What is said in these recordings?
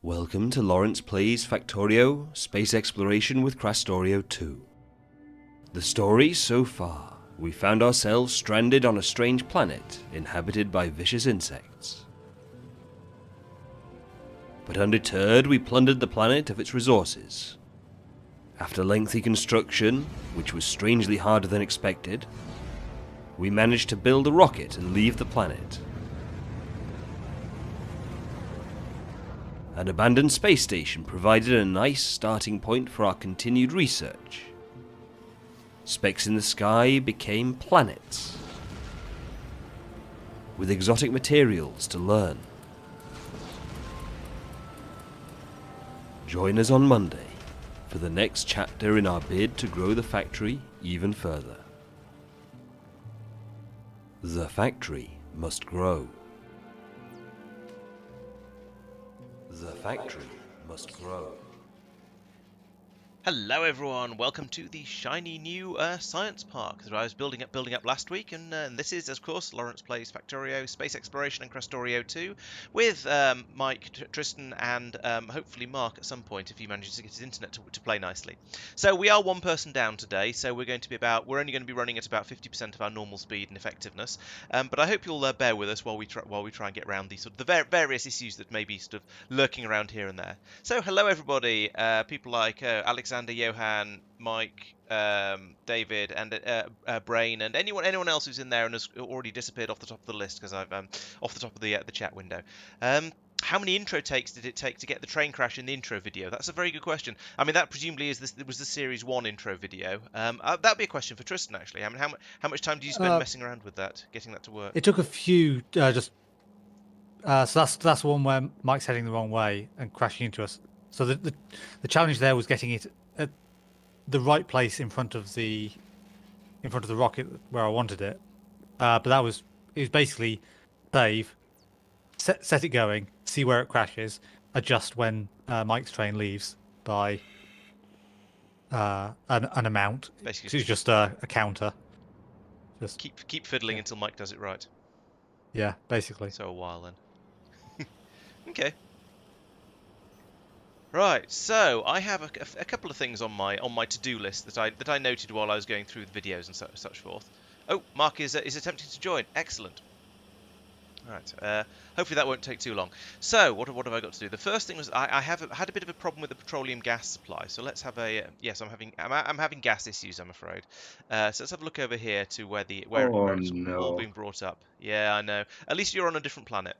Welcome to Laurence Plays Factorio, Space Exploration with Krastorio². The story so far, we found ourselves stranded on a strange planet inhabited by vicious insects. But undeterred, we plundered the planet of its resources. After lengthy construction, which was strangely harder than expected, we managed to build a rocket and leave the planet. An abandoned space station provided a nice starting point for our continued research. Specks in the sky became planets, with exotic materials to learn. Join us on Monday for the next chapter in our bid to grow the factory even further. The factory must grow. The factory must grow. Hello everyone, welcome to the shiny new science park that I was building up last week, and this is, of course, Laurence Plays Factorio, Space Exploration and Krastorio² with Mike, Tristan and hopefully Marc at some point if he manages to get his internet to play nicely. So we are one person down today, so we're only going to be running at about 50% of our normal speed and effectiveness, but I hope you'll bear with us while we try and get around these sort of the various issues that may be sort of lurking around here and there. So hello everybody, people like Alexander, Johan, Mike, David, and Brain, and anyone else who's in there and has already disappeared off the top of the list because I've off the top of the chat window. How many intro takes did it take to get the train crash in the intro video? That's a very good question. I mean, that presumably was the series 1 intro video. That'd be a question for Tristan actually. I mean, how much time do you spend messing around with that, getting that to work? It took a few so that's one where Mike's heading the wrong way and crashing into us. So the challenge there was getting it at the right place in front of the rocket where I wanted it. But it was basically save, set it going, see where it crashes, adjust when Mike's train leaves by an amount. Basically, It's just a counter. Just keep fiddling until Mike does it right. yeah, basically. So a while then. Okay. Right, so I have a couple of things on my to-do list that I noted while I was going through the videos and such forth. Oh, Marc is attempting to join. Excellent. Right. Hopefully that won't take too long. So what have I got to do? The first thing was I have had a bit of a problem with the petroleum gas supply. So let's have a yes. I'm having gas issues, I'm afraid. So let's have a look over here to where it's all being brought up. Yeah, I know. At least you're on a different planet.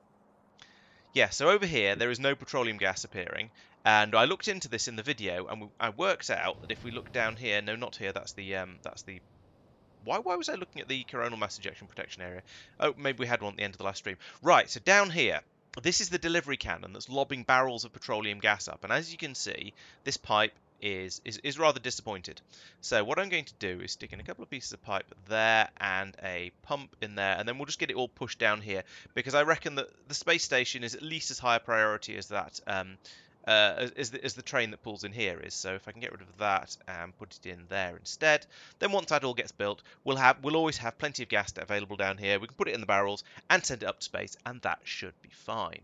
Yeah, so over here there is no petroleum gas appearing, and I looked into this in the video, and I worked out that if we look down here, no, not here, that's the why was I looking at the coronal mass ejection protection area? Oh, maybe we had one at the end of the last stream. Right, so down here, this is the delivery cannon that's lobbing barrels of petroleum gas up, and as you can see, this pipe is rather disappointed. So what I'm going to do is stick in a couple of pieces of pipe there and a pump in there, and then we'll just get it all pushed down here, because I reckon that the space station is at least as high a priority as that as the train that pulls in here is. So if I can get rid of that and put it in there instead, then once that all gets built, we'll always have plenty of gas available down here. We can put it in the barrels and send it up to space, and that should be fine.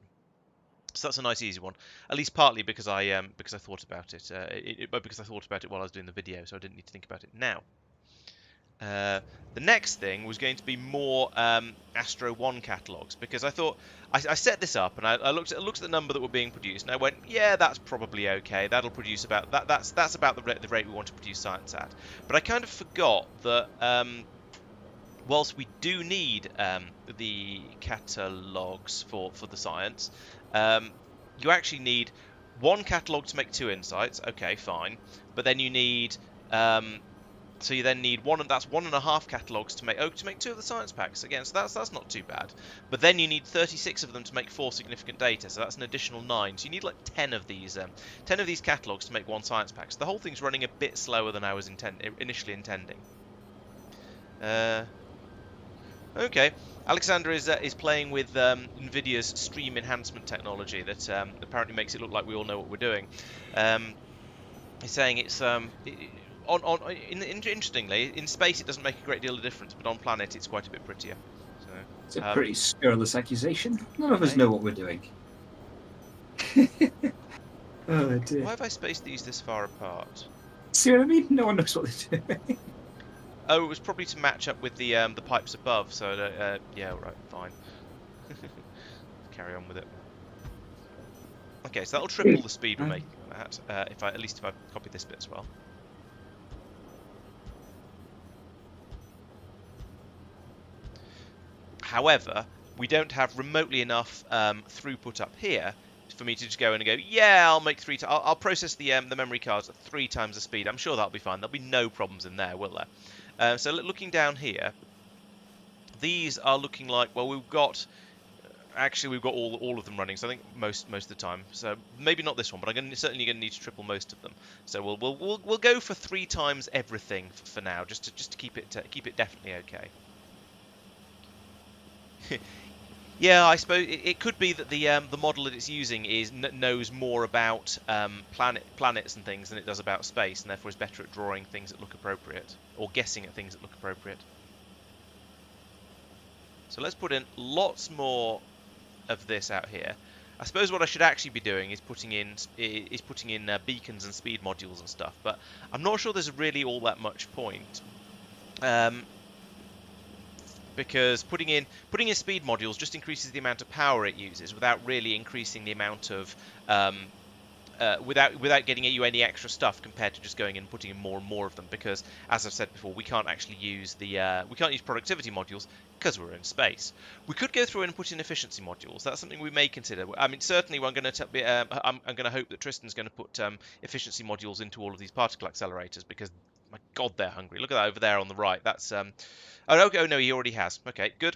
So that's a nice easy one, at least partly because I thought about it, because I thought about it while I was doing the video, so I didn't need to think about it now. The next thing was going to be more Astro 1 catalogues, because I thought I set this up and I looked at the number that were being produced, and I went, yeah, that's probably okay. That'll produce about that's about the rate we want to produce science at. But I kind of forgot that whilst we do need the catalogues for the science, you actually need one catalogue to make 2 insights. Okay, fine, but then you need so you then need 1.5 catalogues to make 2 of the science packs again. So that's not too bad. But then you need 36 of them to make 4 significant data. So that's an additional 9. So you need like 10 of these catalogues to make 1 science pack. So the whole thing's running a bit slower than I was initially intending. Okay, Alexander is playing with NVIDIA's stream enhancement technology that apparently makes it look like we all know what we're doing. He's saying it's interestingly, in space it doesn't make a great deal of difference, but on planet it's quite a bit prettier. So, it's a pretty scurrilous accusation. None of us know what we're doing. Oh dear. Why have I spaced these this far apart? See what I mean? No one knows what they're doing. Oh, it was probably to match up with the pipes above. So yeah, right, fine. Carry on with it. Okay, so that'll triple the speed we're making that. If I copy this bit as well. However, we don't have remotely enough throughput up here for me to just go in and go, yeah, I'll make I'll process the memory cards at 3 times the speed. I'm sure that'll be fine. There'll be no problems in there, will there? So looking down here, these are looking like, well, we've got all of them running. So I think most of the time. So maybe not this one, but I'm certainly going to need to triple most of them. So we'll go for 3 times everything for now, just to keep it definitely okay. Yeah, I suppose it could be that the model that it's using knows more about planets and things than it does about space, and therefore is better at drawing things that look appropriate, or guessing at things that look appropriate. So let's put in lots more of this out here. I suppose what I should actually be doing is putting in beacons and speed modules and stuff, but I'm not sure there's really all that much point. Because putting in speed modules just increases the amount of power it uses without really increasing the amount of without getting you any extra stuff compared to just going in and putting in more and more of them. Because as I've said before, we can't actually use productivity modules because we're in space. We could go through and put in efficiency modules. That's something we may consider. I mean, certainly I'm going to hope that Tristan's going to put efficiency modules into all of these particle accelerators, because my God, they're hungry. Look at that over there on the right. That's oh no, he already has. Okay, good.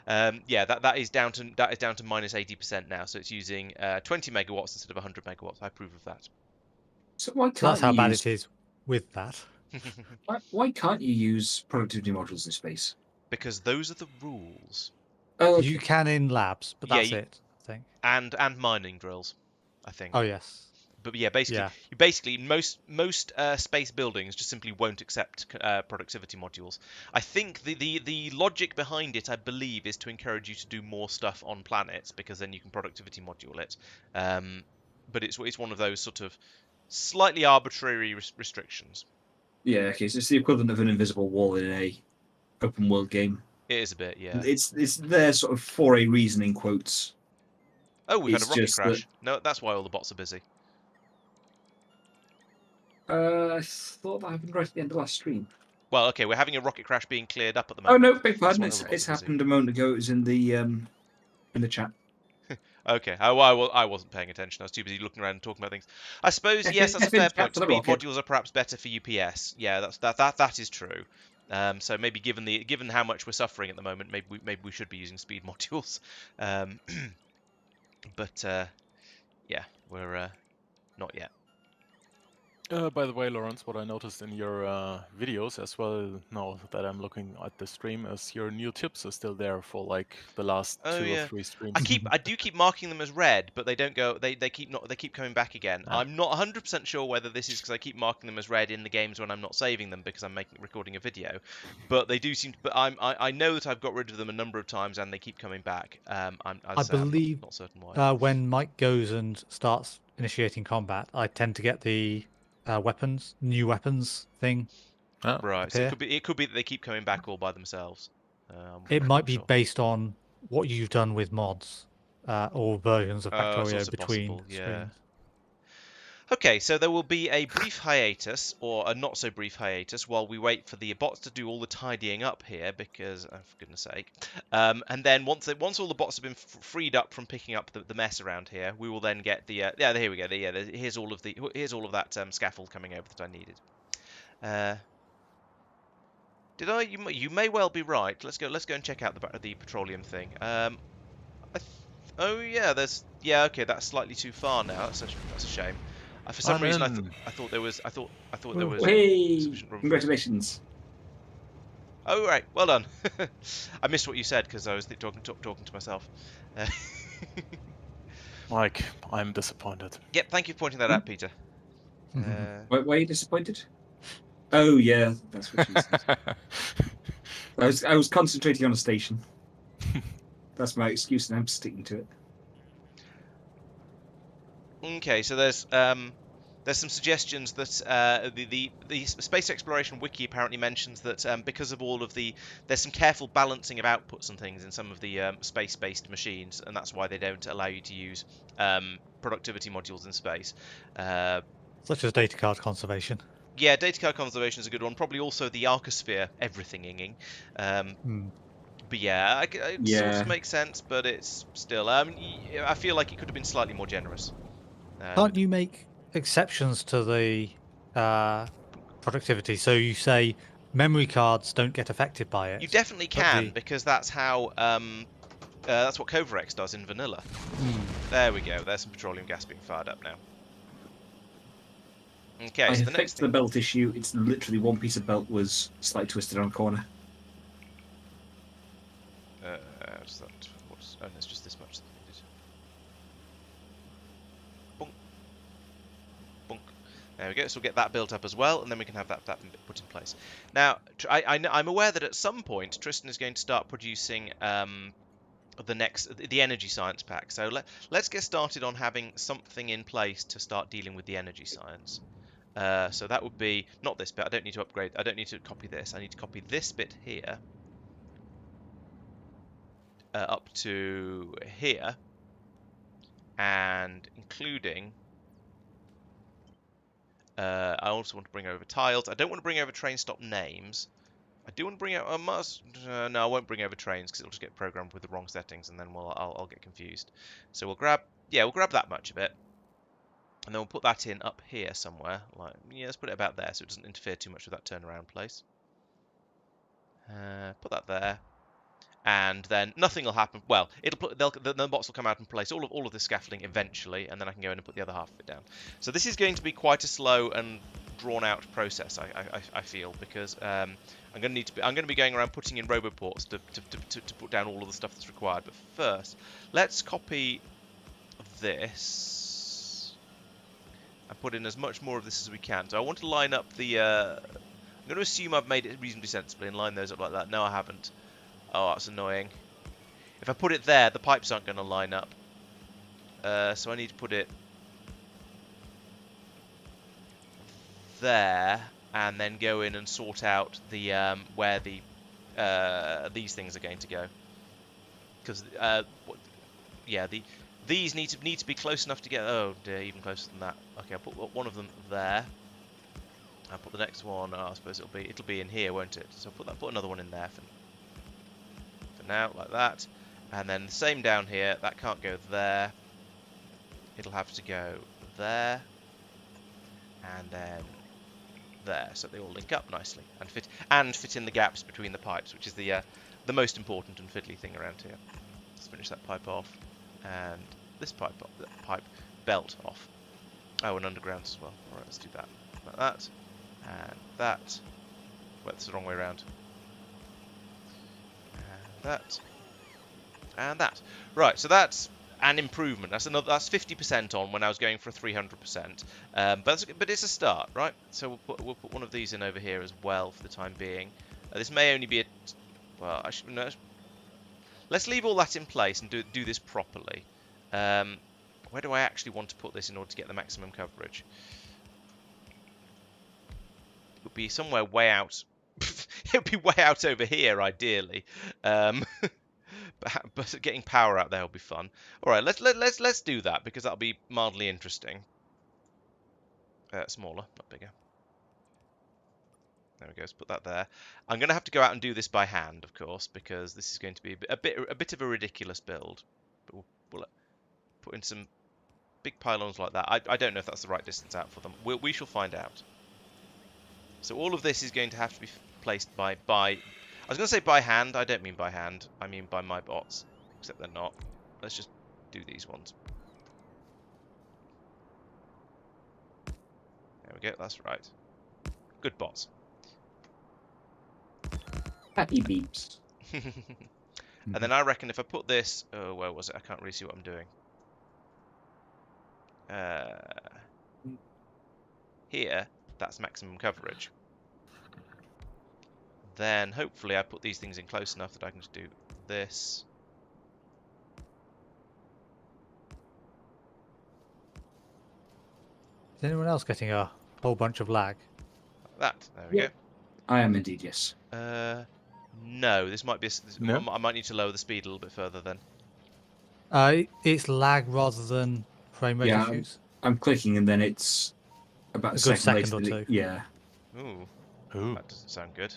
Yeah, that is down to minus 80% now, so it's using 20 megawatts instead of 100 megawatts. I approve of that. So why can't That's how bad it is with that. Why can't you use productivity modules in space? Because those are the rules. Oh, okay. You can in labs, but that's it, I think. And mining drills, I think. Oh yes. But yeah, basically most space buildings just simply won't accept productivity modules. I think the logic behind it, I believe, is to encourage you to do more stuff on planets, because then you can productivity module it. But it's one of those sort of slightly arbitrary restrictions. Yeah, okay, so it's the equivalent of an invisible wall in a open world game. It is a bit, yeah. It's there sort of for a reason in quotes. Oh, we've had a It's rocket just crash. No, that's why all the bots are busy. I thought that happened right at the end of last stream. Well, okay, we're having a rocket crash being cleared up at the Oh moment. no, beg That's pardon. why all the bots It's are busy. happened a moment ago. It was in the chat. Okay, I wasn't paying attention. I was too busy looking around and talking about things. I suppose yes, that's a fair point. Speed modules are perhaps better for UPS. Yeah, that is true. So maybe given how much we're suffering at the moment, maybe we should be using speed modules. But yeah, we're not yet. By the way, Laurence, what I noticed in your videos as well, now that I'm looking at the stream, is your new tips are still there for like the last Oh, 2 or yeah. 3 streams. I do keep marking them as red, but they don't go. They keep coming back again. Ah. I'm not 100% sure whether this is because I keep marking them as red in the games when I'm not saving them because I'm recording a video, but they do seem. But I know that I've got rid of them a number of times and they keep coming back. I'm believe not certain why. when Mike goes and starts initiating combat, I tend to get the new weapons thing. Ah. Right, so appear. it could be that they keep coming back all by themselves. It I'm might not be sure. based on what you've done with mods or versions of It's Factorio also between possible, yeah. streams. Okay, so there will be a brief hiatus, or a not so brief hiatus, while we wait for the bots to do all the tidying up here, because, oh, for goodness sake. And then once all the bots have been freed up from picking up the mess around here, we will then get the yeah, here we go. Here's all of that scaffold coming over that I needed. Did I? You may well be right. Let's go and check out the petroleum thing. Oh yeah, okay. That's slightly too far now. That's a shame. For some reason, I thought there was Hey, sufficient room. congratulations! Oh right, well done. I missed what you said because I was talking to myself. Mike, I'm disappointed. Yep, thank you for pointing that out, Peter. Why are you disappointed? Oh yeah, that's what she said. I was concentrating on a station. That's my excuse, and I'm sticking to it. Okay, so there's some suggestions that the space exploration wiki apparently mentions that because of all of there's some careful balancing of outputs and things in some of the space-based machines, and that's why they don't allow you to use productivity modules in space. Such as data card conservation. Yeah, data card conservation is a good one. Probably also the arcosphere everythinging. But yeah, it sort of makes sense, but it's still. I feel like it could have been slightly more generous. Can't you make exceptions to the productivity? So you say memory cards don't get affected by it. You definitely can, because that's how that's what Covarex does in vanilla. There we go. There's some petroleum gas being fired up now. Okay, I so the next fixed the belt issue. It's literally one piece of belt was slightly twisted on a corner. Oh, there's just this much. Bonk. Bonk. There we go. So we'll get that built up as well, and then we can have that put in place. Now, I'm aware that at some point Tristan is going to start producing the energy science pack. So let's get started on having something in place to start dealing with the energy science. So that would be not this bit. I don't need to upgrade. I don't need to copy this. I need to copy this bit here up to here, and including. I also want to bring over tiles. I don't want to bring over train stop names. I do want to bring out a must. No, I won't bring over trains because it'll just get programmed with the wrong settings, and then I'll get confused. So we'll grab that much of it. And then we'll put that in up here somewhere. Let's put it about there so it doesn't interfere too much with that turnaround place. Put that there. And then nothing will happen. Well, the bots will come out and place all of this scaffolding eventually, and then I can go in and put the other half of it down. So this is going to be quite a slow and drawn-out process, I feel, because I'm going to be going around putting in roboports to put down all of the stuff that's required. But first, let's copy this. and put in as much more of this as we can. So I want to line up the... I'm going to assume I've made it reasonably sensibly and line those up like that. No, I haven't. Oh, that's annoying. If I put it there, the pipes aren't going to line up. So I need to put it there, and then go in and sort out the where the these things are going to go. Because yeah, these need to be close enough to get. Oh dear, even closer than that. Okay, I'll put one of them there. I'll put the next one. Oh, I suppose it'll be in here, won't it? So put another one in there for now, like that. And then the same down here. That can't go there. It'll have to go there, and then there, so they all link up nicely and fit in the gaps between the pipes, which is the most important and fiddly thing around here. Let's finish that pipe off, and this pipe belt off. Oh, and underground as well. All right, let's do that like that, and that. Well, that's the wrong way around. And that, and that. Right, so that's an improvement. That's 50% on when I was going for 300%. But it's a start, right? So we'll put one of these in over here as well for the time being. This may only be a... Well, no, let's leave all that in place and do this properly. Where do I actually want to put this in order to get the maximum coverage? It would be somewhere way out. It would be way out over here, ideally. But getting power out there will be fun. All right, let's do that because that'll be mildly interesting. Smaller, not bigger. There we go. Let's put that there. I'm going to have to go out and do this by hand, of course, because this is going to be a bit of a ridiculous build. But we'll put in some big pylons like that. I don't know if that's the right distance out for them. We shall find out. So all of this is going to have to be placed by. I was going to say by hand. I don't mean by hand. I mean by my bots. Except they're not. Let's just do these ones. There we go. That's right. Good bots. Happy beeps. And then I reckon if I put this... Oh, where was it? I can't really see what I'm doing. Here, that's maximum coverage. Then hopefully I put these things in close enough that I can just do this. Is anyone else getting a whole bunch of lag? Like that. There we go. I am indeed, yes. No, this might be... No? I might need to lower the speed a little bit further then. It's lag rather than frame rate Yeah, issues. I'm clicking and then it's about A a good second second later. or two. Yeah. Ooh, Ooh. that doesn't sound good.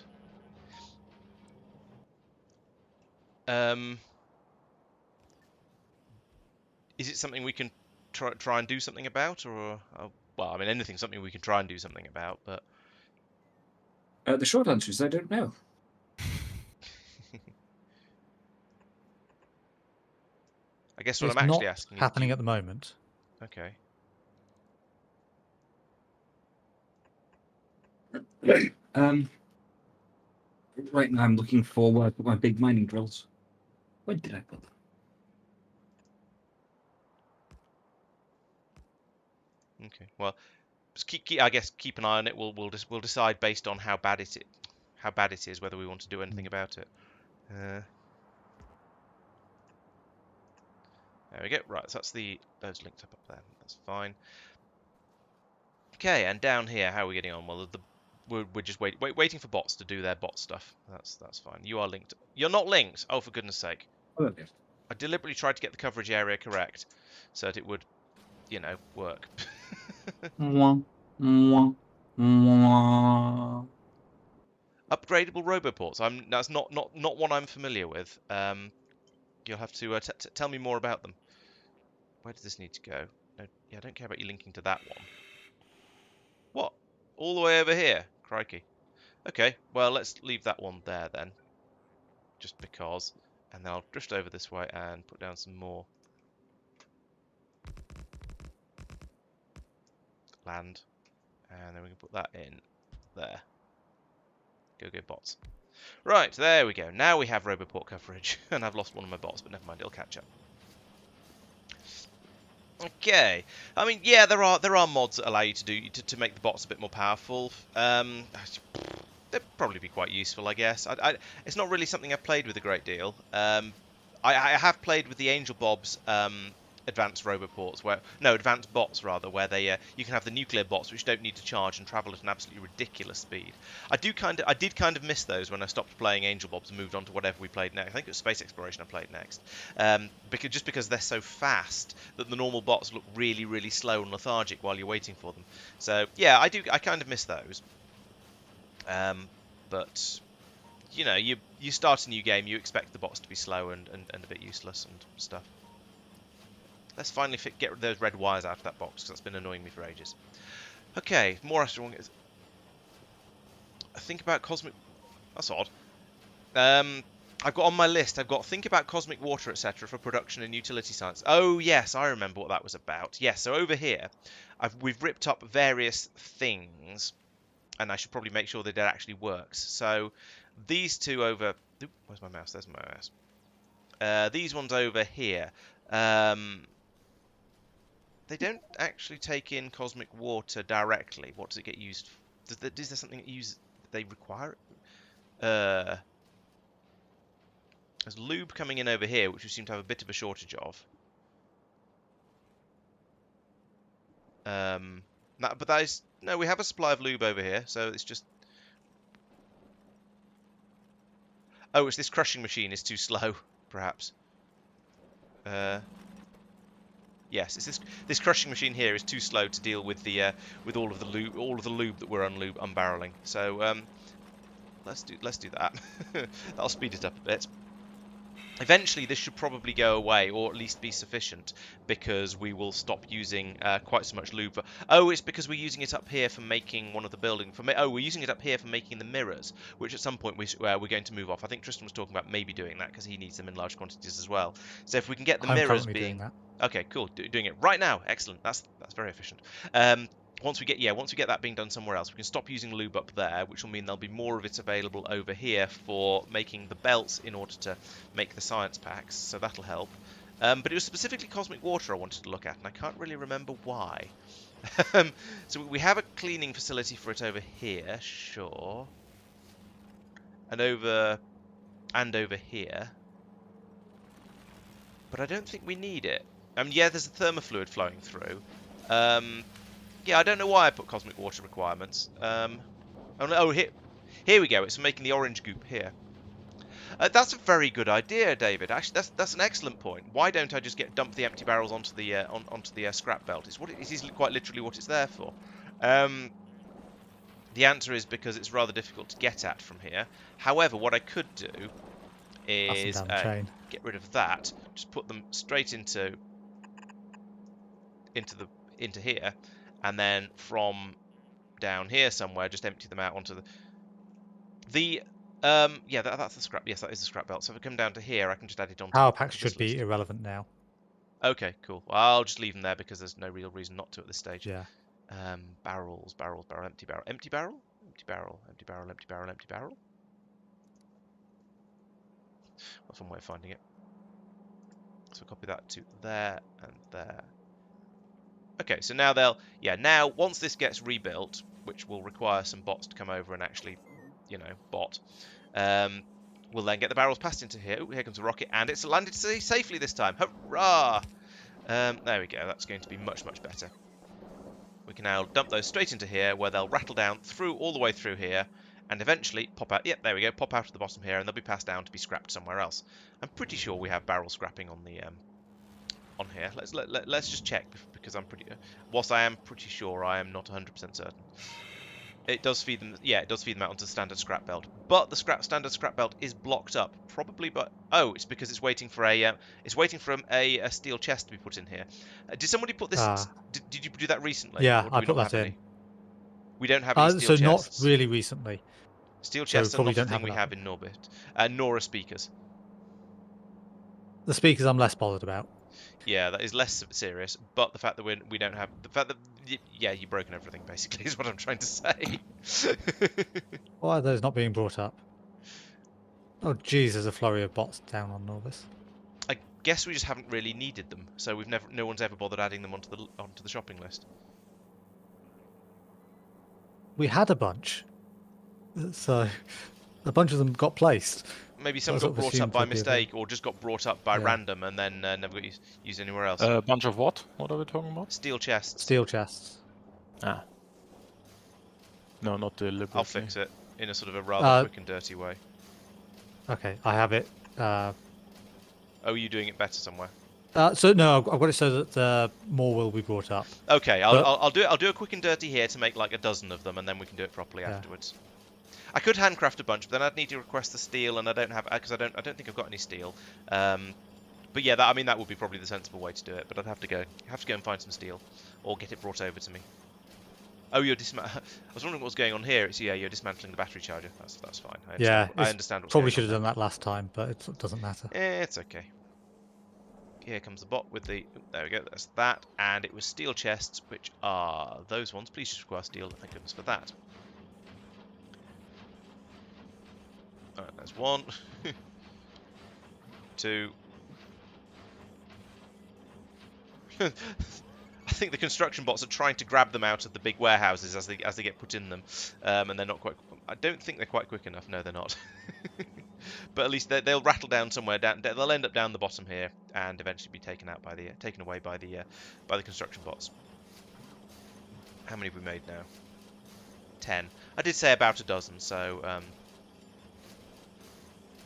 Is it something we can try and do something about, or well, I mean, anything's something we can try and do something about, but The short answer is I don't know. I guess what It's I'm actually not asking is, happening at the moment. okay. Right now I'm looking for where I put my big mining drills. Where did I put them? Okay. Well, just I guess keep an eye on it. We'll decide based on how bad it is whether we want to do anything about it. There we go. Right, so that's those linked up there. That's fine. Okay, and down here, how are we getting on? Well, we're just waiting for bots to do their bot stuff. That's fine. You are linked. You're not linked. Oh, for goodness sake! Oh, okay. I deliberately tried to get the coverage area correct so that it would, you know, work. Mwah, mwah, mwah. Upgradable roboports. That's not one I'm familiar with. You'll have to tell me more about them. Where does this need to go? No, yeah, I don't care about you linking to that one. What? All the way over here? Crikey. Okay, well, let's leave that one there then. Just because. And then I'll drift over this way and put down some more land. And then we can put that in there. Go bots. Right, there we go. Now we have roboport coverage. And I've lost one of my bots, but never mind, it'll catch up. Okay, I mean, yeah, there are mods that allow you to make the bots a bit more powerful. They'd probably be quite useful, I guess. It's not really something I've played with a great deal. I have played with the Angel Bob's advanced roboports, advanced bots rather, where they you can have the nuclear bots which don't need to charge and travel at an absolutely ridiculous speed. I did kind of miss those when I stopped playing Angel Bobs and moved on to whatever we played next. I think it was Space Exploration I played next, because they're so fast that the normal bots look really, really slow and lethargic while you're waiting for them. So yeah, I kind of miss those. But you know, you start a new game, you expect the bots to be slow and a bit useless and stuff. Let's finally get rid of those red wires out of that box, because that's been annoying me for ages. Okay, more Astro. Think about cosmic... That's odd. I've got on my list, I've got think about cosmic water, etc. for production and utility science. Oh, yes, I remember what that was about. Yes, so over here, we've ripped up various things, and I should probably make sure that it actually works. So these two over... Oop, where's my mouse? There's my mouse. These ones over here... they don't actually take in cosmic water directly. What does it get used for? Is there something that they require it? There's lube coming in over here, which we seem to have a bit of a shortage of. But that is... No, we have a supply of lube over here, so it's just... Oh, it's this crushing machine is too slow, perhaps. Yes, it's this crushing machine here is too slow to deal with the with all of the lube that we're unbarreling. So let's do that. That'll speed it up a bit. Eventually, this should probably go away, or at least be sufficient, because we will stop using quite so much lube. Oh, it's because we're using it up here for making one of the building. We're using it up here for making the mirrors, which at some point we're going to move off. I think Tristan was talking about maybe doing that because he needs them in large quantities as well. So if we can get the mirrors being... doing that. Okay, cool. Doing it right now. Excellent. That's very efficient. Once we get that being done somewhere else, we can stop using lube up there, which will mean there'll be more of it available over here for making the belts in order to make the science packs. So that'll help. But it was specifically cosmic water I wanted to look at, and I can't really remember why. So we have a cleaning facility for it over here, sure, and over here. But I don't think we need it. Yeah, there's a thermofluid flowing through. Yeah, I don't know why I put cosmic water requirements. Oh, here we go. It's making the orange goop here. That's a very good idea, David. Actually, that's an excellent point. Why don't I just dump the empty barrels onto the scrap belt? It is quite literally what it's there for. The answer is because it's rather difficult to get at from here. However, what I could do is get rid of that. Just put them straight into here. And then from down here somewhere, just empty them out onto yeah, that's the scrap. Yes, that is the scrap belt. So if I come down to here, I can just add it on. Power packs should be irrelevant now. Okay, cool. Well, I'll just leave them there because there's no real reason not to at this stage. Yeah. Barrels, empty barrel, empty barrel, empty barrel, empty barrel, empty barrel, empty barrel. That's one way of finding it. So copy that to there and there. Okay, so now now once this gets rebuilt, which will require some bots to come over and actually, bot, we'll then get the barrels passed into here. Ooh, here comes a rocket, and it's landed safely this time. Hurrah! There we go. That's going to be much, much better. We can now dump those straight into here, where they'll rattle down all the way through here, and eventually pop out. Yep, there we go. Pop out of the bottom here, and they'll be passed down to be scrapped somewhere else. I'm pretty sure we have barrel scrapping on the on here. Let's just check, because whilst I am pretty sure, I am not 100% certain. It does feed them. Yeah, it does feed them out onto the standard scrap belt. But the standard scrap belt is blocked up, probably. But it's because it's waiting for a steel chest to be put in here. Did somebody put this? Did you do that recently? Yeah, I put that in. We don't have any steel chests. So not really recently. Steel chests are not a thing we have in Norbit. Nor are speakers. The speakers I'm less bothered about. Yeah, that is less serious, but the fact that we don't have... The fact that... Yeah, you've broken everything, basically, is what I'm trying to say. Why are those not being brought up? Oh, jeez, there's a flurry of bots down on Norbis. I guess we just haven't really needed them, so no one's ever bothered adding them onto the shopping list. We had a bunch, so a bunch of them got placed. Maybe some I got sort of brought up assumed by there'd be a bit- mistake, or just got brought up by Yeah. random and then never got used anywhere else. A bunch of what? What are we talking about? Steel chests. Steel chests. Ah. No, not deliberately. I'll fix it in a sort of a rather quick and dirty way. Okay, I have it. Oh, you're doing it better somewhere. So no, I've got it so that more will be brought up. Okay, But- I'll do it. I'll do a quick and dirty here to make like a dozen of them, and then we can do it properly Yeah. afterwards. I could handcraft a bunch, but then I'd need to request the steel, and I don't have because I don't think I've got any steel. But yeah, that would be probably the sensible way to do it. But I'd have to go and find some steel, or get it brought over to me. Oh, I was wondering what was going on here. It's you're dismantling the battery charger. That's fine. I understand what's Probably going should on have done that last time, but it doesn't matter. there. It's okay. Here comes the bot with the. There we go. That's that, and it was steel chests, which are those ones. Please just require steel. Thank goodness for that. Alright, there's 1, 2. I think the construction bots are trying to grab them out of the big warehouses as they get put in them, and they're not quite. I don't think they're quite quick enough. No, they're not. But at least they'll rattle down somewhere down. They'll end up down the bottom here, and eventually be taken away by the construction bots. How many have we made now? 10. I did say about a dozen, so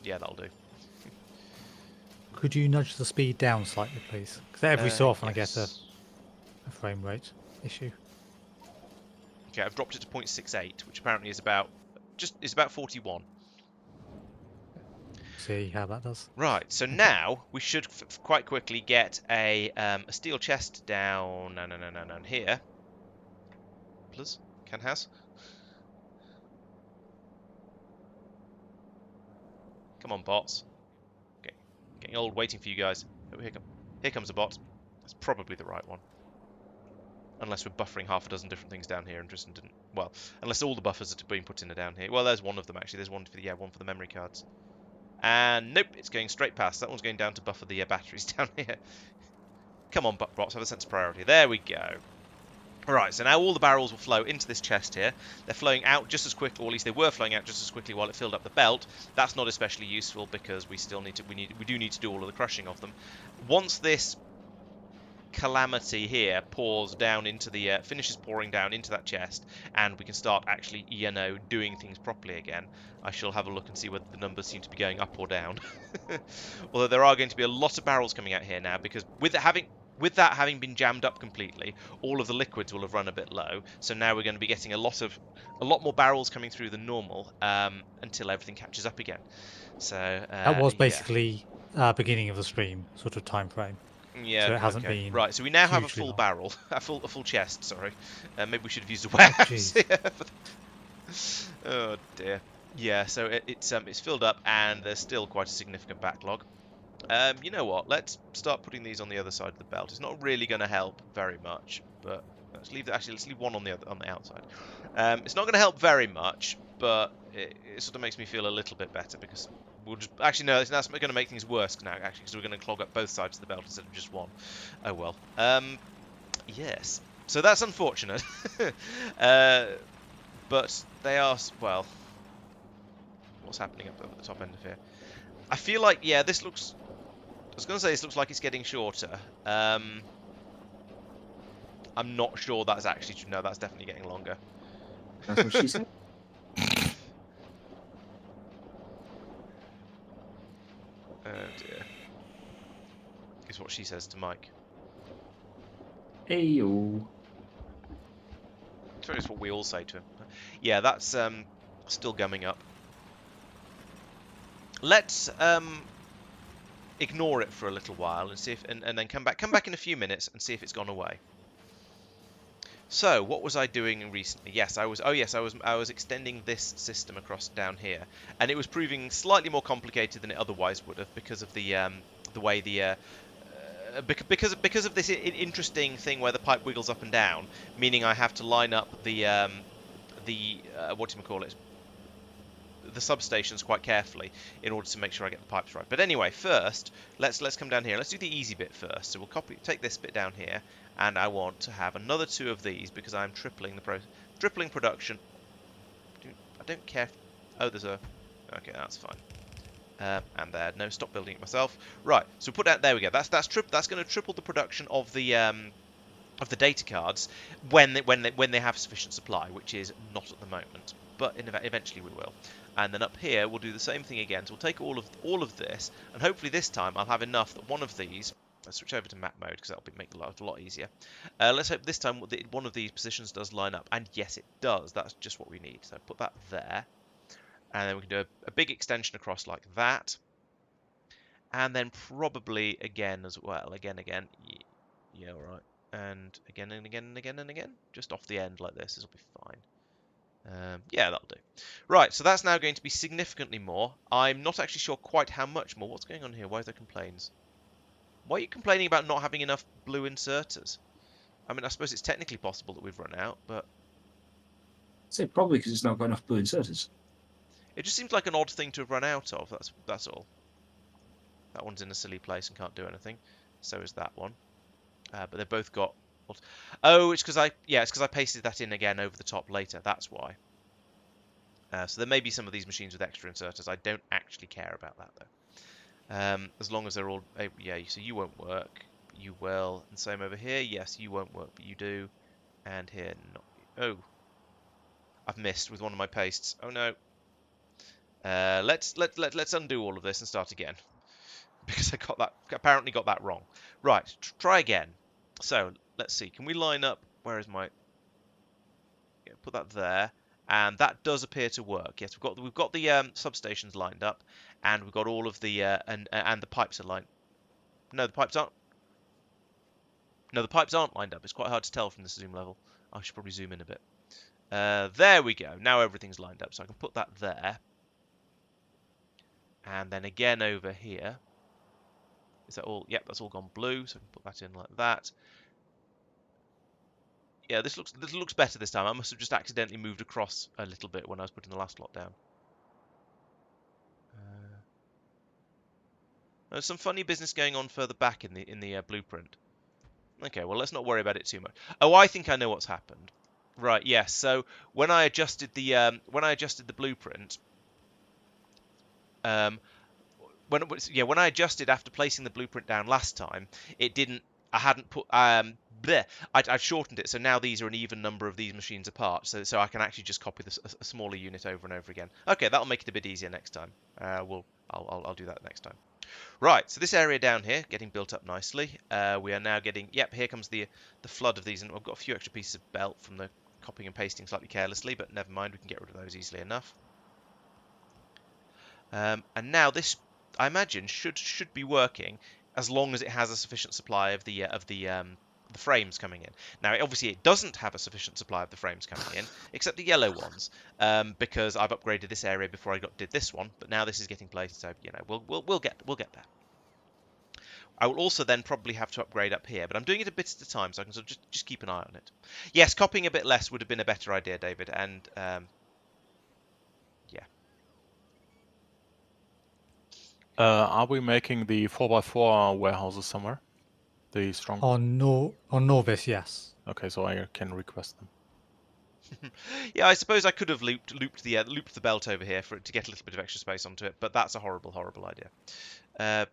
yeah, that'll do. Could you nudge the speed down slightly, please? Because every so often I get a yes. frame rate issue. Okay, I've dropped it to 0.68, which apparently is about 41. See how that does. Right, so now we should quite quickly get a steel chest down here. Please, can has. Come on, bots. Okay, getting old waiting for you guys. Oh, here comes a bot. That's probably the right one. Unless we're buffering half a dozen different things down here and Tristan didn't. Well, unless all the buffers are being put in are down here. Well, there's one of them actually. There's one for the memory cards. And nope, it's going straight past. That one's going down to buffer the batteries down here. Come on, bots, have a sense of priority. There we go. Alright, so now all the barrels will flow into this chest here. They're flowing out just as quickly, or at least they were flowing out just as quickly while it filled up the belt. That's not especially useful because we do need to do all of the crushing of them. Once this calamity here pours down into the finishes pouring down into that chest, and we can start actually doing things properly again, I shall have a look and see whether the numbers seem to be going up or down. Although there are going to be a lot of barrels coming out here now, because with that having been jammed up completely, all of the liquids will have run a bit low. So now we're going to be getting a lot more barrels coming through than normal until everything catches up again. So That was basically beginning of the stream sort of time frame. Yeah, so it hasn't been right. So we now have a hugely full long. barrel, a full chest. Sorry, maybe we should have used a warehouse. Oh dear. Yeah, so it's filled up, and there's still quite a significant backlog. You know what? Let's start putting these on the other side of the belt. It's not really going to help very much, but let's leave one on the outside. It's not going to help very much, but it sort of makes me feel a little bit better because we'll just actually no, that's going to make things worse now. Actually, because we're going to clog up both sides of the belt instead of just one. Oh well. Yes. So that's unfortunate. But they are well. What's happening up at the top end of here? I feel like this looks. I was going to say this looks like it's getting shorter. I'm not sure that's actually true. No, that's definitely getting longer. That's what she said. Oh dear. Is what she says to Mike. Heyo. It's what we all say to him. Yeah, that's still gumming up. Let's ignore it for a little while and see if and then come back in a few minutes and see if it's gone away. So what was I doing recently? Yes, I was extending this system across down here, and it was proving slightly more complicated than it otherwise would have because of the way the because of this interesting thing where the pipe wiggles up and down, meaning I have to line up the what do you call it? the substations quite carefully in order to make sure I get the pipes right. But anyway, first, let's come down here. Let's do the easy bit first. So we'll take this bit down here, and I want to have another 2 of these because I'm tripling production. I don't care. Oh, there's a. Okay, that's fine. And there, no, stop building it myself. Right, so put that. There we go. That's going to triple the production of the data cards when they have sufficient supply, which is not at the moment, but eventually we will. And then up here we'll do the same thing again. So we'll take all of this, and hopefully this time I'll have enough that one of these. Let's switch over to map mode because that'll make life a lot easier. Let's hope this time one of these positions does line up, and yes, it does. That's just what we need. So put that there. And then we can do a big extension across like that. And then probably again as well. Again. Yeah, all right. And again and again and again and again. Just off the end like this. This will be fine. Yeah, that'll do. Right, so that's now going to be significantly more. I'm not actually sure quite how much more. What's going on here? Why is there complaints? Why are you complaining about not having enough blue inserters? I mean, I suppose it's technically possible that we've run out, but... I'd say probably because it's not got enough blue inserters. It just seems like an odd thing to have run out of. That's all. That one's in a silly place and can't do anything. So is that one. But they've both got. Oh, it's because I pasted that in again over the top later. That's why. So there may be some of these machines with extra inserters. I don't actually care about that though. As long as they're all. Yeah. So you won't work. You will. And same over here. Yes, you won't work, but you do. And here, not. Oh. I've missed with one of my pastes. Oh no. Let's undo all of this and start again because I apparently got that wrong. Right, try again. So let's see. Can we line up? Where is my? Yeah, put that there, and that does appear to work. Yes, we've got the substations lined up, and we've got all of the and the pipes are lined. No, the pipes aren't. No, the pipes aren't lined up. It's quite hard to tell from the zoom level. I should probably zoom in a bit. There we go. Now everything's lined up, so I can put that there. And then again over here. Is that all? Yep, that's all gone blue, so I can put that in like that. Yeah, this looks better this time. I must have just accidentally moved across a little bit when I was putting the last lot down. There's some funny business going on further back in the blueprint. Okay, well let's not worry about it too much. Oh, I think I know what's happened. Right, yes. So when I adjusted the blueprint, when I adjusted after placing the blueprint down last time, it didn't. I hadn't put I've shortened it, so now these are an even number of these machines apart, so I can actually just copy a smaller unit over and over again. Okay, that'll make it a bit easier next time. I'll do that next time. Right, so this area down here getting built up nicely. We are now getting. Yep, here comes the flood of these, and I've got a few extra pieces of belt from the copying and pasting slightly carelessly, but never mind, we can get rid of those easily enough. And now this, I imagine, should be working as long as it has a sufficient supply of the frames coming in. Now, obviously, it doesn't have a sufficient supply of the frames coming in, except the yellow ones, because I've upgraded this area before I did this one. But now this is getting placed, so you know we'll get there. I will also then probably have to upgrade up here, but I'm doing it a bit at a time, so I can sort of just keep an eye on it. Yes, copying a bit less would have been a better idea, David, and yeah. Are we making the 4x4 warehouses somewhere? The strong. On Norvis, yes. Okay, so I can request them. Yeah, I suppose I could have looped the belt over here to get a little bit of extra space onto it, but that's a horrible idea.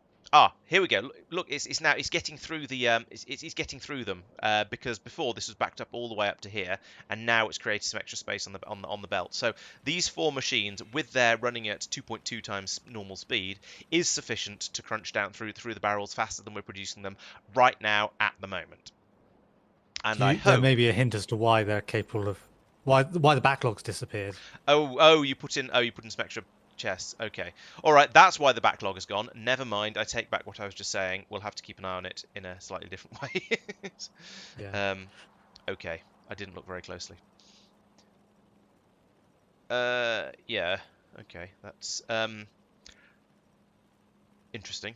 Here we go. Look, it's getting through the it's getting through them because before this was backed up all the way up to here, and now it's created some extra space on the belt. So these 4 machines, with their running at 2.2 times normal speed, is sufficient to crunch down through the barrels faster than we're producing them right now at the moment. And I hope there may be a hint as to why they're capable of why the backlogs disappeared. Oh, you put in some extra chests. Okay. All right, that's why the backlog is gone. Never mind. I take back what I was just saying. We'll have to keep an eye on it in a slightly different way. Yeah. Okay. I didn't look very closely. Yeah. Okay. That's interesting.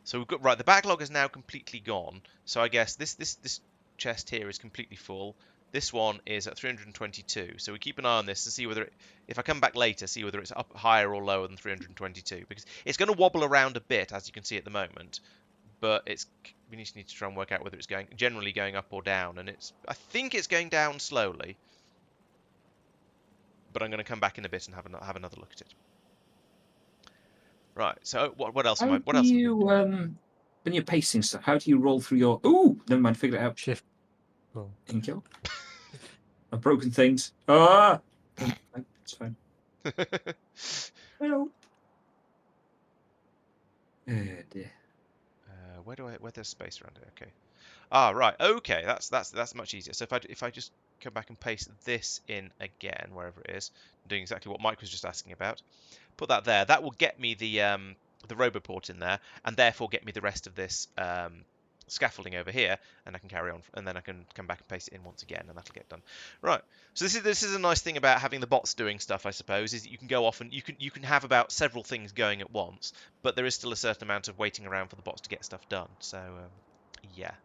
So we've got the backlog is now completely gone. So I guess this chest here is completely full. This one is at 322. So we keep an eye on this to see whether if I come back later, see whether it's up higher or lower than 322, because it's going to wobble around a bit, as you can see at the moment. But we just need to try and work out whether it's generally going up or down, and I think it's going down slowly. But I'm going to come back in a bit and have another look at it. Right. So what else am I? What else? When you're pasting stuff, how do you roll through your? Ooh, never mind. Figure it out. Shift. Cool. Thank you. I've broken things. Ah, it's fine. Hello. Dear. Where there's space around it? Okay. Ah, right. Okay, that's much easier. So if I just come back and paste this in again, wherever it is, doing exactly what Mike was just asking about, put that there. That will get me the roboport in there, and therefore get me the rest of this scaffolding over here, and I can carry on, and then I can come back and paste it in once again, and that'll get done. Right. So this is a nice thing about having the bots doing stuff, I suppose, is that you can go off and you can have about several things going at once, but there is still a certain amount of waiting around for the bots to get stuff done. So yeah.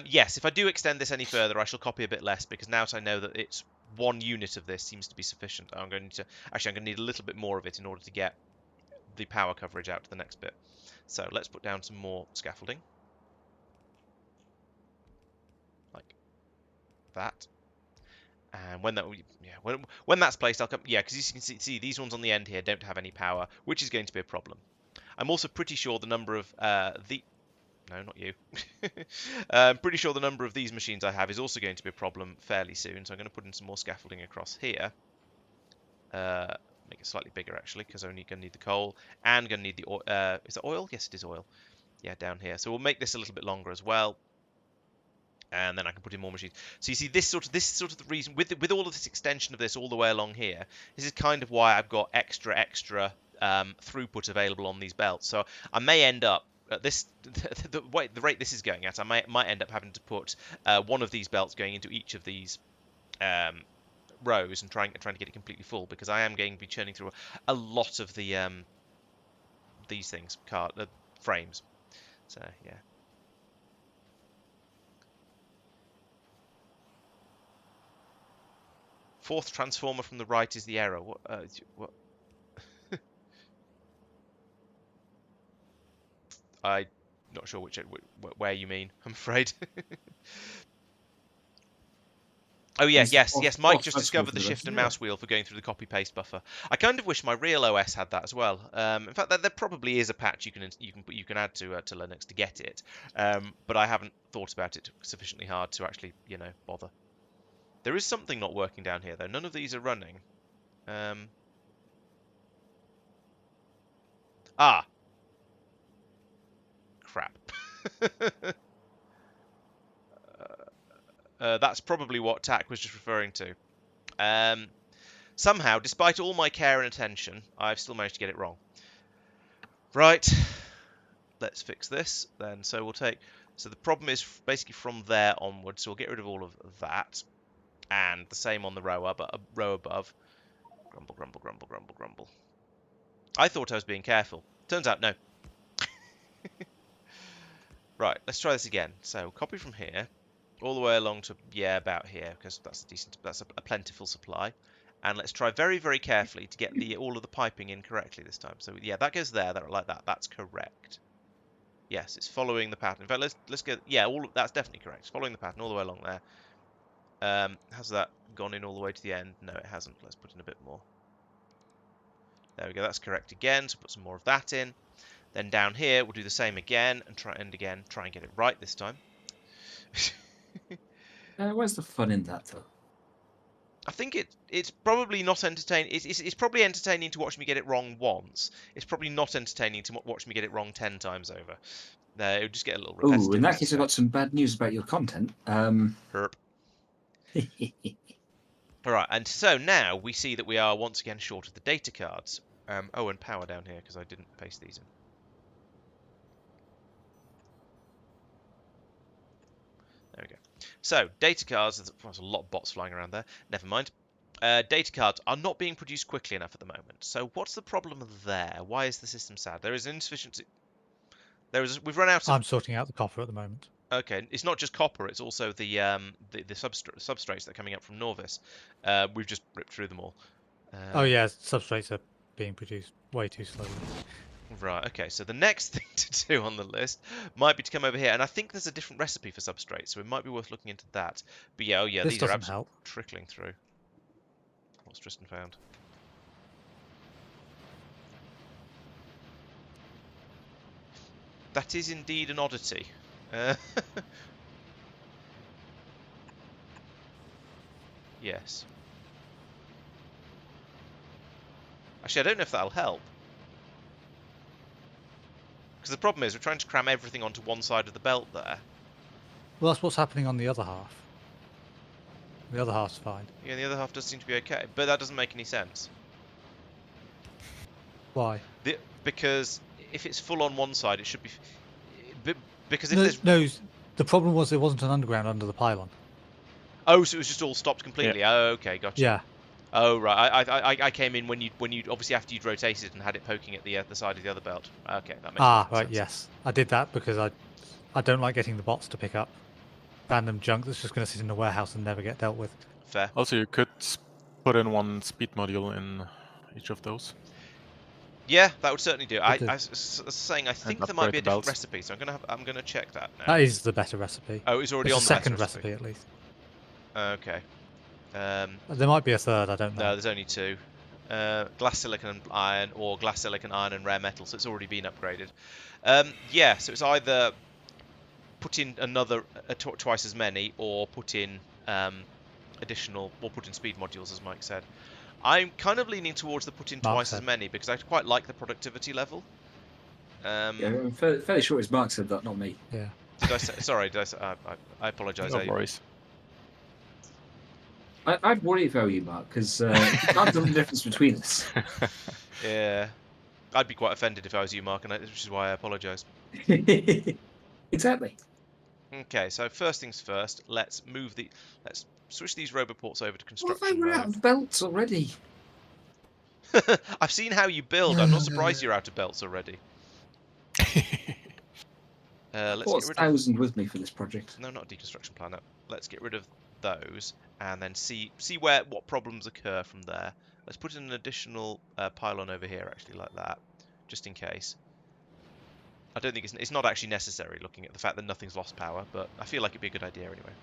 Yes, if I do extend this any further, I shall copy a bit less, because now that I know that it's one unit of this seems to be sufficient. I'm going to need a little bit more of it in order to get the power coverage out to the next bit. So let's put down some more scaffolding, like that. And when that's placed, I'll come. Yeah, because you can see these ones on the end here don't have any power, which is going to be a problem. I'm also pretty sure the number of No, not you. I'm pretty sure the number of these machines I have is also going to be a problem fairly soon, so I'm going to put in some more scaffolding across here. Make it slightly bigger, actually, because I'm only going to need the coal, and going to need the oil. Is it oil? Yes, it is oil. Yeah, down here. So we'll make this a little bit longer as well, and then I can put in more machines. So you see, this sort of the reason, with all of this extension of this all the way along here, this is kind of why I've got extra throughput available on these belts. So I may end up, the rate this is going at, I might end up having to put one of these belts going into each of these rows and trying to get it completely full, because I am going to be churning through a lot of the these things, frames. So yeah. Fourth transformer from the right is the error. What? I'm not sure where you mean, I'm afraid. Oh yeah, yes. Mike just discovered the shift and mouse wheel for going through the copy-paste buffer. I kind of wish my real OS had that as well. In fact, there probably is a patch you can add to Linux to get it, but I haven't thought about it sufficiently hard to actually bother. There is something not working down here though. None of these are running. Crap. That's probably what Tack was just referring to. Somehow, despite all my care and attention, I've still managed to get it wrong. Right, let's fix this then. So the problem is basically from there onwards, so we'll get rid of all of that. And the same on the row above. Grumble, grumble, grumble, grumble, grumble. I thought I was being careful. Turns out, no. Right, let's try this again. So copy from here all the way along to about here, because that's a plentiful supply. And let's try very, very carefully to get all of the piping in correctly this time. So yeah, that goes there, like that. That's correct. Yes, it's following the pattern. In fact, let's go. Yeah, that's definitely correct. It's following the pattern all the way along there. Has that gone in all the way to the end? No, it hasn't. Let's put in a bit more. There we go. That's correct again. So put some more of that in. Then down here, we'll do the same again and try and get it right this time. Where's the fun in that, though? I think it's probably not entertaining. It's probably entertaining to watch me get it wrong once. It's probably not entertaining to watch me get it wrong 10 times over. It would just get a little repetitive. Oh, in that case, I've got some bad news about your content. Herp. Alright, and so now we see that we are once again short of the data cards. Oh, and power down here, because I didn't paste these in. There we go. So, data cards, there's a lot of bots flying around there. Never mind. Data cards are not being produced quickly enough at the moment. So what's the problem there? Why is the system sad? There is an insufficiency. We've run out of... I'm sorting out the copper at the moment. Okay, it's not just copper; it's also the substrates that are coming up from Norvis. We've just ripped through them all. Oh yeah, substrates are being produced way too slowly. Right. Okay. So the next thing to do on the list might be to come over here, and I think there's a different recipe for substrates, so it might be worth looking into that. But yeah, oh yeah, This these are doesn't absolutely help. trickling through. What's Tristan found? That is indeed an oddity. Yes. Actually, I don't know if that'll help. Because the problem is we're trying to cram everything onto one side of the belt there. Well, that's what's happening on the other half. The other half's fine. Yeah, the other half does seem to be okay, but that doesn't make any sense. Why? Because if it's full on one side, it should be... Because if No, there's... no, the problem was there wasn't an underground under the pylon. Oh, so it was just all stopped completely. Yeah. Oh, okay, gotcha. Yeah. Oh, right. I came in when you obviously after you'd rotated and had it poking at the side of the other belt. Okay, that makes Right, sense. yes. I did that because I don't like getting the bots to pick up random junk that's just going to sit in the warehouse and never get dealt with. Fair. Also, you could put in one speed module in each of those. Yeah, that would certainly do. I do. was saying I think And there might be a upgrade the different belts. recipe, so I'm gonna check that now. That is the better recipe. Oh, it's already It's on the the better second recipe at least. Okay. There might be a third, I don't know. No, there's only two. Glass, silicon, and iron, or glass, silicon, iron, and rare metal. So it's already been upgraded. Yeah, so it's either put in another twice as many, or put in additional, or put in speed modules, as Mike said. I'm kind of leaning towards the put in Marc twice said. as many because I quite like the productivity level. Yeah, I'm fairly sure it's Mark said that, not me. Yeah. Did I say, sorry, did I say, I apologise. No worries. I'd worry if I were you, Mark, because you can't tell the difference between us. Yeah, I'd be quite offended if I was you, Mark, and which is why I apologise. Exactly. Okay, so first things first, let's switch these roboports over to What if I construction were out mode. of belts already? I've seen how you build. I'm not surprised you're out of belts already. Let's What's get rid of... 1,000 with me for this project? No, not a deconstruction planner. Let's get rid of those and then see what problems occur from there. Let's put in an additional pylon over here, actually, like that, just in case. I don't think it's not actually necessary, looking at the fact that nothing's lost power, but I feel like it'd be a good idea anyway.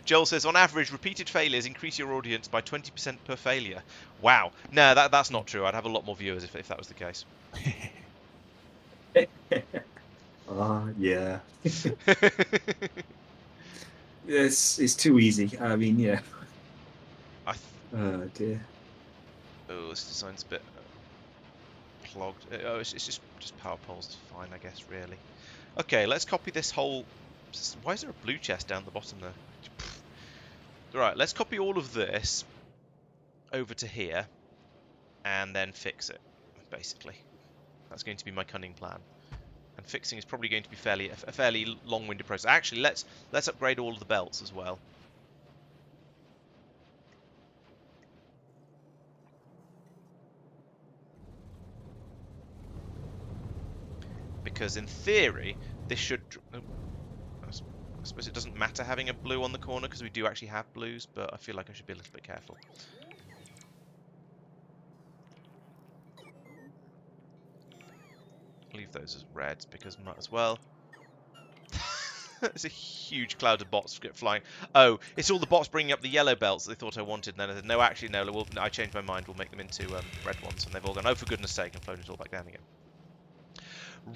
Joel says, on average, repeated failures increase your audience by 20% per failure. Wow. No, that's not true. I'd have a lot more viewers if that was the case. Yeah. It's too easy. I mean, yeah. Oh, dear. Oh, this design's a bit clogged. Oh, it's just power poles. It's fine, I guess, really. Okay, let's copy this whole... Why is there a blue chest down the bottom there? Right, let's copy all of this over to here and then fix it, basically. That's going to be my cunning plan. And fixing is probably going to be a fairly long-winded process. Actually, let's upgrade all of the belts as well. Because in theory, this should... I suppose it doesn't matter having a blue on the corner because we do actually have blues, but I feel like I should be a little bit careful. Leave those as reds because might as well. There's a huge cloud of bots flying. Oh, it's all the bots bringing up the yellow belts that they thought I wanted. And then I said, no, actually, no, I changed my mind. We'll make them into red ones. And they've all gone, oh, for goodness sake, and flown it all back down again.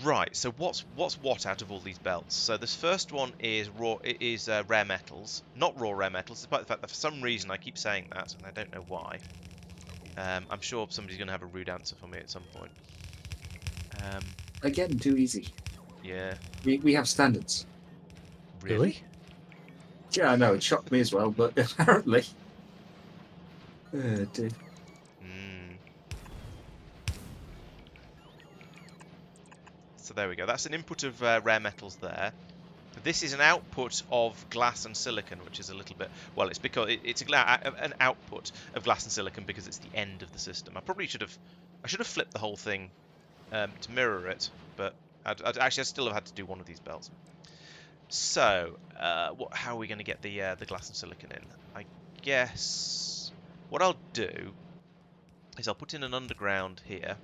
Right, so what's what out of all these belts? So this first one is rare metals, not raw rare metals, despite the fact that for some reason I keep saying that, and I don't know why. I'm sure somebody's going to have a rude answer for me at some point. Again, too easy. Yeah. We have standards. Really? Yeah, I know, it shocked me as well, but apparently. Oh, dear. So there we go. That's an input of rare metals there. This is an output of glass and silicon, which is a little bit... Well, it's because it's an output of glass and silicon because it's the end of the system. I probably should have flipped the whole thing to mirror it, but Actually, I still have had to do one of these belts. So, how are we going to get the glass and silicon in? I guess what I'll do is I'll put in an underground here,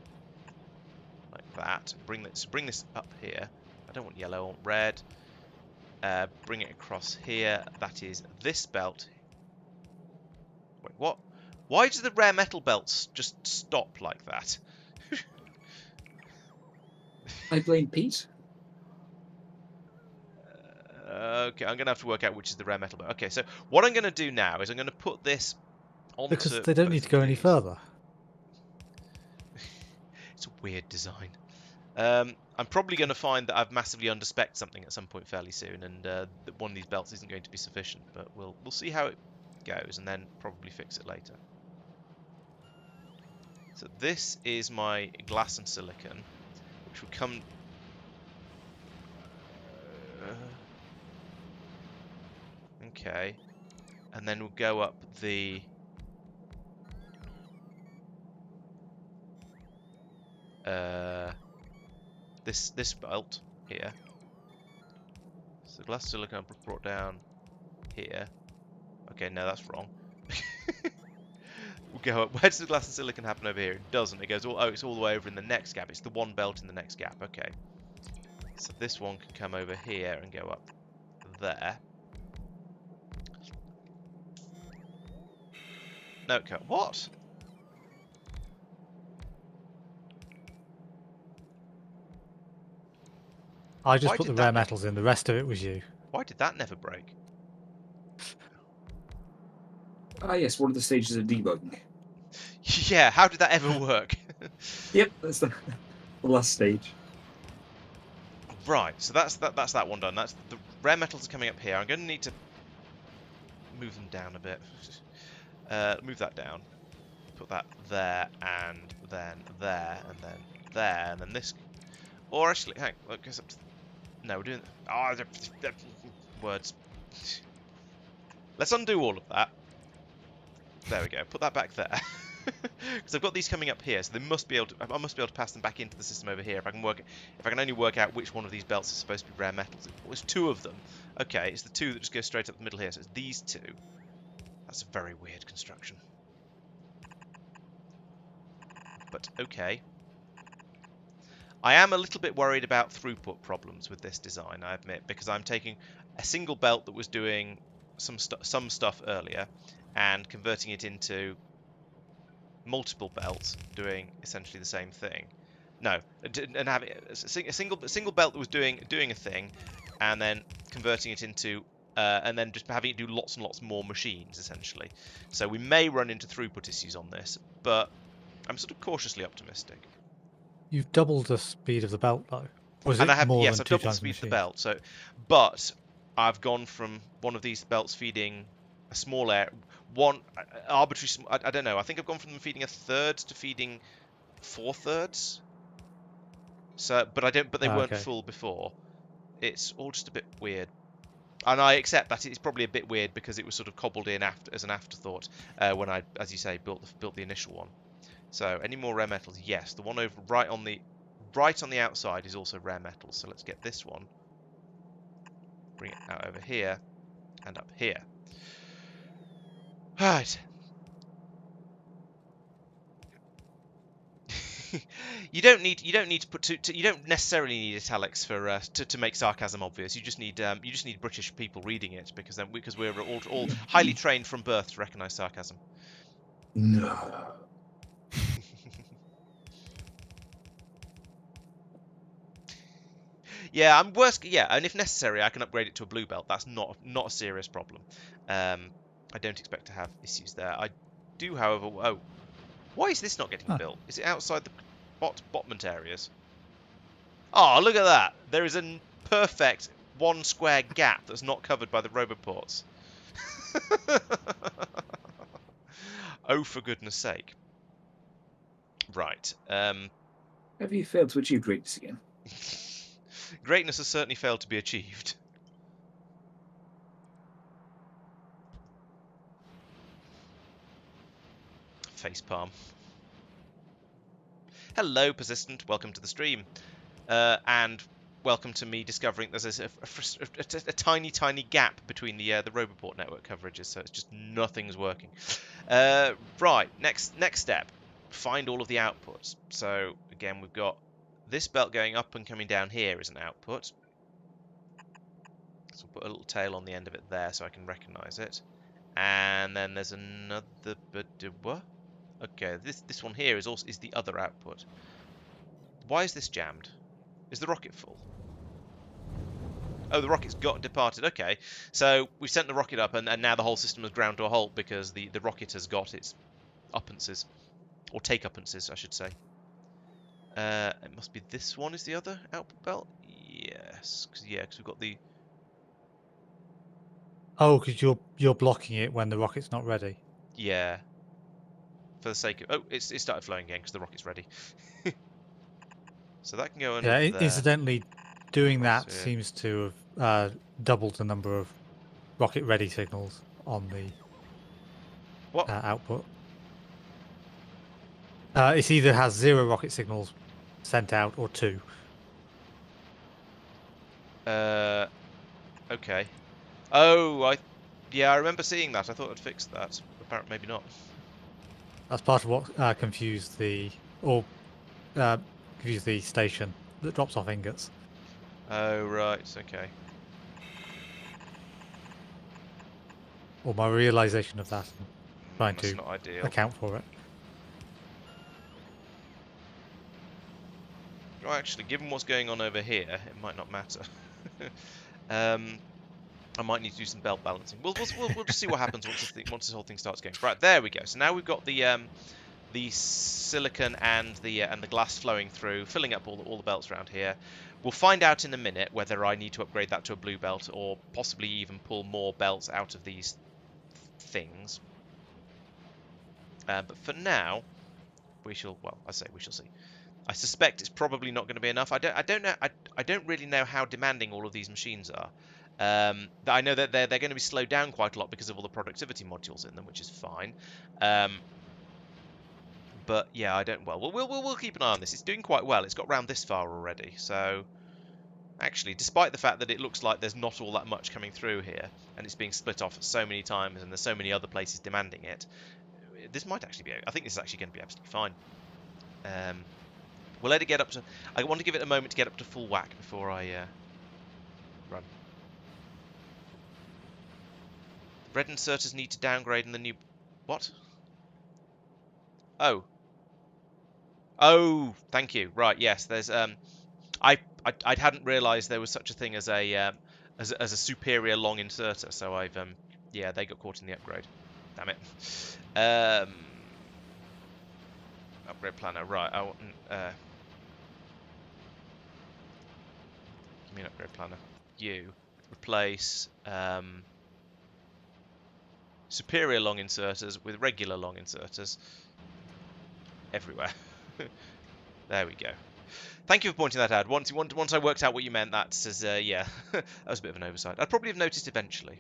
like that. Bring this up here. I don't want yellow, I want red. Bring it across here. That is this belt. Wait, what? Why do the rare metal belts just stop like that? I blame Pete. Okay, I'm going to have to work out which is the rare metal belt. Okay, so what I'm going to do now is I'm going to put this onto... Because they don't need to go any these. further. It's a weird design. I'm probably going to find that I've massively underspec'd something at some point fairly soon, and that one of these belts isn't going to be sufficient. But we'll see how it goes, and then probably fix it later. So this is my glass and silicon, which will come. Okay, and then we'll go up the. This belt here. So glass silicon brought down here. Okay, no, that's wrong. We'll go up. Where does the glass and silicon happen over here? It doesn't. It goes all. Oh, it's all the way over in the next gap. It's the one belt in the next gap. Okay. So this one can come over here and go up there. No, it can't. What? I just Why put the did rare that metals in. The rest of it was you. Why did that never break? Ah, yes, one of the stages of debugging. Yeah, how did that ever work? Yep, that's the last stage. Right, so that's that one done. That's the rare metals are coming up here. I'm going to need to move them down a bit. Move that down. Put that there, and then there, and then there, and then this. Or actually, hang. Look, goes up to. No, we're doing. Oh, words. Let's undo all of that. There we go. Put that back there. Because I've got these coming up here, so they must be able to. I must be able to pass them back into the system over here. If I can only work out which one of these belts is supposed to be rare metals. It's two of them. Okay, it's the two that just go straight up the middle here. So it's these two. That's a very weird construction. But okay. I am a little bit worried about throughput problems with this design, I admit, because I'm taking a single belt that was doing some stuff earlier and converting it into multiple belts doing essentially the same thing. No, and having a single belt that was doing a thing, and then converting it into and then just having it do lots and lots more machines essentially. So we may run into throughput issues on this, but I'm sort of cautiously optimistic. You've doubled the speed of the belt, though. Or is And it I have, more yes, than I've two doubled the times speed of the machine? belt. So, but I've gone from one of these belts feeding a small air, one arbitrary. I don't know. I think I've gone from them feeding a third to feeding 4/3. So, but I don't. But they weren't Okay. full before. It's all just a bit weird. And I accept that it's probably a bit weird because it was sort of cobbled in as an afterthought when I, as you say, built the initial one. So, any more rare metals? Yes, the one over right on the outside is also rare metals. So let's get this one, bring it out over here, and up here. Right. you don't need to put you don't necessarily need italics for to make sarcasm obvious. You just need British people reading it because we're all highly trained from birth to recognise sarcasm. No. Yeah, I'm worse. Yeah, and if necessary, I can upgrade it to a blue belt. That's not a serious problem. I don't expect to have issues there. I do, however. Oh, why is this not getting built? Is it outside the bottomment areas? Oh, look at that! There is a perfect one square gap that's not covered by the roboports. Oh, for goodness sake! Right. Have you failed to achieve greatness again? Greatness has certainly failed to be achieved. Facepalm. Hello, Persistent. Welcome to the stream. and welcome to me discovering there's a tiny, tiny gap between the Roboport network coverages, so it's just nothing's working. Right, next step, find all of the outputs. So again, we've got this belt going up and coming down here as an output. So we'll put a little tail on the end of it there so I can recognize it. And then there's another what? Okay, this one here is the other output. Why is this jammed? Is the rocket full? Oh, the rocket's departed. Okay, so we've sent the rocket up, and now the whole system has ground to a halt because the rocket has got its uppances, or take uppances, I should say. It must be this one is the other output belt. Yes, because we've got the. Oh, because you're blocking it when the rocket's not ready. Yeah. For the sake of... Oh, it started flowing again because the rocket's ready. So that can go under there. Incidentally, doing that Here. seems to have doubled the number of rocket-ready signals on the output. It either has 0 rocket signals sent out or 2. Okay. Oh, I remember seeing that. I thought I'd fixed that. Apparently, maybe not. That's part of what confused the station that drops off ingots. Oh, right. Okay. Or my realization of that, and trying That's to not ideal. account for it. Well, actually, given what's going on over here, it might not matter. I might need to do some belt balancing. We'll just see what happens once this whole thing starts going. Right, there we go. So now we've got the silicon and the glass flowing through, filling up all the belts around here. We'll find out in a minute whether I need to upgrade that to a blue belt or possibly even pull more belts out of these things. But for now, we shall. Well, I say we shall see. I suspect it's probably not going to be enough. I don't know. I don't really know how demanding all of these machines are. I know that they're going to be slowed down quite a lot because of all the productivity modules in them, which is fine. But yeah, I don't. Well, we'll keep an eye on this. It's doing quite well. It's got round this far already. So actually, despite the fact that it looks like there's not all that much coming through here, and it's being split off so many times, and there's so many other places demanding it, this might actually be. I think this is actually going to be absolutely fine. We'll let it get up to... I want to give it a moment to get up to full whack before I run. Red inserters need to downgrade in the new... What? Oh. Oh, thank you. Right, yes, there's... I hadn't realised there was such a thing as a superior long inserter, so I've... yeah, they got caught in the upgrade. Damn it. Upgrade planner, right. I want... Give me an upgrade planner. You replace superior long inserters with regular long inserters everywhere. There we go. Thank you for pointing that out. Once I worked out what you meant, that says yeah, that was a bit of an oversight. I'd probably have noticed eventually.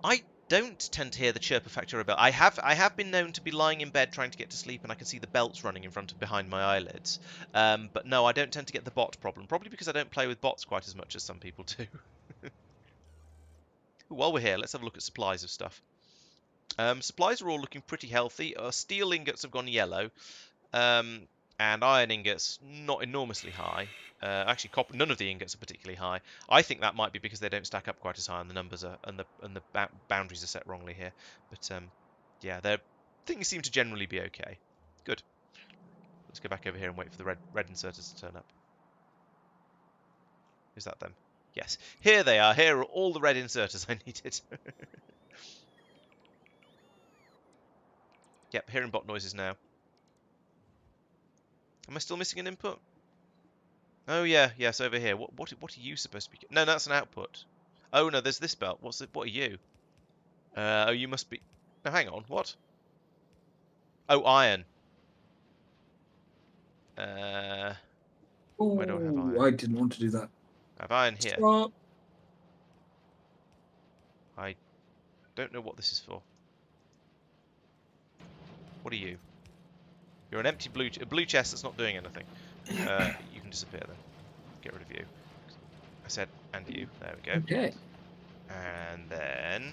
I don't tend to hear the chirp of Factorio belt. I have been known to be lying in bed trying to get to sleep, and I can see the belts running in front of behind my eyelids. But no, I don't tend to get the bot problem. Probably because I don't play with bots quite as much as some people do. While we're here, let's have a look at supplies of stuff. Supplies are all looking pretty healthy. Steel ingots have gone yellow, and iron ingots not enormously high. Actually, none of the ingots are particularly high. I think that might be because they don't stack up quite as high, and the numbers are and the boundaries are set wrongly here. But yeah, things seem to generally be okay. Good. Let's go back over here and wait for the red inserters to turn up. Is that them? Yes. Here they are. Here are all the red inserters I needed. Yep, hearing bot noises now. Am I still missing an input? Oh yeah, yes, over here. What are you supposed to be? No, that's an output. Oh no, there's this belt. What are you? Oh, you must be. No, hang on. What? Oh, iron. Where do I have iron? I didn't want to do that. I have iron here. Stop. I don't know what this is for. What are you? You're an empty blue chest that's not doing anything. You can disappear then. Get rid of you. I said, and you. There we go. Okay. And then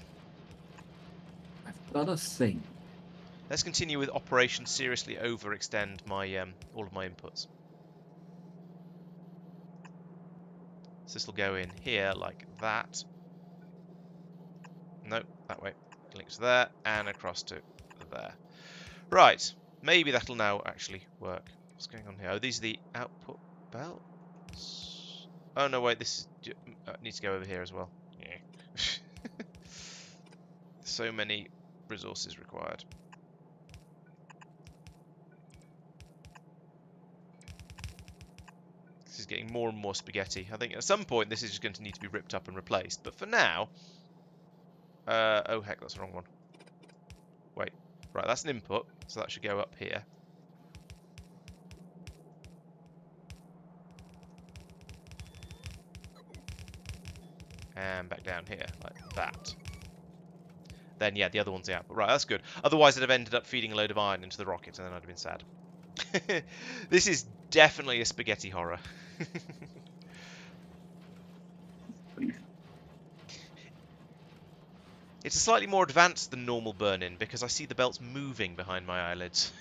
I've got a thing. let's continue with Operation Seriously Overextend my all of my inputs. So this will go in here like that. Nope, that way. Links there and across to there. Right, maybe that'll now actually work. What's going on here? Oh, these are the output belts. Oh no, wait, this is, needs to go over here as well. Yeah. So many resources required. This is getting more and more spaghetti. I think at some point this is just going to need to be ripped up and replaced. But for now, oh heck, that's the wrong one. Wait, right, that's an input, so that should go up here. And back down here, like that. Then, yeah, the other one's the output. Right, that's good. Otherwise, I'd have ended up feeding a load of iron into the rocket, and then I'd have been sad. This is definitely a spaghetti horror. It's a slightly more advanced than normal burn-in, because I see the belts moving behind my eyelids.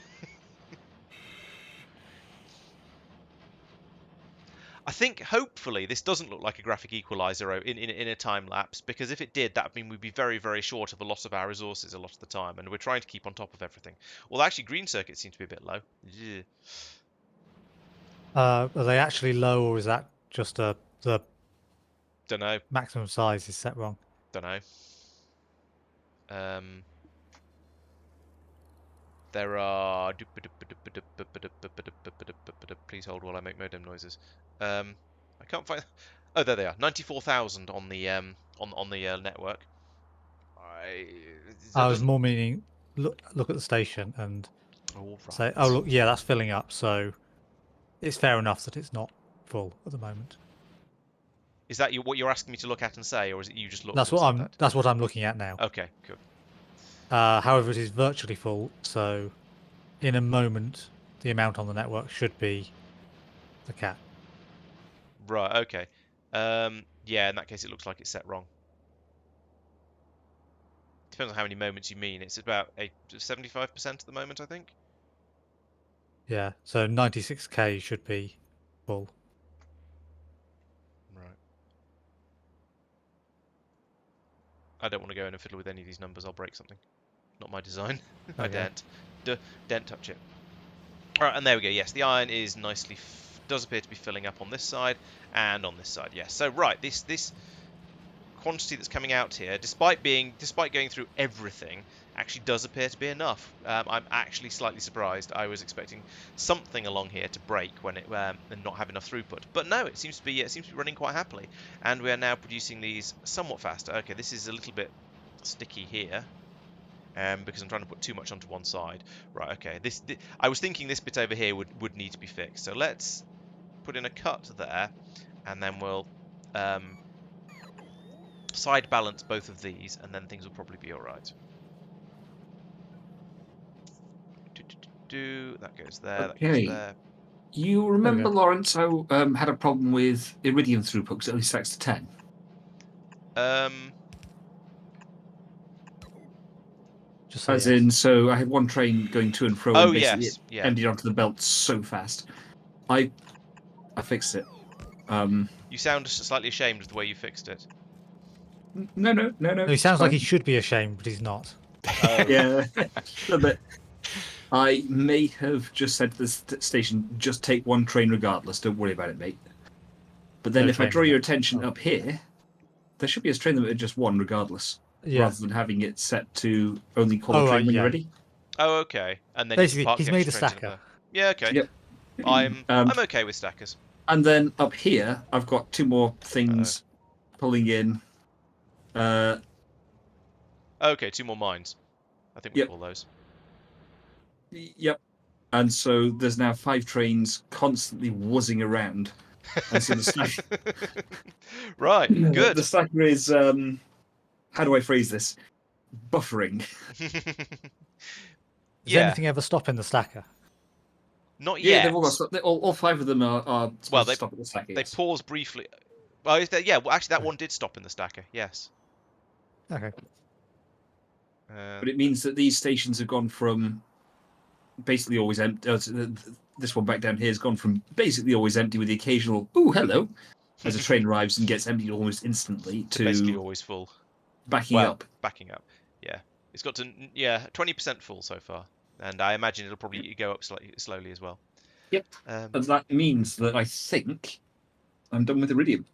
I think, hopefully, this doesn't look like a graphic equalizer in a time lapse, because if it did, that would mean we'd be very, very short of a lot of our resources a lot of the time, and we're trying to keep on top of everything. Well, actually, green circuits seem to be a bit low. Yeah. Are they actually low, or is that just the Don't know. maximum size is set wrong? Don't know. There are. Please hold while I make modem noises. I can't find. Oh, there they are. 94,000 on the network. I was more meaning look at the station and All right. say, oh look, yeah, that's filling up. So it's fair enough that it's not full at the moment. Is that what you're asking me to look at and say, or is it you just looked? That's and what said I'm. That's what I'm looking at now. that? Okay, good. However, it is virtually full, so in a moment, the amount on the network should be the cat. Right. Okay. Yeah. In that case, it looks like it's set wrong. Depends on how many moments you mean. It's about 75% at the moment, I think. Yeah, so 96k should be full. Right. I don't want to go in and fiddle with any of these numbers. I'll break something. Not my design. I Okay. don't touch it. All right, and there we go. Yes, the iron is nicely does appear to be filling up on this side and on this side. Yes. So right, this quantity that's coming out here, despite going through everything, actually does appear to be enough. I'm actually slightly surprised. I was expecting something along here to break when it and not have enough throughput, but no, it seems to be running quite happily, and we are now producing these somewhat faster. Okay, this is a little bit sticky here. Because I'm trying to put too much onto one side. Right, okay. I was thinking this bit over here would need to be fixed. So let's put in a cut there, and then we'll side balance both of these, and then things will probably be all right. That goes there. That Okay. goes there. You remember, Okay. Laurence, I had a problem with Iridium throughput because it only stacks to 10. Just say As yes. in, so I had one train going to and fro, Oh, and basically yes, it yeah. emptied onto the belt so fast. I fixed it. You sound slightly ashamed of the way you fixed it. No. No, he sounds like he should be ashamed, but he's not. Oh. Yeah, a little bit. I may have just said to the station, just take one train regardless. Don't worry about it, mate. But then No if I train draw your limit. attention Oh. up here, there should be a train limit of just one regardless, Yeah. rather than having it set to only call Oh, a train right, when yeah. you're ready. Oh, okay. And then Basically, you park he's the made extra a trains in stacker. there. Yeah, okay. Yep. I'm okay with stackers. And then up here, I've got two more things pulling in. Okay, 2 more mines. I think we Yep. call those. Yep. And so there's now 5 trains constantly whizzing around. And so the stack, Right, good. The stacker is, how do I phrase this? Buffering. Does Yeah. anything ever stop in the stacker? Not Yeah, yet. they've all got all 5 of them are supposed Well, to stop at the stack. they paused briefly. Well, yeah. Well, actually, that one did stop in the stacker. Yes. Okay. But it means that these stations have gone from basically always empty. This one back down here has gone from basically always empty with the occasional "ooh, hello" as a train arrives and gets emptied almost instantly to basically always full. Backing up. Backing up. Yeah, it's got to 20% full so far, and I imagine it'll probably go up slightly slowly as well. Yep. And that means that I think I'm done with Iridium.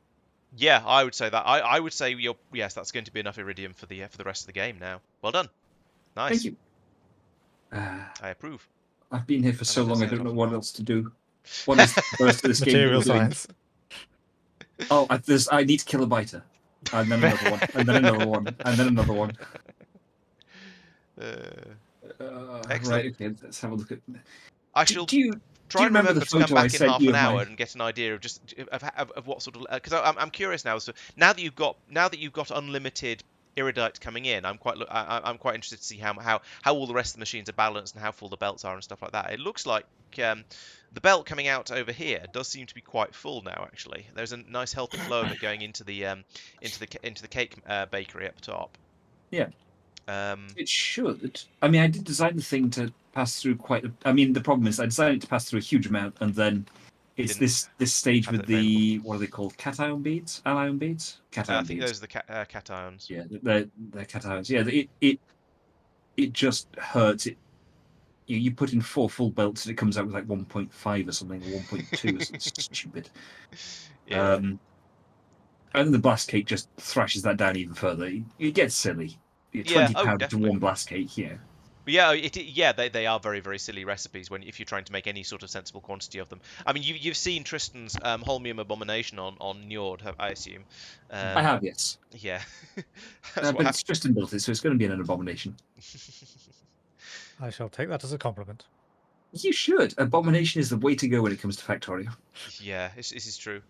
Yeah, I would say that. I would say yes, that's going to be enough Iridium for the rest of the game now. Well done. Nice. Thank you. I approve. I've been here for so long, I don't know what else to do. What is the rest of this game? Material science. Oh, I need to kill a biter. And then another one. And then another one. And then another one. Right, okay, let's have a look at... I shall try and remember to come back in half an hour and get an idea of just of what sort of... Because I'm curious now. So now that you've got unlimited Iridites coming in, I'm quite interested to see how all the rest of the machines are balanced and how full the belts are and stuff like that. It looks like the belt coming out over here does seem to be quite full now. Actually, there's a nice healthy flow of it going into the cake bakery up top. Yeah. It should. I mean, I did design the thing to pass through I mean, the problem is I designed it to pass through a huge amount, and then it's this stage with the what are they called? Cation beads? Anion beads? Cation beads. I think those are the cations. Yeah, they're cations. Yeah, it just hurts. You put in 4 full belts and it comes out with like 1.5 or something, or 1.2 or something stupid. Yeah. And then the blast cake just thrashes that down even further. It gets silly. £20 to one blast cake, yeah. Yeah, they are very, very silly recipes if you're trying to make any sort of sensible quantity of them. I mean, you've seen Tristan's Holmium Abomination on Njord, I assume. I have, yes. Yeah. But it's Tristan built it, so it's going to be an abomination. I shall take that as a compliment. You should. Abomination is the way to go when it comes to Factorio. Yeah, this is true.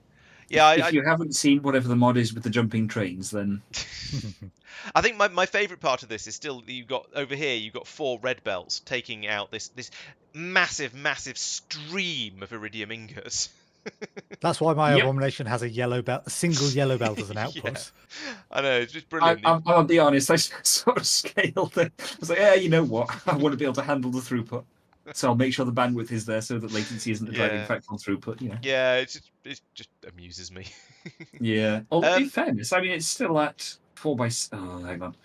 Yeah, if you haven't seen whatever the mod is with the jumping trains, then I think my favourite part of this is still you've got 4 red belts taking out this massive stream of Iridium ingots. That's why my abomination has a single yellow belt as an output. Yeah. I know, it's just brilliant. I'll be honest, I sort of scaled it. I was like, yeah, you know what? I want to be able to handle the throughput. So I'll make sure the bandwidth is there so that latency isn't a driving factor on throughput. Yeah, it just amuses me. Yeah. Although in fairness, I mean, it's still at 4 by... Oh, hang on.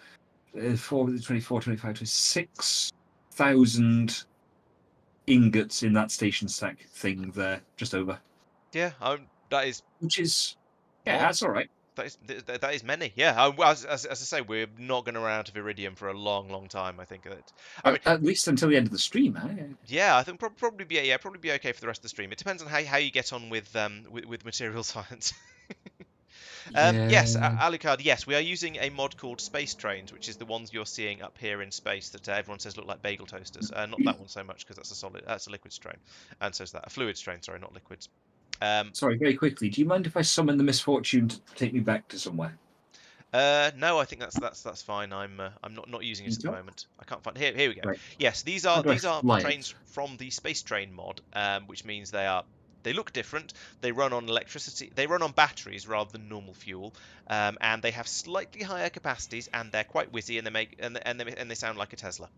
4, 24, 25, 26,000 ingots in that station stack thing there, just over. Yeah, that is... Which is... Yeah, that's all right. That is many. Yeah, as I say, we're not going to run out of Iridium for a long, long time. I think that. I mean, at least until the end of the stream, eh? Yeah, I think probably be okay for the rest of the stream. It depends on how you get on with material science. Yes, Alucard. Yes, we are using a mod called Space Trains, which is the ones you're seeing up here in space that everyone says look like bagel toasters. Not that one so much because that's a liquid strain, and so is that a fluid strain. Sorry, not liquids. Sorry, very quickly. Do you mind if I summon the misfortune to take me back to somewhere? No, I think that's fine. I'm not using it at the moment. I can't find. Here we go. Right. Yes, these are trains from the Space Train mod, which means they look different. They run on electricity. They run on batteries rather than normal fuel, and they have slightly higher capacities, and they're quite whizzy, and they sound like a Tesla,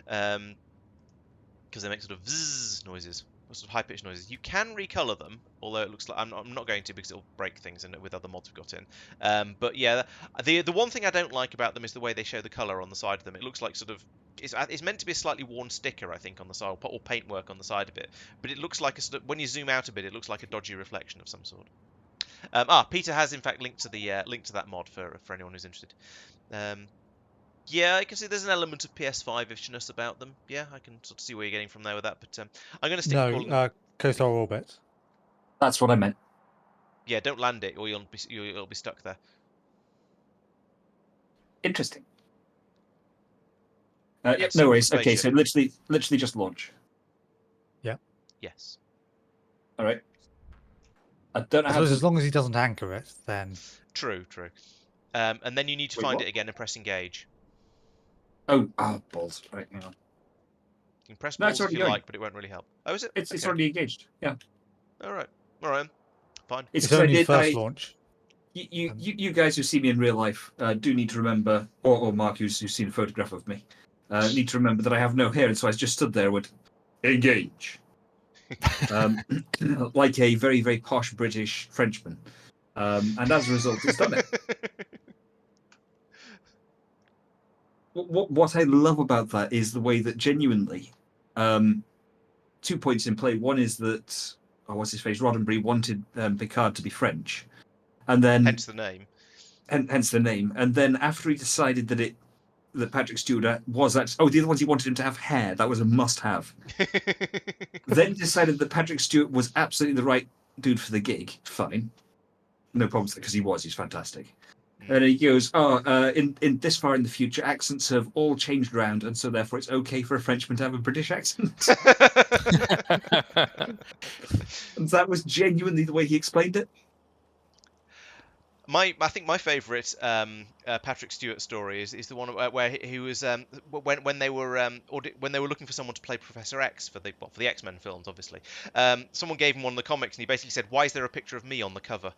because they make sort of zzz noises. Sort of high-pitched noises. You can recolor them, although it looks like I'm not going to because it'll break things with other mods we've got in. But yeah, the one thing I don't like about them is the way they show the color on the side of them. It looks like sort of it's meant to be a slightly worn sticker, I think, on the side or paintwork on the side of it. But it looks like when you zoom out a bit, it looks like a dodgy reflection of some sort. Peter has in fact linked to that mod for anyone who's interested. Yeah, I can see there's an element of PS5-ishness about them. Yeah, I can sort of see where you're getting from there with that. But I'm going to stick with calling them... Coastal orbit. That's what I meant. Yeah, don't land it, or you'll be stuck there. Interesting. No worries. Okay, so literally just launch. Yeah. Yes. All right. I don't know. As long as he doesn't anchor it, then. True. And then you need to find it again and press engage. Oh, balls. Right, hang on. You can press No, it's pause if already you going. like, but it won't really help. Oh, is it? It's Okay. already engaged. Yeah. All right. Fine. It's 'cause only first launch. You guys who see me in real life do need to remember, or Mark, who's seen a photograph of me, need to remember that I have no hair, and so I just stood there with engage, like a very, very posh British Frenchman, and as a result, it's done it. What I love about that is the way that genuinely, 2 points in play. One is that, what's his face, Roddenberry wanted Picard to be French, and then Hence the name. hence the name. And then after he decided that Patrick Stewart was actually, the other ones he wanted him to have hair. That was a must-have. Then he decided that Patrick Stewart was absolutely the right dude for the gig. Fine, no problems, because he's fantastic. And he goes, in this far in the future, accents have all changed around, and so therefore it's okay for a Frenchman to have a British accent. And that was genuinely the way he explained it. I think my favourite Patrick Stewart story is the one where he was when they were looking for someone to play Professor X for the X-Men films, obviously. Someone gave him one of the comics, and he basically said, "Why is there a picture of me on the cover?"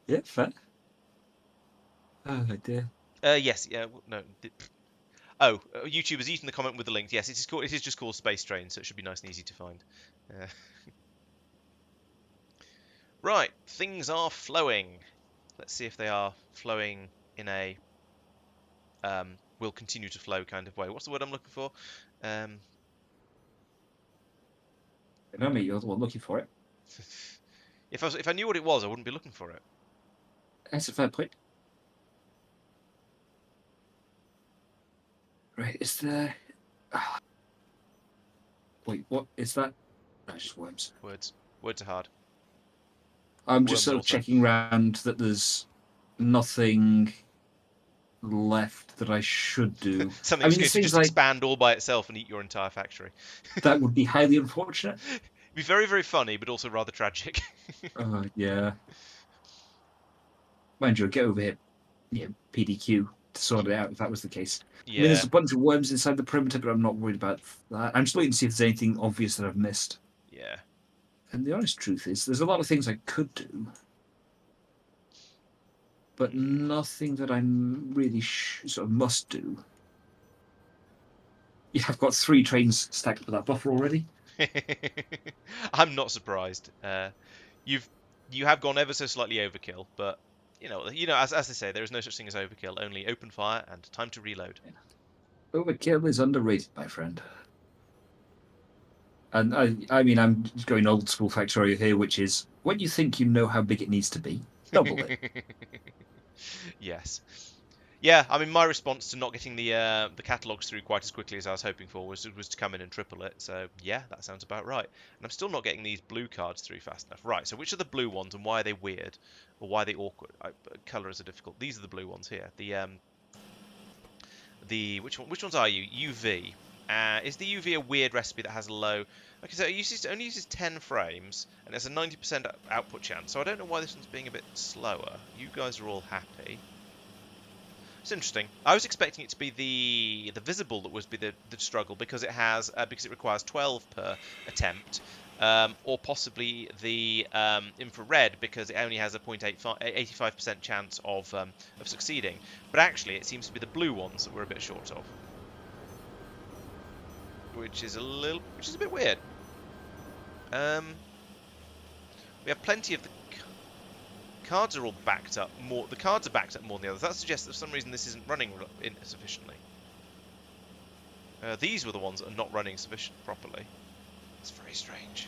Yeah, fair. Oh dear. Yes. Yeah. No. YouTube is eating the comment with the link. Yes, it is just called Space Train, so it should be nice and easy to find. Right, things are flowing. Let's see if they are flowing in a will continue to flow kind of way. What's the word I'm looking for? I know me, you're the one looking for it. If I knew what it was, I wouldn't be looking for it. That's a fair point. Right, is there... Wait, what is that? No, it's just worms. Words are hard. I'm just Worms sort of also. checking around that there's nothing left that I should do. Something that's going to seems just like expand all by itself and eat your entire factory. that would be highly unfortunate. It'd be very, very funny, but also rather tragic. Yeah. Mind you, get over here, PDQ to sort it out if that was the case. Yeah. I mean, there's a bunch of worms inside the perimeter, but I'm not worried about that. I'm just waiting to see if there's anything obvious that I've missed. Yeah. And the honest truth is, there's a lot of things I could do, but nothing that I'm really sort of must do. Yeah, I've got 3 trains stacked up with that buffer already. I'm not surprised. You have gone ever so slightly overkill, but you know, as they say, there is no such thing as overkill, only open fire and time to reload. Yeah. Overkill is underrated, my friend. And I mean, I'm going old school Factorio here, which is when you think you know how big it needs to be, double it. Yes. Yeah, I mean, my response to not getting the catalogues through quite as quickly as I was hoping for was to come in and triple it. So yeah, that sounds about right. And I'm still not getting these blue cards through fast enough. Right. So which are the blue ones, and why are they weird, or why are they awkward? Colors are difficult. These are the blue ones here. Which ones are you? UV. Is the UV a weird recipe that has a low? Okay, so it only uses 10 frames, and it's a 90% output chance. So I don't know why this one's being a bit slower. You guys are all happy. It's interesting. I was expecting it to be the visible that would be the struggle, because it requires 12 per attempt, or possibly the infrared, because it only has a 85% chance of succeeding. But actually, it seems to be the blue ones that we're a bit short of, which is a bit weird. We have plenty of the cards are all backed up more. The cards are backed up more than the others. That suggests that for some reason this isn't running sufficiently. These were the ones that are not running properly. It's very strange.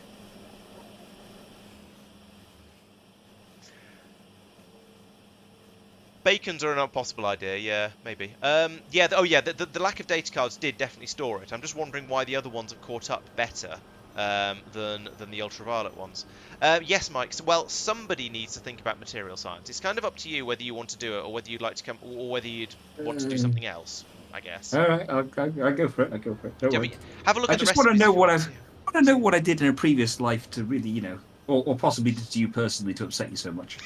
Bacons are an impossible idea. Yeah, maybe. The lack of data cards did definitely store it. I'm just wondering why the other ones have caught up better than the ultraviolet ones. Yes, Mike. Well, somebody needs to think about material science. It's kind of up to you whether you want to do it, or whether you'd like to or whether you'd want to do something else, I guess. All right, I'll go for it. Don't worry. Have a look I at the just want to recipes know if you what want I want to know what I did in a previous life to really, Or possibly to you personally to upset you so much.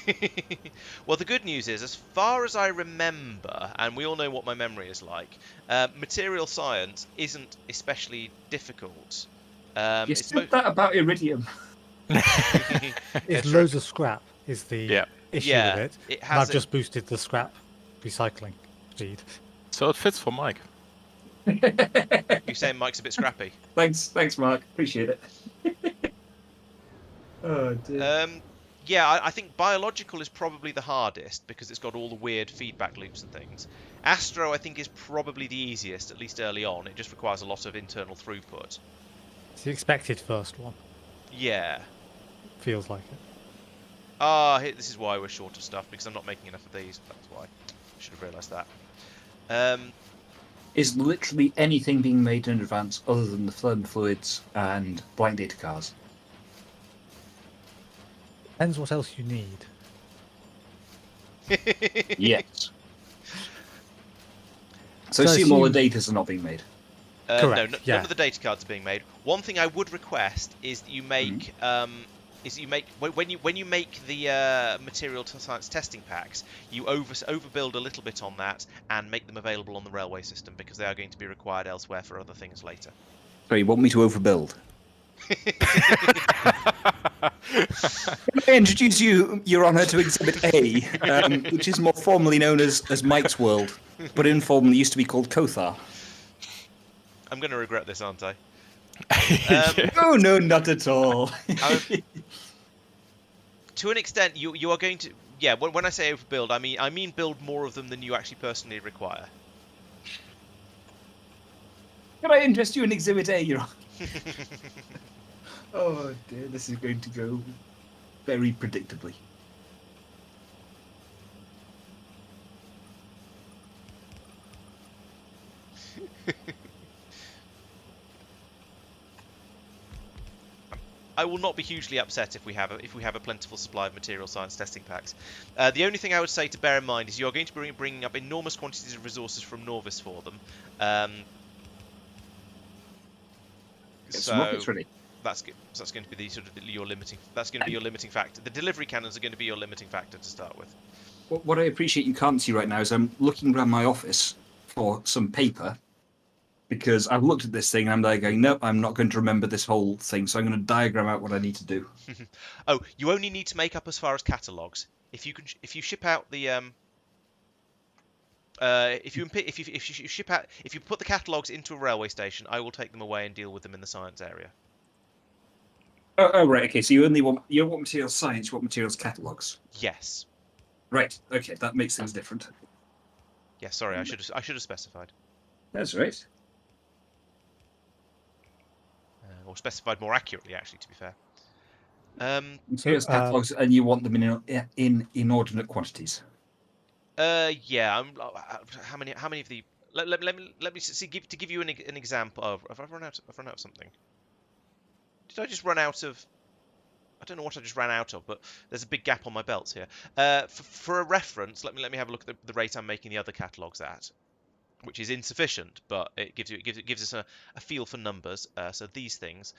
Well, the good news is, as far as I remember, and we all know what my memory is like, material science isn't especially difficult. You said that about Iridium. It's true. loads of scrap is the issue Yeah, with it. it And has I've just boosted the scrap recycling speed. So it fits for Mike. You're saying Mike's a bit scrappy? Thanks, Mark. Appreciate it. Oh dear. Yeah, I think biological is probably the hardest because it's got all the weird feedback loops and things. Astro, I think, is probably the easiest, at least early on. It just requires a lot of internal throughput. It's the expected first one. Yeah. Feels like it. This is why we're short of stuff, because I'm not making enough of these. That's why. I should have realised that. Is literally anything being made in advance other than the thermal fluids and blank data cards? Depends what else you need. Yes. So So assume all the assume- datas are not being made. Correct, No, yeah. none of the data cards are being made. One thing I would request is that you make when you make the material science testing packs, you overbuild a little bit on that and make them available on the railway system, because they are going to be required elsewhere for other things later. So you want me to overbuild? I introduce you, Your Honour, to Exhibit A, which is more formally known as Mike's World, but informally used to be called Kothar. I'm going to regret this, aren't I? Oh, no, not at all. To an extent, you are going to... Yeah, when I say overbuild, I mean build more of them than you actually personally require. Can I interest you in Exhibit A, Your Honour? Oh dear, this is going to go very predictably. I will not be hugely upset if we have a plentiful supply of material science testing packs. The only thing I would say to bear in mind is you are going to be bringing up enormous quantities of resources from Norvis for them. Some rockets ready. That's going to be your limiting factor. The delivery cannons are going to be your limiting factor to start with. What I appreciate you can't see right now is I'm looking around my office for some paper, because I've looked at this thing and I'm there going, nope, I'm not going to remember this whole thing, so I'm going to diagram out what I need to do. Oh, you only need to make up as far as catalogues. If you ship out the if you put the catalogues into a railway station, I will take them away and deal with them in the science area. Oh, right, okay, so you don't want materials science, you want materials catalogues. Yes. Right, okay, that makes things different. Yeah, sorry, I should have specified. That's right. Or specified more accurately, actually, to be fair. Materials catalogues, and you want them in inordinate quantities. Yeah. How many of the? Let me see. To give you an example of. I've run out of something. Did I just run out of? I don't know what I just ran out of, but there's a big gap on my belts here. For a reference, let me have a look at the rate I'm making the other catalogues at, which is insufficient, but it gives us a feel for numbers. So these things,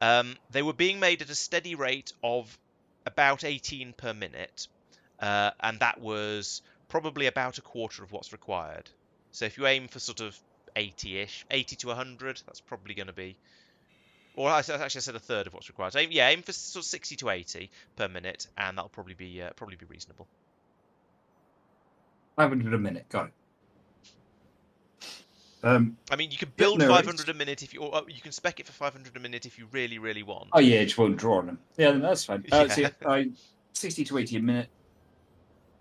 they were being made at a steady rate of about 18 per minute, and that was probably about a quarter of what's required. So if you aim for sort of 80-ish, 80 to 100, that's probably going to be... Or actually, I said a third of what's required. So aim for sort of 60 to 80 per minute, and that'll probably be reasonable. 500 a minute, got it. I mean, you can build 500 a minute if or you can spec it for 500 a minute if you really, really want. Oh yeah, it just won't draw on them. Yeah, that's fine. Yeah. So 60 to 80 a minute.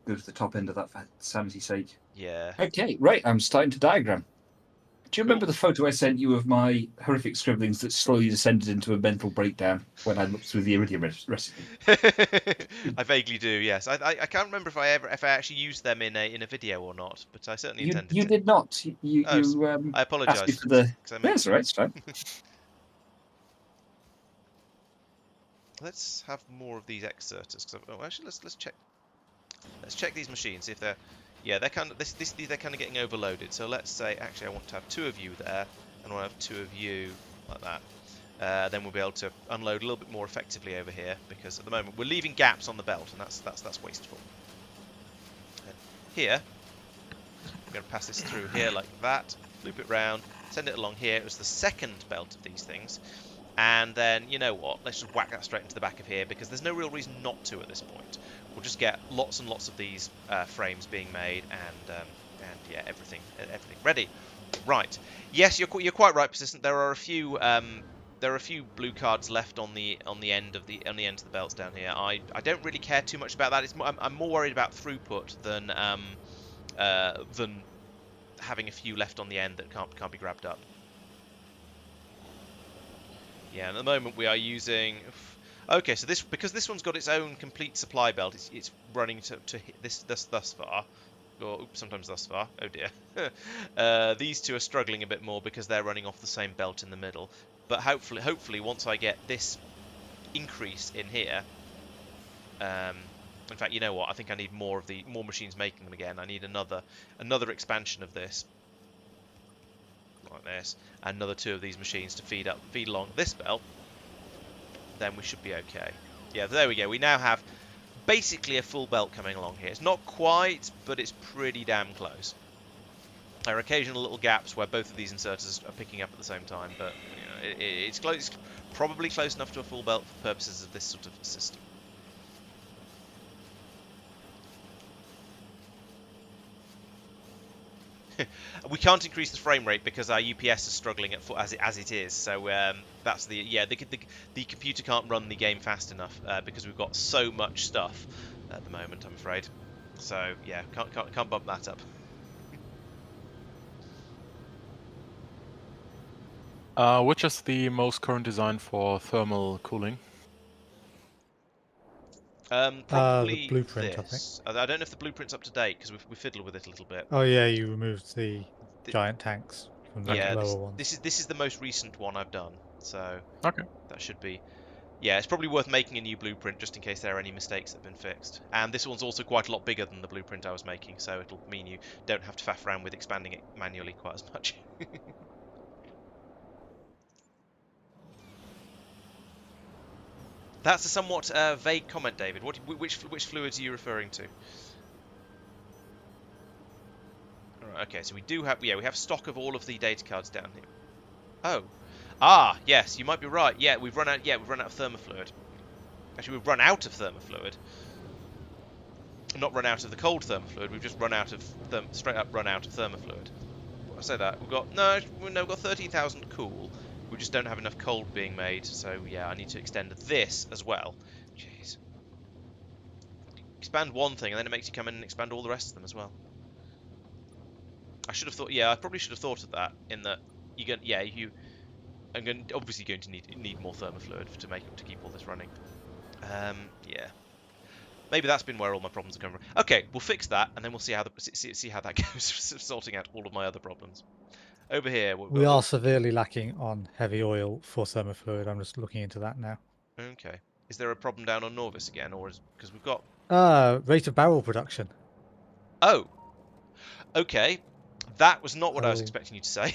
Go to the top end of that for sanity's sake. Yeah. Okay, right. I'm starting to diagram. Do you remember the photo I sent you of my horrific scribblings that slowly descended into a mental breakdown when I looked through the Iridium recipe? I vaguely do. Yes, I can't remember if I actually used them in a video or not, but I certainly intended to. You did not. I apologise. Asked me for the... That's all right. It's fine. Let's have more of these exerters. Actually, let's check. Let's check these machines. See if they're... Yeah, they're kind of they're kind of getting overloaded. So let's say, actually, I want to have 2 of you there, and I want to have 2 of you like that. then we'll be able to unload a little bit more effectively over here, because at the moment we're leaving gaps on the belt, and that's wasteful. And here, we're going to pass this through here like that, loop it round, send it along here. It was the second belt of these things, and then, you know what, let's just whack that straight into the back of here, because there's no real reason not to at this point. We'll just get lots and lots of these frames being made, and yeah, everything ready. Right. Yes, you're quite right, Persistent. There are a few blue cards left on the end of the belts down here. I don't really care too much about that. I'm more worried about throughput than having a few left on the end that can't be grabbed up. Yeah, and at the moment we are using. Okay, so because this one's got its own complete supply belt, it's running to hit this thus far. Or oops, sometimes thus far. Oh dear. These two are struggling a bit more because they're running off the same belt in the middle. But hopefully, once I get this increase in here, in fact, you know what? I think I need more machines making them again. I need another expansion of this, like this, and another 2 of these machines to feed along this belt. Then we should be okay. Yeah, there we go. We now have basically a full belt coming along here. It's not quite, but it's pretty damn close. There are occasional little gaps where both of these inserters are picking up at the same time, but you know, it's close. It's probably close enough to a full belt for purposes of this sort of system. We can't increase the frame rate because our UPS is struggling as it is. So that's the computer can't run the game fast enough because we've got so much stuff at the moment, I'm afraid. So yeah, can't bump that up. Which is the most current design for thermal cooling? Probably the blueprint, this. I don't know if the blueprint's up to date because we fiddled with it a little bit. Oh yeah, you removed the giant tanks from the lower ones. This is the most recent one I've done, so okay, that should be. Yeah, it's probably worth making a new blueprint just in case there are any mistakes that have been fixed. And this one's also quite a lot bigger than the blueprint I was making, so it'll mean you don't have to faff around with expanding it manually quite as much. That's a somewhat vague comment, David. Which fluids are you referring to? Alright, okay, so we have stock of all of the data cards down here. Oh, yes, you might be right. Yeah, we've run out of thermofluid. Actually, we've run out of thermofluid. Not run out of the cold thermofluid. We've just run out of straight up run out of thermofluid. I say that we've got 13,000 cool. We just don't have enough cold being made, so yeah, I need to extend this as well. Jeez. Expand one thing, and then it makes you come in and expand all the rest of them as well. I should have thought. Yeah, I probably should have thought of that. In that, obviously going to need more thermofluid to keep all this running. Yeah. Maybe that's been where all my problems are coming from. Okay, we'll fix that, and then we'll see how that goes, sorting out all of my other problems. Over here, we are severely lacking on heavy oil for thermofluid. I'm just looking into that now. Okay. Is there a problem down on Norvis again, or because we've got rate of barrel production? Oh, okay. That was not what I was expecting you to say.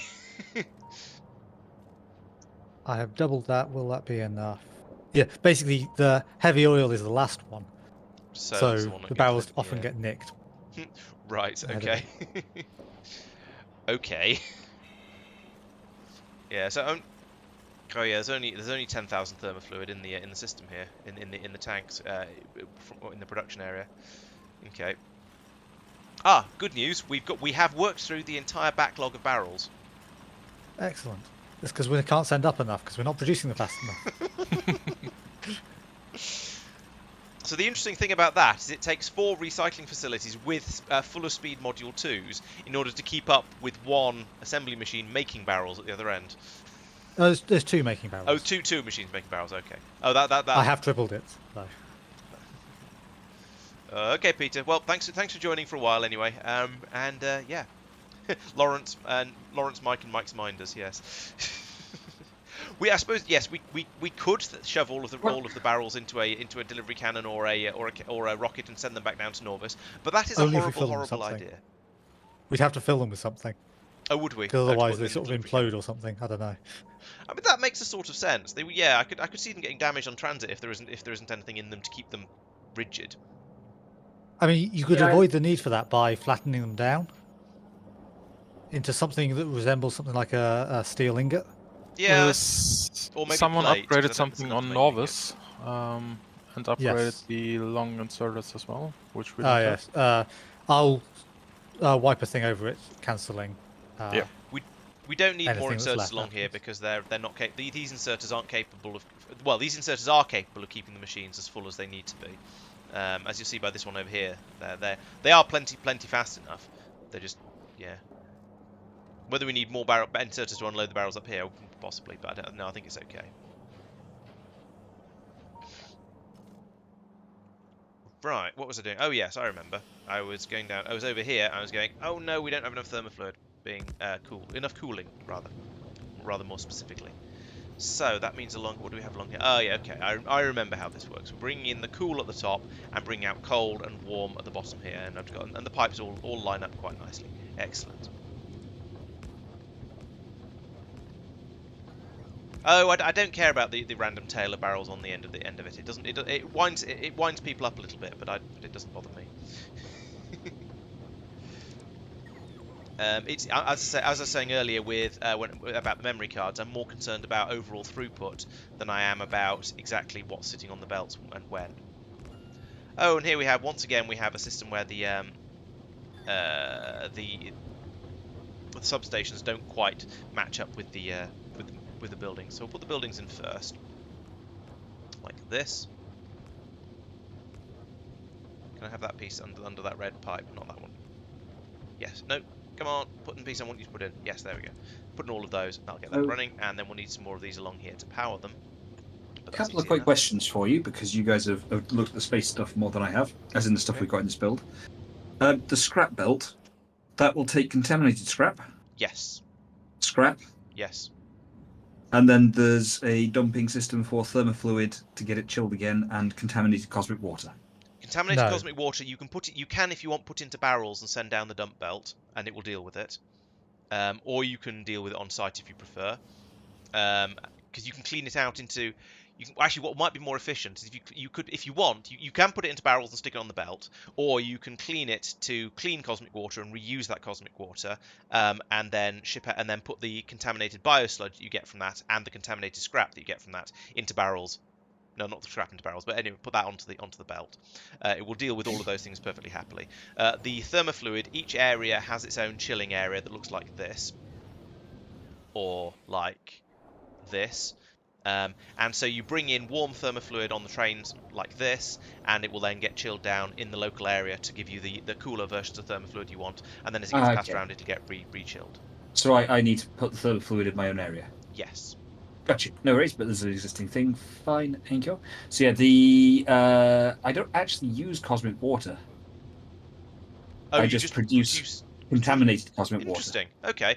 I have doubled that. Will that be enough? Yeah, basically the heavy oil is the last one, so the barrels often get nicked. Right. Okay. Okay. Yeah, so there's only 10,000 thermofluid in the system here in the tanks in the production area. Okay. Ah, good news. We have worked through the entire backlog of barrels. Excellent. It's because we can't send up enough because we're not producing them fast enough. So the interesting thing about that is it takes 4 recycling facilities with fuller speed module 2s in order to keep up with one assembly machine making barrels at the other end. There's 2 making barrels. Oh, two machines making barrels. Okay. Oh, that. I have tripled it. So. Okay, Peter. Well, thanks for joining for a while anyway. Yeah, Laurence, Mike, and Mike's Minders. Yes. I suppose yes. We could shove all of the barrels into a delivery cannon or a rocket and send them back down to Norvis, but that is a horrible idea. We'd have to fill them with something. Oh, would we? Because Oh, to otherwise put they in sort of delivery implode or something. I don't know. I mean, that makes a sort of sense. Yeah, I could see them getting damaged on transit if there isn't anything in them to keep them rigid. I mean, you could Yeah, avoid the need for that by flattening them down into something that resembles something like a steel ingot. Yeah, or maybe Someone plate. 'Cause I upgraded don't think something cylinders on made of Novice, and upgraded Yes. the long inserters as well, which we Ah, don't have. yes. I'll wipe a thing over it, cancelling Yeah. We don't need more anything that's inserters left along here afterwards. because they're not these inserters aren't capable of. Well, these inserters are capable of keeping the machines as full as they need to be. As you'll see by this one over here, they are plenty fast enough. They're just Whether we need more inserters to unload the barrels up here, possibly, but I don't know. I think it's okay. Right, what was I doing? Oh yes, I remember. I was going down. I was over here. I was going. Oh no, we don't have enough thermofluid. Being enough cooling rather more specifically. So that means along. What do we have along here? Oh yeah, okay. I remember how this works. We're bringing in the cool at the top and bringing out cold and warm at the bottom here, and and the pipes all line up quite nicely. Excellent. Oh, I don't care about the random tail of barrels on the end of it. It doesn't. It winds people up a little bit, but it doesn't bother me. It's as I was saying earlier with about the memory cards. I'm more concerned about overall throughput than I am about exactly what's sitting on the belts and when. Oh, and here we have once again a system where the substations don't quite match up with the buildings. So we'll put the buildings in first, like this. Can I have that piece under that red pipe? Not that one. Yes. No. Come on. Put in the piece I want you to put in. Yes. There we go. Put in all of those. That'll get that running, and then we'll need some more of these along here to power them. A couple of quick questions for you, because you guys have looked at the space stuff more than I have, as in the stuff we've got in this build. The scrap belt, that will take contaminated scrap? Yes. Scrap? Yes. And then there's a dumping system for thermofluid to get it chilled again, and contaminated cosmic water. Contaminated cosmic water, you can if you want put into barrels and send down the dump belt, and it will deal with it. Or you can deal with it on site if you prefer. Because you can clean it out into. Actually, what might be more efficient is if you want, you can put it into barrels and stick it on the belt, or you can clean it to clean cosmic water and reuse that cosmic water, and then ship it, and then put the contaminated biosludge that you get from that and the contaminated scrap that you get from that into barrels. No, not the scrap into barrels, but anyway, put that onto the belt. It will deal with all of those things perfectly happily. The thermofluid, each area has its own chilling area that looks like this, or like this. And so you bring in warm thermofluid on the trains like this, and it will then get chilled down in the local area to give you the cooler versions of thermofluid you want, and then as it gets passed around, it'll get re-chilled. So I need to put the thermofluid in my own area? Yes. Gotcha. No worries, but there's an existing thing. Fine, thank you. So yeah, I don't actually use cosmic water. Oh, I just produce contaminated cosmic water. Interesting. Okay.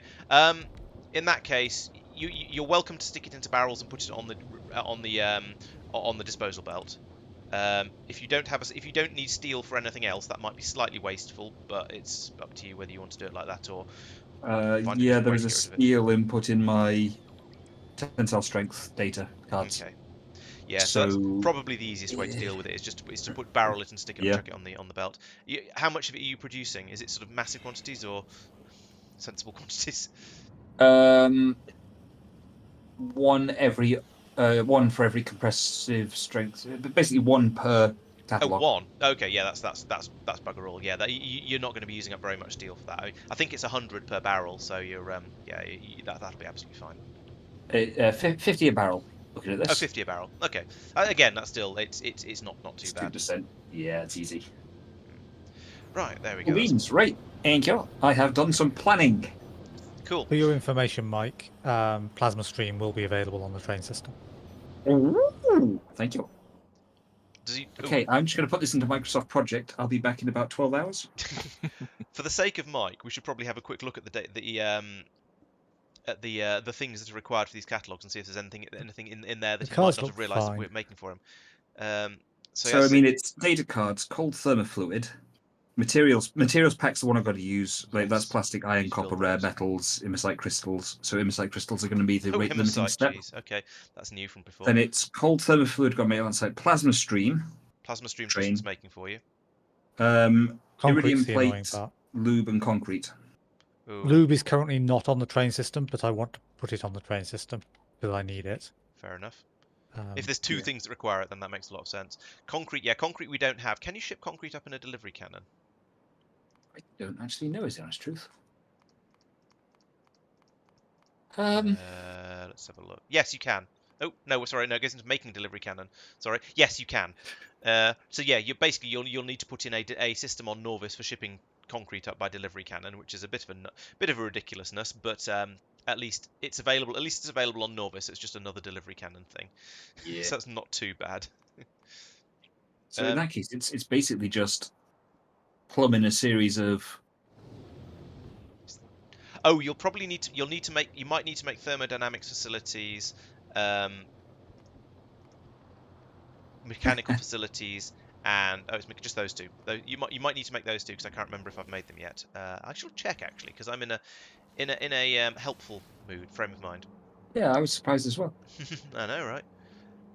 In that case, you're welcome to stick it into barrels and put it on the disposal belt. If you don't need steel for anything else, that might be slightly wasteful, but it's up to you whether you want to do it like that or. Yeah, there is a steel input in my tensile strength data cards. Okay. Yeah, so that's probably the easiest way to deal with it. Is to put barrel it and stick it and chuck it on the belt. How much of it are you producing? Is it sort of massive quantities or sensible quantities? One for every compressive strength, but basically one per catalog. Oh, one. Okay, yeah, that's bugger all. Yeah, you're not going to be using up very much steel for that. I think it's 100 per barrel, so you're that'll be absolutely fine. 50 a barrel. Looking at this. Oh, 50 a barrel. Okay. Again, that's still it's not too bad. 2%. Yeah, it's easy. Right, there we go. Means right. Thank you. I have done some planning. Cool. For your information, Mike, plasma stream will be available on the train system. Ooh, thank you. Okay, I'm just going to put this into Microsoft Project. I'll be back in about 12 hours. For the sake of Mike, we should probably have a quick look at the things that are required for these catalogues and see if there's anything in there that he might not have realised that we're making for him. So I mean, it's data cards, cold thermofluid, Materials pack's the one I've got to use. Like that's plastic, iron, Need to copper, build rare those. metals, immosite crystals. So immosite crystals are going to be the rate limiting Hemasite, step. jeez. Okay, that's new from before. Then it's cold thermofluid got made on site. Plasma stream. Plasma stream Train. Tristan's making for you. Iridium Concrete's the annoying plate, part. lube, and concrete. Ooh, Lube is currently not on the train system, but I want to put it on the train system because I need it. fair enough. Um, If there's two yeah. things that require it, then that makes a lot of sense. Concrete, yeah, concrete we don't have. Can you ship concrete up in a delivery cannon? I don't actually know, is the honest truth. Let's have a look. Yes, you can. Oh no, sorry, no, it goes into making delivery cannon. Sorry. Yes, you can. So yeah, you'll need to put in a system on Norvis for shipping concrete up by delivery cannon, which is a bit of a ridiculousness, but at least it's available. At least it's available on Norvis. It's just another delivery cannon thing. Yeah. So that's not too bad. So in that case, it's basically just plumbing a series of. Oh, you might need to make thermodynamics facilities, mechanical facilities, and it's just those two. Though you might need to make those two because I can't remember if I've made them yet. I shall check actually because I'm in a helpful frame of mind. Yeah, I was surprised as well. I know, right?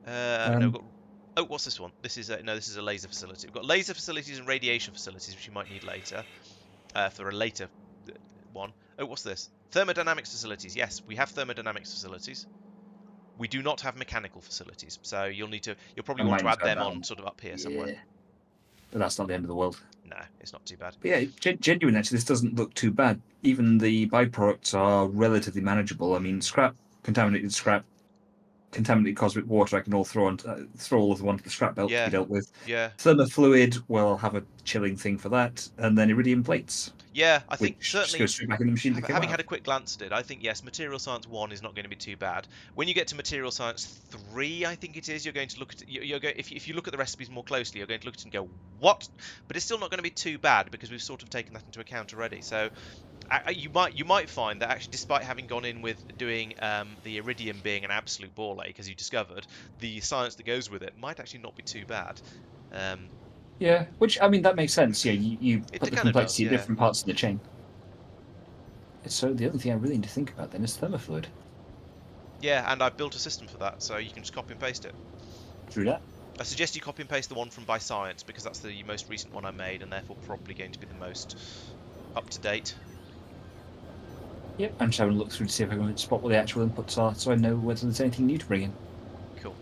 No, we've got. Oh, what's this one? This is this is a laser facility. We've got laser facilities and radiation facilities, which you might need later for a later one. Oh, what's this? Thermodynamics facilities. Yes, we have thermodynamics facilities. We do not have mechanical facilities, so you'll probably want to add them on sort of up here somewhere. But that's not the end of the world. No, it's not too bad. But yeah, genuinely, actually, this doesn't look too bad. Even the byproducts are relatively manageable. I mean, contaminated scrap, contaminated cosmic water, I can all throw all of them onto the scrap belt to be dealt with. Yeah. Thermofluid, well, I'll have a chilling thing for that, and then iridium plates. Yeah, I think which certainly goes straight back in the machine. having had a quick glance at it, I think yes, Material Science 1 is not going to be too bad. When you get to Material Science 3, I think it is, you're going to look at if you look at the recipes more closely, you're going to look at it and go, what? But it's still not going to be too bad because we've sort of taken that into account already. So you might find that actually, despite having gone in with doing the Iridium being an absolute ball ache, as you discovered, the science that goes with it might actually not be too bad. Yeah, which, I mean, that makes sense. Yeah, you put the complexity in different parts of the chain. So the other thing I really need to think about then is thermofluid. Yeah, and I've built a system for that, so you can just copy and paste it. Through that? I suggest you copy and paste the one from By Science, because that's the most recent one I made, and therefore probably going to be the most up-to-date. Yep, I'm just having a look through to see if I can spot what the actual inputs are, so I know whether there's anything new to bring in. Cool.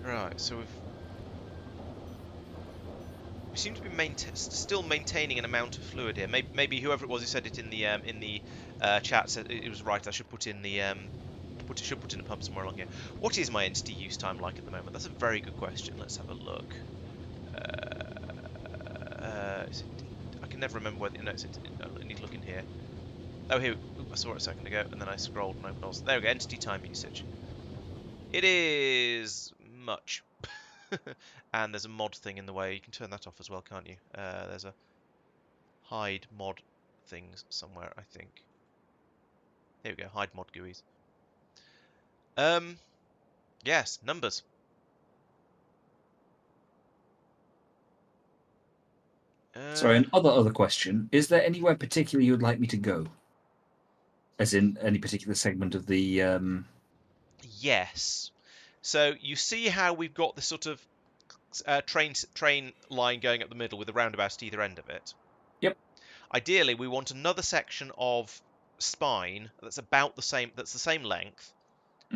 Right, so we seem to be still maintaining an amount of fluid here. Maybe whoever it was who said it in the chat said it was right. I should put in the should put in a pump somewhere along here. What is my entity use time like at the moment? That's a very good question. Let's have a look. I can never remember whether I need to look in here. Oh, here I saw it a second ago, and then I scrolled and opened also. There we go. Entity time usage. It is much. And there's a mod thing in the way. You can turn that off as well, can't you? There's a hide mod things somewhere, I think. Here we go, hide mod GUIs. Yes, numbers. Sorry, another question. Is there anywhere particularly you'd like me to go? As in any particular segment of the... Yes. So you see how we've got this sort of train line going up the middle with a roundabout at either end of it? Yep. Ideally, we want another section of spine that's about the same length,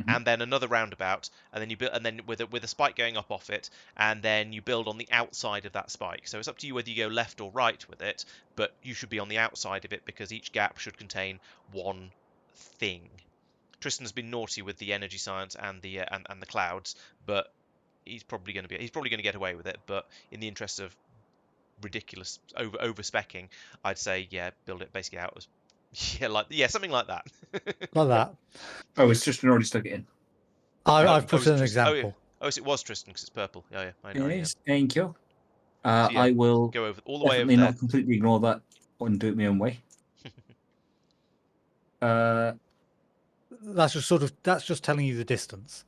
and then another roundabout, and then you build, and then with a spike going up off it, and then you build on the outside of that spike. So it's up to you whether you go left or right with it, but you should be on the outside of it because each gap should contain one thing. Tristan's been naughty with the energy science and the clouds, but he's probably going to get away with it. But in the interest of ridiculous over specking, I'd say build it basically out as something like that. Like that. Oh, it's Tristan already stuck it in. I've put in an example. Oh, so it was Tristan because it's purple. Yeah, I know. Yes, thank you. So I will go over all the way over definitely there. not completely ignore that and do it my own way. That's just telling you the distance.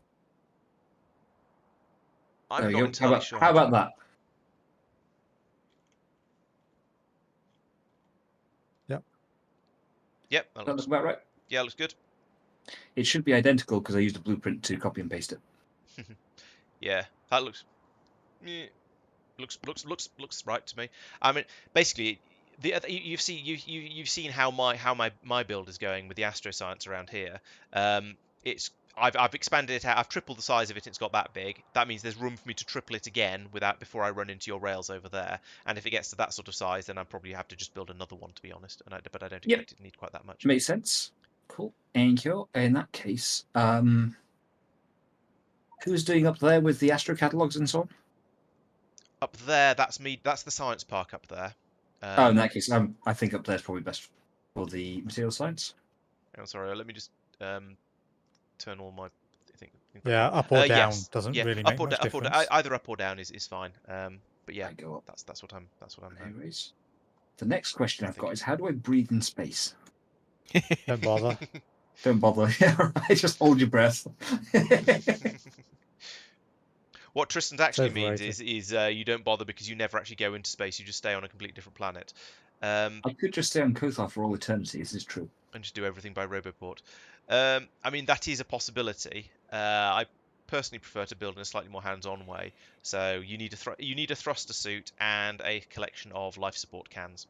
I'm not entirely sure. How about that? Yep, That looks about right. Yeah, looks good. It should be identical because I used a blueprint to copy and paste it. Yeah, that looks. Yeah, looks right to me. I mean, basically, you've seen how my build is going with the astroscience around here. I've expanded it out. I've tripled the size of it. It's got that big. That means there's room for me to triple it again before I run into your rails over there. And if it gets to that sort of size, then I probably have to just build another one, to be honest. But I don't expect it to need quite that much. Makes sense. Cool. Thank you. In that case, who's doing up there with the Astro catalogues and so on? Up there, that's me. That's the science park up there. In that case, I think up there is probably best for the material science. I'm sorry. Let me just turn all my. Yeah, up or down doesn't yeah, really make much difference. Either up or down is fine. But yeah, go up. That's what I'm. Anyways, the next question I've got is how do I breathe in space? Don't bother. Don't bother. Yeah, right. Just hold your breath. What Tristan's actually means is you don't bother because you never actually go into space. You just stay on a completely different planet. I could just stay on Kothar for all eternity. This is true. And just do everything by Roboport. I mean, that is a possibility. I personally prefer to build in a slightly more hands-on way. So you need a thruster suit and a collection of life support cans.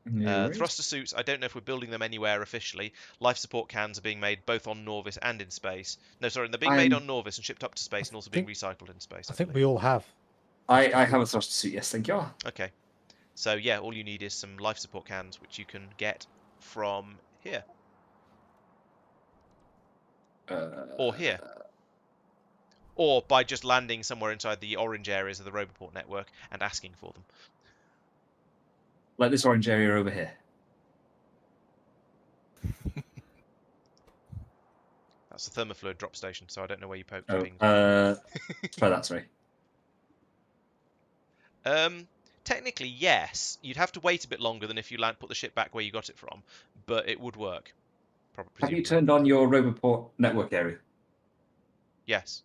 Thruster suits, I don't know if we're building them anywhere officially. Life support cans are being made both on Norvis and in space. No, sorry, they're being made on Norvis and shipped up to space and also being recycled in space. I think we all have. I have a thruster suit, yes, thank you. Okay. So yeah, all you need is some life support cans, which you can get from here. Or here. Or by just landing somewhere inside the orange areas of the Roboport network and asking for them. Like this orange area over here. That's the thermofluid drop station, so I don't know where you poked your pings. Try that, sorry. Technically, yes. You'd have to wait a bit longer than if you put the ship back where you got it from, but it would work. Have you turned on your Roboport network area? Yes.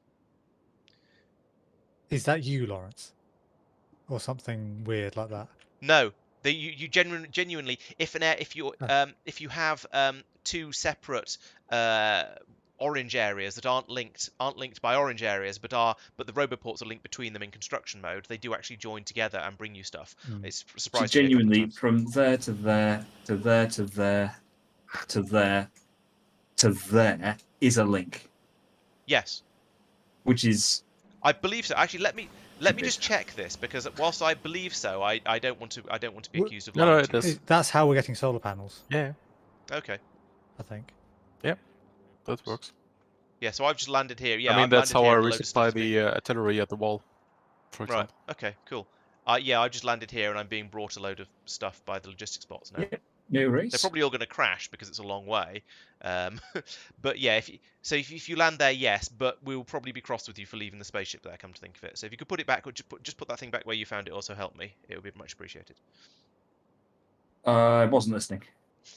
Is that you, Laurence? Or something weird like that? No. You genuinely, if you have two separate orange areas that aren't linked by orange areas, but the Roboports are linked between them in construction mode, they do actually join together and bring you stuff. It's surprising. So genuinely, from there to there to there to there to there to there is a link. Yes. Which is. I believe so. Actually, let me just check this, because whilst I believe so, I don't want to be accused of lying. That's how we're getting solar panels. Yeah. Okay. I think. Yeah, that works. Yeah, so I've just landed here. Yeah, I mean, that's how I resupply the artillery at the wall, for example. Right. Okay. Cool. Yeah, I just landed here and I'm being brought a load of stuff by the logistics bots now. Yeah, no worries. They're probably all going to crash because it's a long way. But yeah, if you land there, yes, but we'll probably be cross with you for leaving the spaceship there, come to think of it. So if you could put it back, or just put that thing back where you found it, also help me. It would be much appreciated. I wasn't listening.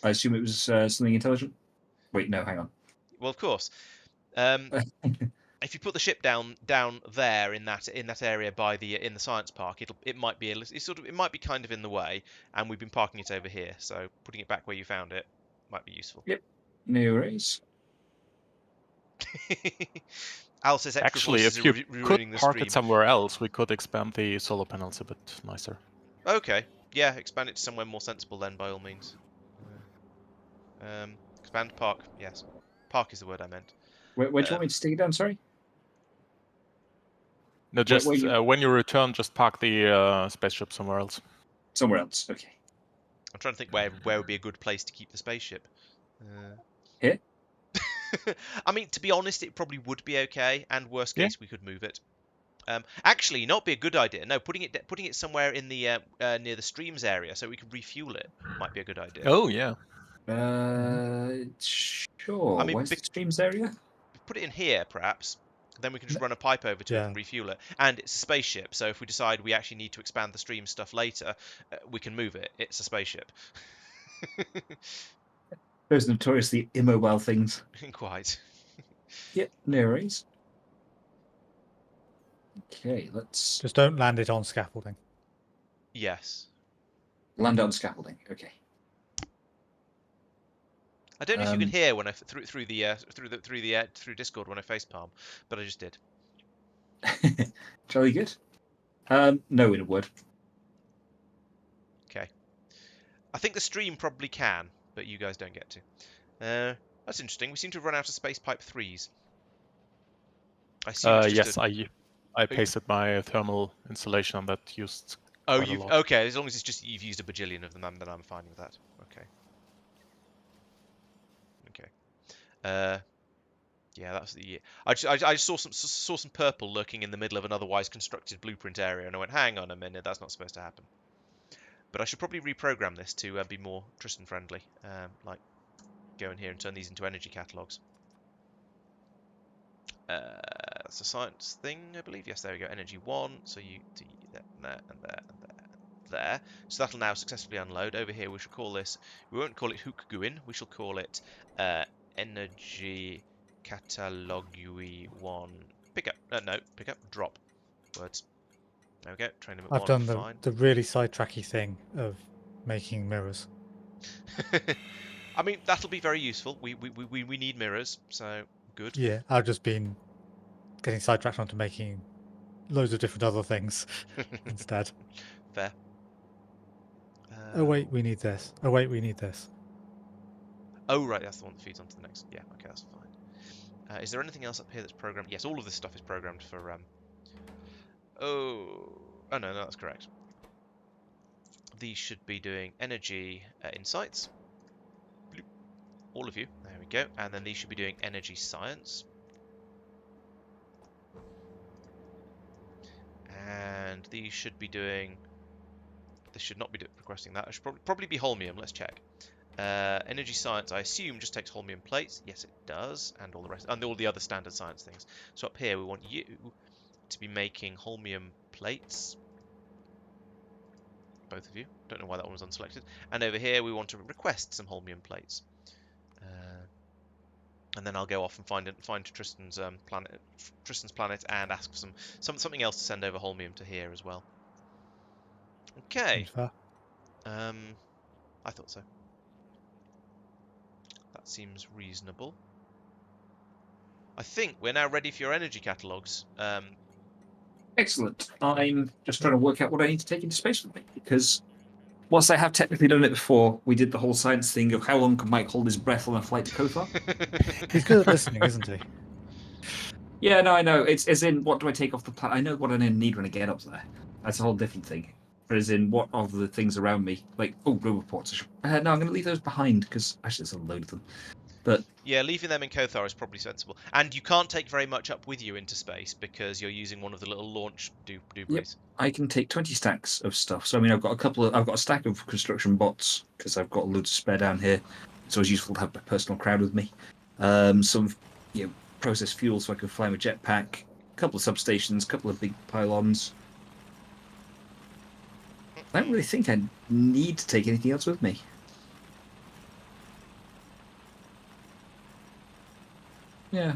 I assume it was something intelligent. Wait, no, hang on. Well, of course. If you put the ship down there in that area by in the science park, it might be it might be kind of in the way, and we've been parking it over here. So putting it back where you found it might be useful. Yep, no worries. Al says actually, if you could park it somewhere else, we could expand the solar panels a bit nicer. Okay, yeah, expand it to somewhere more sensible then, by all means. Expand park, yes. Park is the word I meant. Where do you want me to stick it down, sorry? No, just when you return, just park the spaceship somewhere else. Somewhere else, okay. I'm trying to think where would be a good place to keep the spaceship. Here? I mean, to be honest, it probably would be okay, and worst case, we could move it. Actually, not be a good idea. No, putting it somewhere in the near the streams area so we can refuel it might be a good idea. Oh yeah. Sure. I mean, where's the streams area? Put it in here, perhaps. Then we can just run a pipe over to it and refuel it. And it's a spaceship, so if we decide we actually need to expand the stream stuff later, we can move it. It's a spaceship. Those notoriously immobile things. Quite. Yep, no worries. Okay, let's... Just don't land it on scaffolding. Yes. Land on scaffolding. Okay. I don't know if you can hear when I through Discord when I facepalm, but I just did. Jolly good. No, in a word. Okay. I think the stream probably can, but you guys don't get to. That's interesting. We seem to have run out of space pipe 3s. I assume it's just yes, I pasted my thermal installation on that used Oh, quite a you've lot. okay. As long as it's just you've used a bajillion of them, then I'm fine with that. Okay. Okay. Yeah, that's the. I just saw some purple lurking in the middle of an otherwise constructed blueprint area, and I went, hang on a minute, that's not supposed to happen. But I should probably reprogram this to be more Tristan friendly, like go in here and turn these into energy catalogues. That's a science thing, I believe. Yes, there we go. Energy 1. So you do that and there and there and there and there. So that'll now successfully unload. Over here, we shall call this. We won't call it Hookguin. We shall call it Energy Catalogue 1. Pick up. No, pick up. Drop. Words. There we go. Train them at I've 1. done Fine. the really sidetracky thing of making mirrors. I mean, that'll be very useful. We need mirrors, so good. Yeah, I've just been getting sidetracked onto making loads of different other things instead. Fair. Oh wait, we need this. Oh wait, we need this. Oh right, that's the one that feeds onto the next. Yeah, okay, that's fine. Is there anything else up here that's programmed? Yes, all of this stuff is programmed for. Oh no, that's correct. These should be doing energy insights. Bloop. All of you. There we go. And then these should be doing energy science. And these should be doing. This should not be requesting that. It should probably be holmium. Let's check. Energy science, I assume, just takes holmium plates. Yes, it does, and all the rest, and all the other standard science things. So up here, we want you to be making holmium plates. Both of you. Don't know why that one was unselected. And over here, we want to request some holmium plates. And then I'll go off and find Tristan's planet, and ask for something else to send over holmium to here as well. Okay. Seems fair. I thought so. That seems reasonable. I think we're now ready for your energy catalogues. Excellent. I'm just trying to work out what I need to take into space with me, because whilst I have technically done it before, we did the whole science thing of how long can Mike hold his breath on a flight to Kothar. He's good at listening, isn't he? Yeah, no, I know. It's as in, what do I take off the planet? I know what I need when I get up there. That's a whole different thing. But as in, what are the things around me? Like, oh, row reports. No, I'm going to leave those behind, because actually there's a load of them. But yeah, leaving them in Kothar is probably sensible. And you can't take very much up with you into space because you're using one of the little launch debris. Yep, I can take 20 stacks of stuff. So I mean, I've got a stack of construction bots because I've got loads of spare down here. It's always useful to have my personal crowd with me. Some processed fuel so I can fly my jetpack. A couple of substations, a couple of big pylons. I don't really think I need to take anything else with me. Yeah.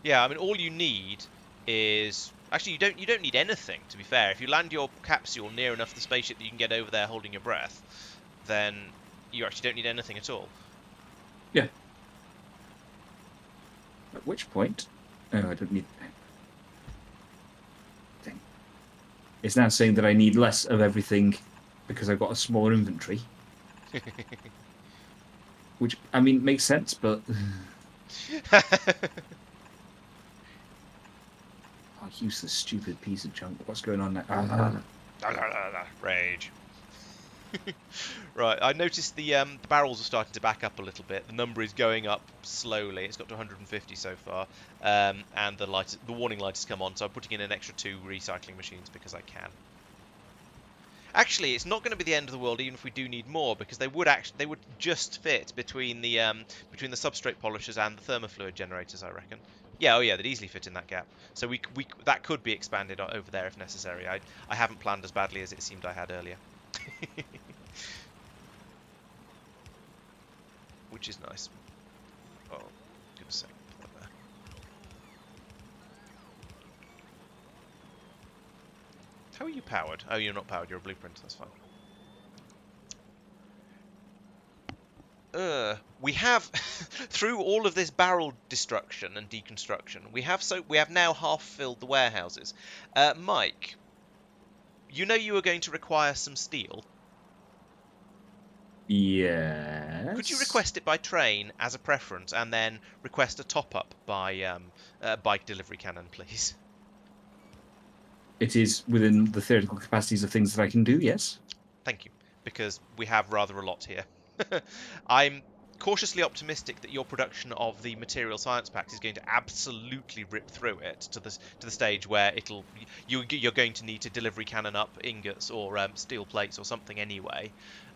Yeah, I mean, all you need is actually you don't need anything. To be fair, if you land your capsule near enough the spaceship that you can get over there holding your breath, then you actually don't need anything at all. Yeah. At which point, oh, I don't need. Thing. It's now saying that I need less of everything because I've got a smaller inventory. Which, I mean, makes sense, but... Oh, useless, stupid piece of junk. What's going on now? Rage. Right, I noticed the barrels are starting to back up a little bit. The number is going up slowly. It's got to 150 so far. And the warning light has come on, so I'm putting in an extra 2 recycling machines because I can. Actually, it's not going to be the end of the world, even if we do need more, because they would just fit between the substrate polishers and the thermofluid generators, I reckon. Yeah, oh yeah, they'd easily fit in that gap. So that could be expanded over there if necessary. I haven't planned as badly as it seemed I had earlier. Which is nice. Oh, goodness sake. Put that there. How are you powered? Oh, you're not powered. You're a blueprint. That's fine. We have through all of this barrel destruction and deconstruction, we have now half filled the warehouses. Mike, you know you were going to require some steel. Yes. Could you request it by train as a preference, and then request a top up by bike delivery cannon, please? It is within the theoretical capacities of things that I can do. Yes. Thank you, because we have rather a lot here. I'm cautiously optimistic that your production of the material science packs is going to absolutely rip through it to the stage where you're going to need to delivery cannon up ingots or steel plates or something anyway.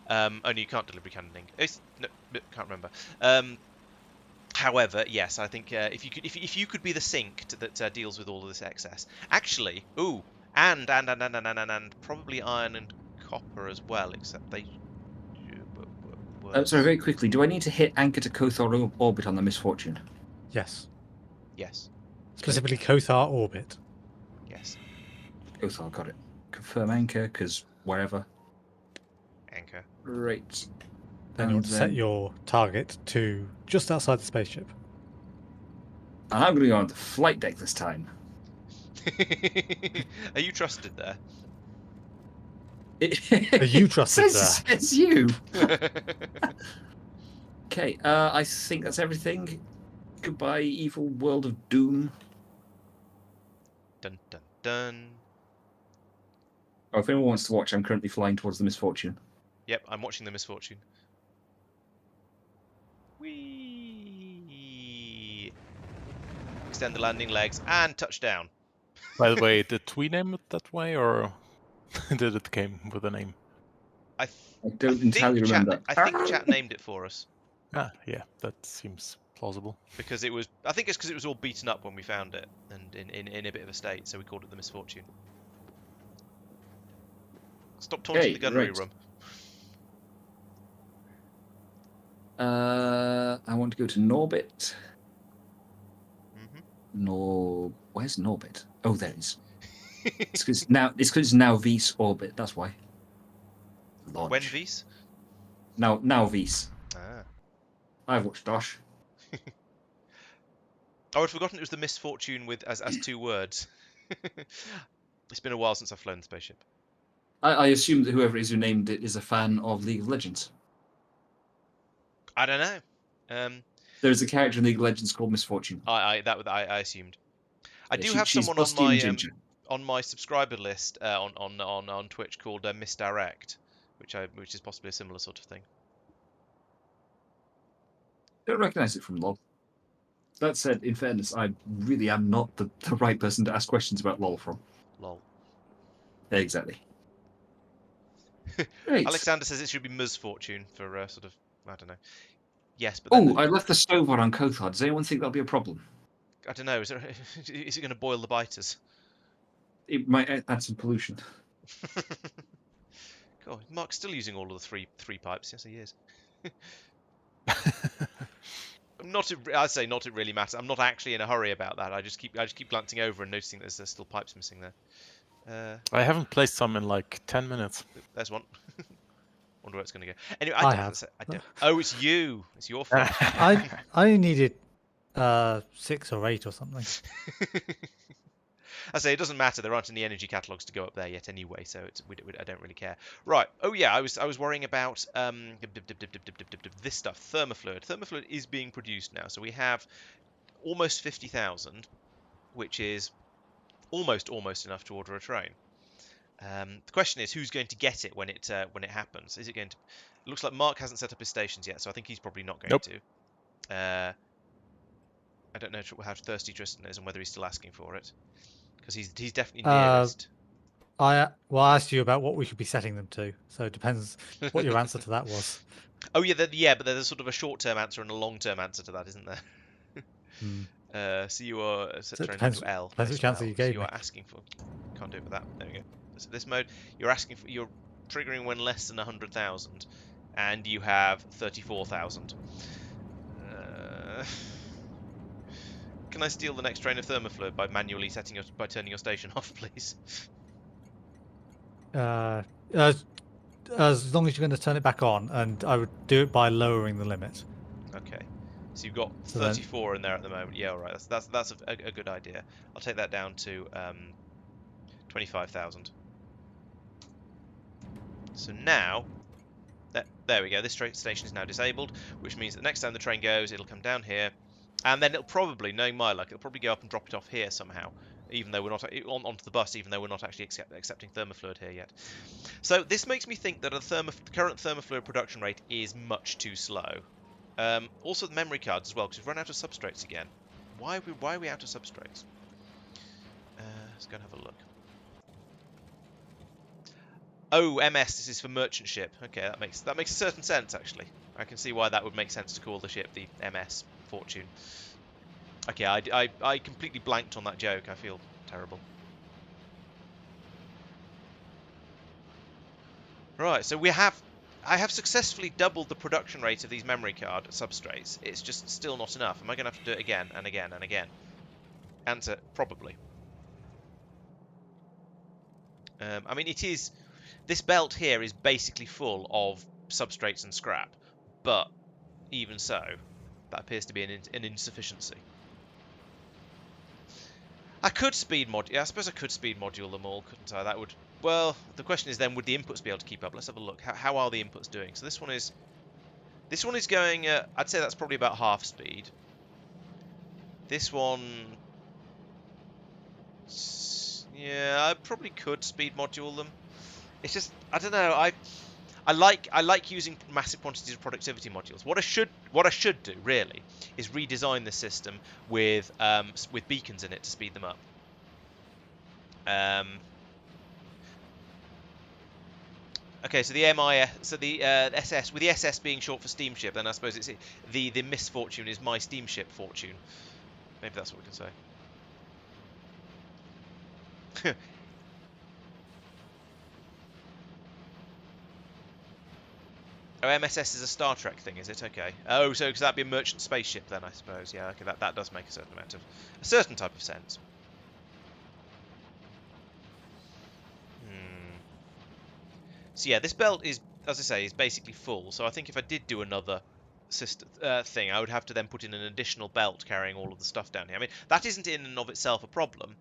Only you can't delivery cannon ingots. No, can't remember. However, yes, I think if you could be the sink that deals with all of this excess. Actually, and probably iron and copper as well, except they. Sorry, very quickly. Do I need to hit anchor to Kothar orbit on the Misfortune? Yes. Yes. Specifically Kothar orbit. Yes. Kothar, got it. Confirm anchor, because wherever. Anchor. Right. Then you want to set your target to just outside the spaceship. And I'm going to go on the flight deck this time. Are you trusted there? Are you trusted there? It's you. Okay, I think that's everything. Goodbye, evil world of doom. Dun dun dun. Oh, if anyone wants to watch, I'm currently flying towards the Misfortune. Yep, I'm watching the Misfortune. Whee! Extend the landing legs and touchdown. By the way, did we name it that way, or did it came with a name? I don't entirely remember. I think chat named it for us. Ah, yeah, that seems plausible. Because it was, I think it's because it was all beaten up when we found it and in a bit of a state, so we called it the Misfortune. Stop taunting the gunnery room. I want to go to Norbit. Mm-hmm. Where's Norbit? Oh, there it is. It's because it's now V's orbit. That's why. Launch. When V's? Now V's. Ah. I've watched Dosh. Oh, I'd forgotten it was the Misfortune with as 2 words. It's been a while since I've flown the spaceship. I assume that whoever it is who named it is a fan of League of Legends. I don't know. There's a character in League of Legends called Misfortune. I assumed. I do have she's someone on my subscriber list on Twitch called Misdirect, which is possibly a similar sort of thing. Don't recognise it from LoL. That said, in fairness, I really am not the right person to ask questions about LoL from. Lol. Exactly. Right. Alexander says it should be Misfortune for sort of, I don't know. Yes, but I left the stove on Kothar. Does anyone think that'll be a problem? I don't know. Is it going to boil the biters? It might add some pollution. God, Mark's still using all of the three pipes. Yes, he is. I'd say not it really matters. I'm not actually in a hurry about that. I just keep glancing over and noticing there's still pipes missing there. I haven't placed some in like 10 minutes. There's one. Wonder where it's going to go. Anyway, I have. I don't. Oh, it's you. It's your fault. I needed 6 or 8 or something. I say it doesn't matter. There aren't any energy catalogues to go up there yet anyway, so I don't really care. Right. Oh yeah, I was worrying about this stuff. Thermofluid. Thermofluid is being produced now, so we have almost 50,000, which is almost enough to order a train. The question is, who's going to get it when it happens? Is it going to? It looks like Marc hasn't set up his stations yet, so I think he's probably not going to. I don't know how thirsty Tristan is and whether he's still asking for it, because he's definitely nearest. I asked you about what we should be setting them to, so it depends what your answer to that was. Oh yeah, but there's sort of a short-term answer and a long-term answer to that, isn't there? So you are Depends which answer you gave so you are asking for. Can't do it with that. There we go. So this mode, you're triggering when less than 100,000, and you have 34,000. Can I steal the next train of thermofluid by turning your station off, please? As long as you're going to turn it back on, and I would do it by lowering the limit. Okay. So you've got So then- 34 in there at the moment. Yeah, all right. That's a good idea. I'll take that down to 25,000. So now, there we go. This station is now disabled, which means that next time the train goes, it'll come down here, and then it'll probably, knowing my luck, it'll probably go up and drop it off here somehow, even though we're not onto the bus, even though we're not actually accepting thermofluid here yet. So this makes me think that the current thermofluid production rate is much too slow. Also the memory cards as well, because we've run out of substrates again. Why are we out of substrates? Let's go and have a look. Oh, MS, this is for merchant ship. Okay, that makes a certain sense, actually. I can see why that would make sense to call the ship the MS Fortune. Okay, I completely blanked on that joke. I feel terrible. Right, so I have successfully doubled the production rate of these memory card substrates. It's just still not enough. Am I going to have to do it again and again and again? Answer, probably. I mean, it is... This belt here is basically full of substrates and scrap, but even so, that appears to be an insufficiency. I could speed module. Yeah, I suppose I could speed module them all, couldn't I? That would. Well, the question is then, would the inputs be able to keep up? Let's have a look. How are the inputs doing? So this one is going. I'd say that's probably about half speed. This one. Yeah, I probably could speed module them. It's just, I don't know. I like using massive quantities of productivity modules. What I should do really is redesign the system with beacons in it to speed them up. Okay, so the SS, with the SS being short for steamship, then I suppose it's the misfortune is my steamship fortune. Maybe that's what we can say. Oh, MSS is a Star Trek thing, is it? Okay. Oh, so could that be a merchant spaceship then, I suppose? Yeah, okay, that does make a certain type of sense. So yeah, this belt is, as I say, is basically full. So I think if I did do another system thing, I would have to then put in an additional belt carrying all of the stuff down here. I mean, that isn't in and of itself a problem,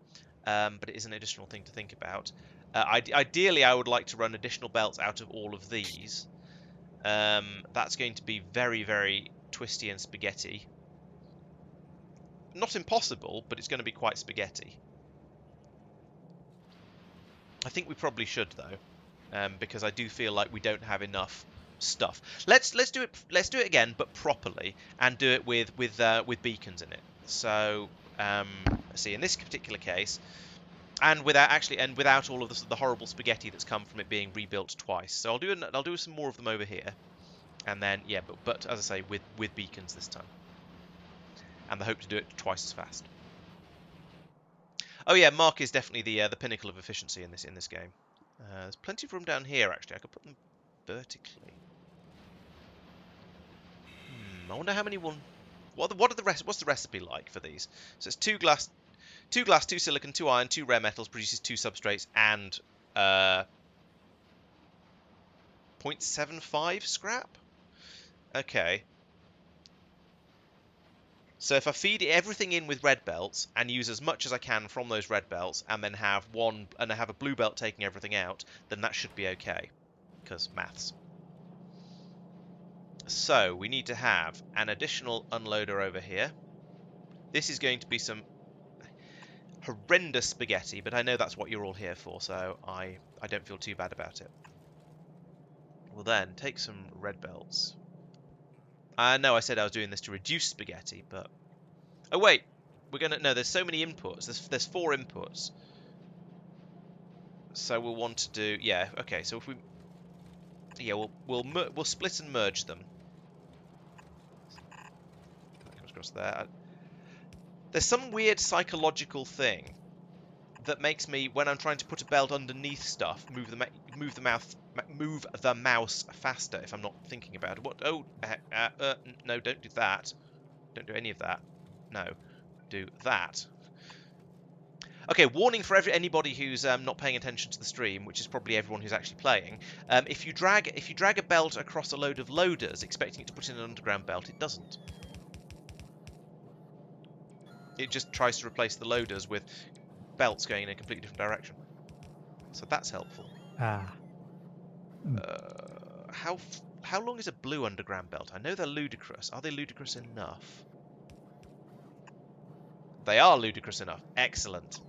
but it is an additional thing to think about. Ideally, I would like to run additional belts out of all of these. That's going to be very, very twisty and spaghetti. Not impossible, but it's going to be quite spaghetti. I think we probably should though, because I do feel like we don't have enough stuff. Let's do it again, but properly, and do it with beacons in it. So let's see, in this particular case, and without all of the horrible spaghetti that's come from it being rebuilt twice. So I'll do some more of them over here. And then, yeah, but as I say, with beacons this time. And the hope to do it twice as fast. Oh yeah, Marc is definitely the pinnacle of efficiency in this game. There's plenty of room down here, actually. I could put them vertically. I wonder how many will... What's the recipe like for these? So it's 2 glass, 2 silicon, 2 iron, 2 rare metals, produces 2 substrates, and 0.75 scrap? Okay. So if I feed everything in with red belts and use as much as I can from those red belts, and then have a blue belt taking everything out, then that should be okay, because maths. So we need to have an additional unloader over here. This is going to be some horrendous spaghetti, but I know that's what you're all here for, so I don't feel too bad about it. We'll then take some red belts. No, I said I was doing this to reduce spaghetti, but... Oh, wait! No, there's so many inputs. There's 4 inputs. So we'll want to do... Yeah, okay, so if we... Yeah, we'll split and merge them. That comes across there. There's some weird psychological thing that makes me, when I'm trying to put a belt underneath stuff, move the mouse faster if I'm not thinking about it. What? Oh, no, don't do that. Don't do any of that. No, do that. Okay, warning for anybody who's not paying attention to the stream, which is probably everyone who's actually playing. If you drag a belt across a load of loaders, expecting it to put in an underground belt, it doesn't. It just tries to replace the loaders with belts going in a completely different direction. So that's helpful. Ah. How long is a blue underground belt? I know they're ludicrous. Are they ludicrous enough? They are ludicrous enough. Excellent.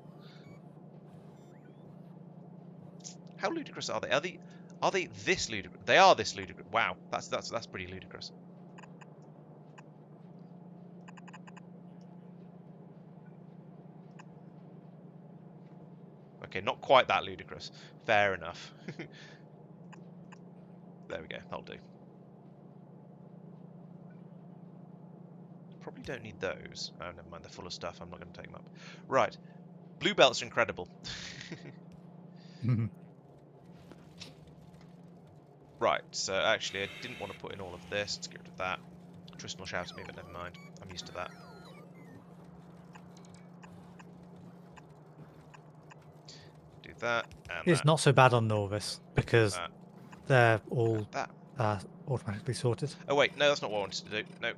How ludicrous are they? Are they this ludicrous? They are this ludicrous. Wow, that's pretty ludicrous. Okay, not quite that ludicrous. Fair enough. There we go. That'll do. Probably don't need those. Oh, never mind. They're full of stuff. I'm not going to take them up. Right. Blue belts are incredible. Right. So actually, I didn't want to put in all of this. Let's get rid of that. Tristan will shout at me, but never mind. I'm used to that. Do that. And It's that, not so bad on Norvis because that, they're all that. automatically sorted. Oh wait, no, that's not what I wanted to do. No.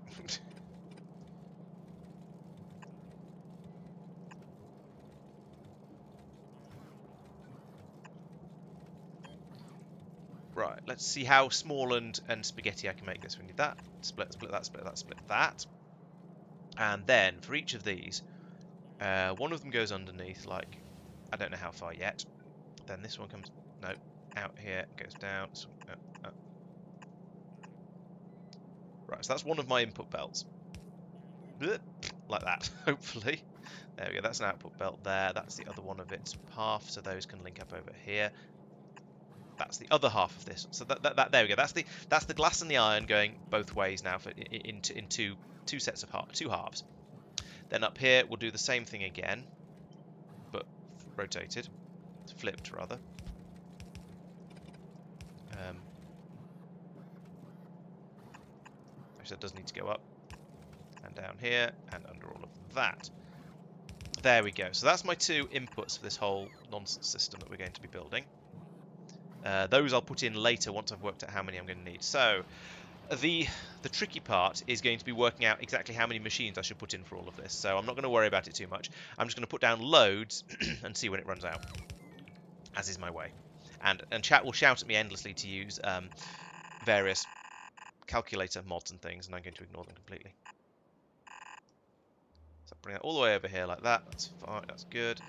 Right, let's see how small and spaghetti I can make this. We need that. Split that, split that, split that. And then, for each of these, one of them goes underneath, like, I don't know how far yet. Then this one comes, no, out here, goes down. So, right, so that's one of my input belts. Like that, hopefully. There we go, that's an output belt there. That's the other one of its half, so those can link up over here. That's the other half of this. So that there we go. That's the glass and the iron going both ways now for in two sets of two halves. Then up here we'll do the same thing again, but rotated, flipped rather. Actually, that does need to go up and down here and under all of that. There we go. So that's my two inputs for this whole nonsense system that we're going to be building. Those I'll put in later once I've worked out how many I'm going to need. So the tricky part is going to be working out exactly how many machines I should put in for all of this. So I'm not going to worry about it too much. I'm just going to put down loads and see when it runs out, as is my way. And chat will shout at me endlessly to use various calculator mods and things, and I'm going to ignore them completely. So bring that all the way over here like that. That's fine. That's good.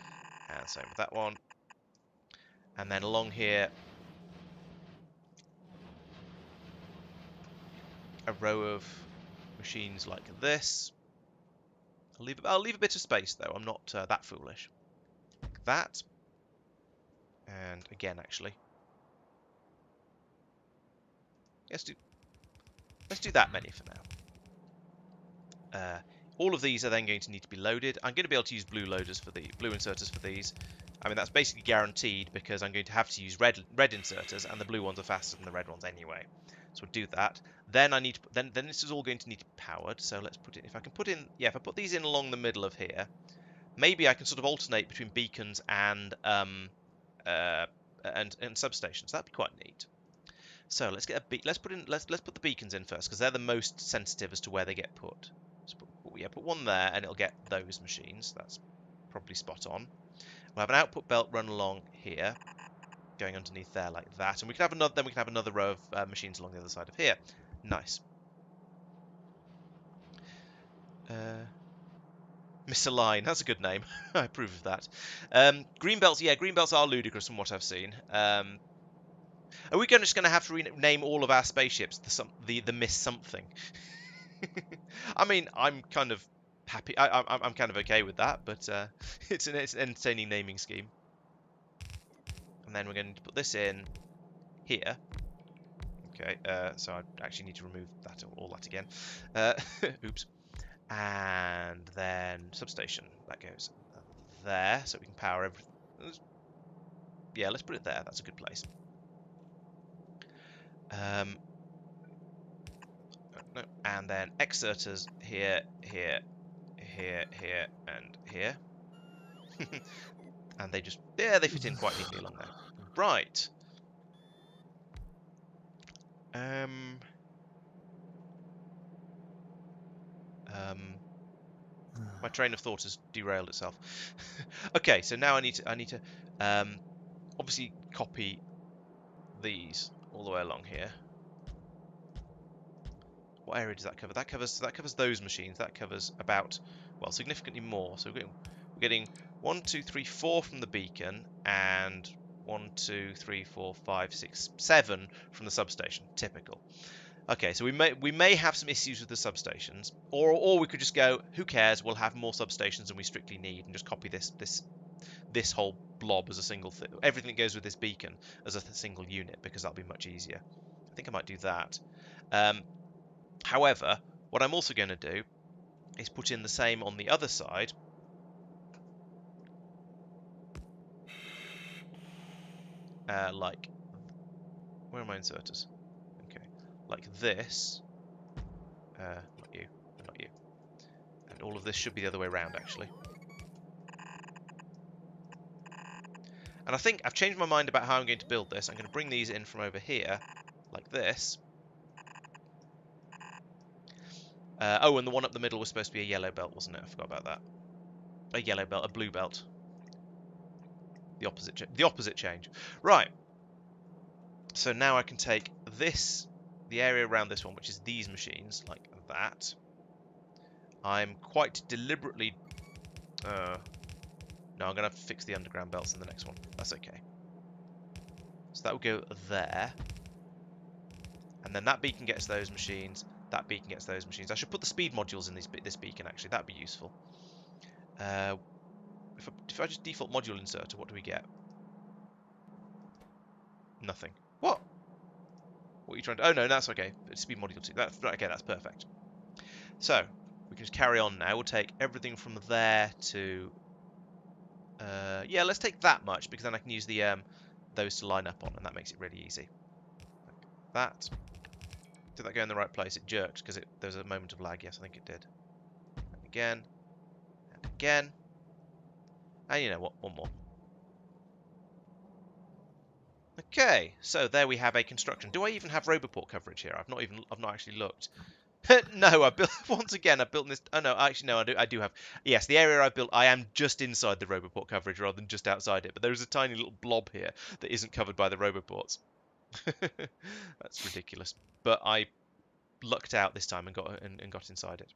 And same with that one. And then along here, a row of machines like this. I'll leave a bit of space though. I'm not that foolish. Like that. And again, actually, let's do that many for now. All of these are then going to need to be loaded. I'm going to be able to use blue loaders for the blue inserters for these. I mean, that's basically guaranteed because I'm going to have to use red inserters, and the blue ones are faster than the red ones anyway. So we'll do that. Then I need to then this is all going to need to be powered. So let's put it. If I can put in, yeah, if I put these in along the middle of here, maybe I can sort of alternate between beacons and substations. That'd be quite neat. So let's get let's put the beacons in first because they're the most sensitive as to where they get put. So put one there and it'll get those machines. That's probably spot on. We'll have an output belt run along here, going underneath there like that, and we can have another. Then we can have another row of machines along the other side of here. Nice. Misalign, that's a good name. I approve of that. Green belts, yeah, green belts are ludicrous from what I've seen. Are we just going to have to rename all of our spaceships the Miss Something? I mean, I'm kind of happy. I'm kind of okay with that, but it's an entertaining naming scheme. And then we're going to put this in here. Okay, so I actually need to remove that all that again. Oops. And then substation. That goes there, so we can power everything. Yeah, let's put it there. That's a good place. No, and then exerters here, here, here, here, and here. And they just, yeah, they fit in quite neatly along there. Right. My train of thought has derailed itself. Okay, so now I need to obviously copy these all the way along here. What area does that cover? That covers those machines. That covers about, well, significantly more. So we're getting 1, 2, 3, 4 from the beacon, and 1, 2, 3, 4, 5, 6, 7 from the substation. Typical. Okay, so we may have some issues with the substations, or we could just go, who cares? We'll have more substations than we strictly need, and just copy this whole blob as a single thing. Everything that goes with this beacon as a single unit, because that'll be much easier. I think I might do that. However, what I'm also going to do is put in the same on the other side. Like, where are my inserters? Okay, like this. Not you, not you. And all of this should be the other way around, actually. And I think I've changed my mind about how I'm going to build this. I'm going to bring these in from over here, like this. Oh, and the one up the middle was supposed to be a yellow belt, wasn't it? I forgot about that. A yellow belt, a blue belt. The opposite change. Right. So now I can take this, the area around this one, which is these machines, like that. I'm quite deliberately... no, I'm going to have to fix the underground belts in the next one. That's okay. So that will go there. And then that beacon gets those machines. That beacon gets those machines. I should put the speed modules in this beacon, actually. That'd be useful. If I just default module inserter, what do we get? Nothing. What? What are you trying to... Oh, no, that's okay. It's speed module 2. Okay, that's perfect. So, we can just carry on now. We'll take everything from there to... yeah, let's take that much, because then I can use the those to line up on, and that makes it really easy. Like that. Did that go in the right place? It jerked, because there was a moment of lag. Yes, I think it did. And again. And again. And you know what? One more. Okay, so there we have a construction. Do I even have Roboport coverage here? I've not actually looked. No, I built once again. I built this. Oh no, actually no. I do have. Yes, the area I built. I am just inside the Roboport coverage rather than just outside it. But there is a tiny little blob here that isn't covered by the Roboports. That's ridiculous. But I lucked out this time and got inside it.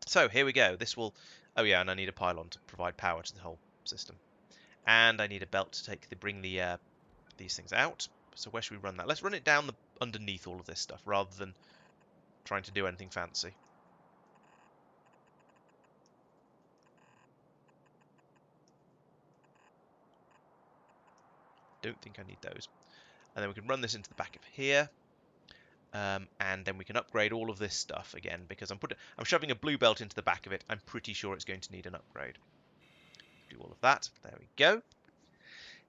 So here we go. This will. Oh yeah, and I need a pylon to provide power to the whole system, and I need a belt to bring these things out. So where should we run that? Let's run it down underneath all of this stuff rather than trying to do anything fancy. Don't think I need those. And then we can run this into the back of here. And then we can upgrade all of this stuff again, because I'm shoving a blue belt into the back of it. I'm pretty sure it's going to need an upgrade. Do all of that. There we go.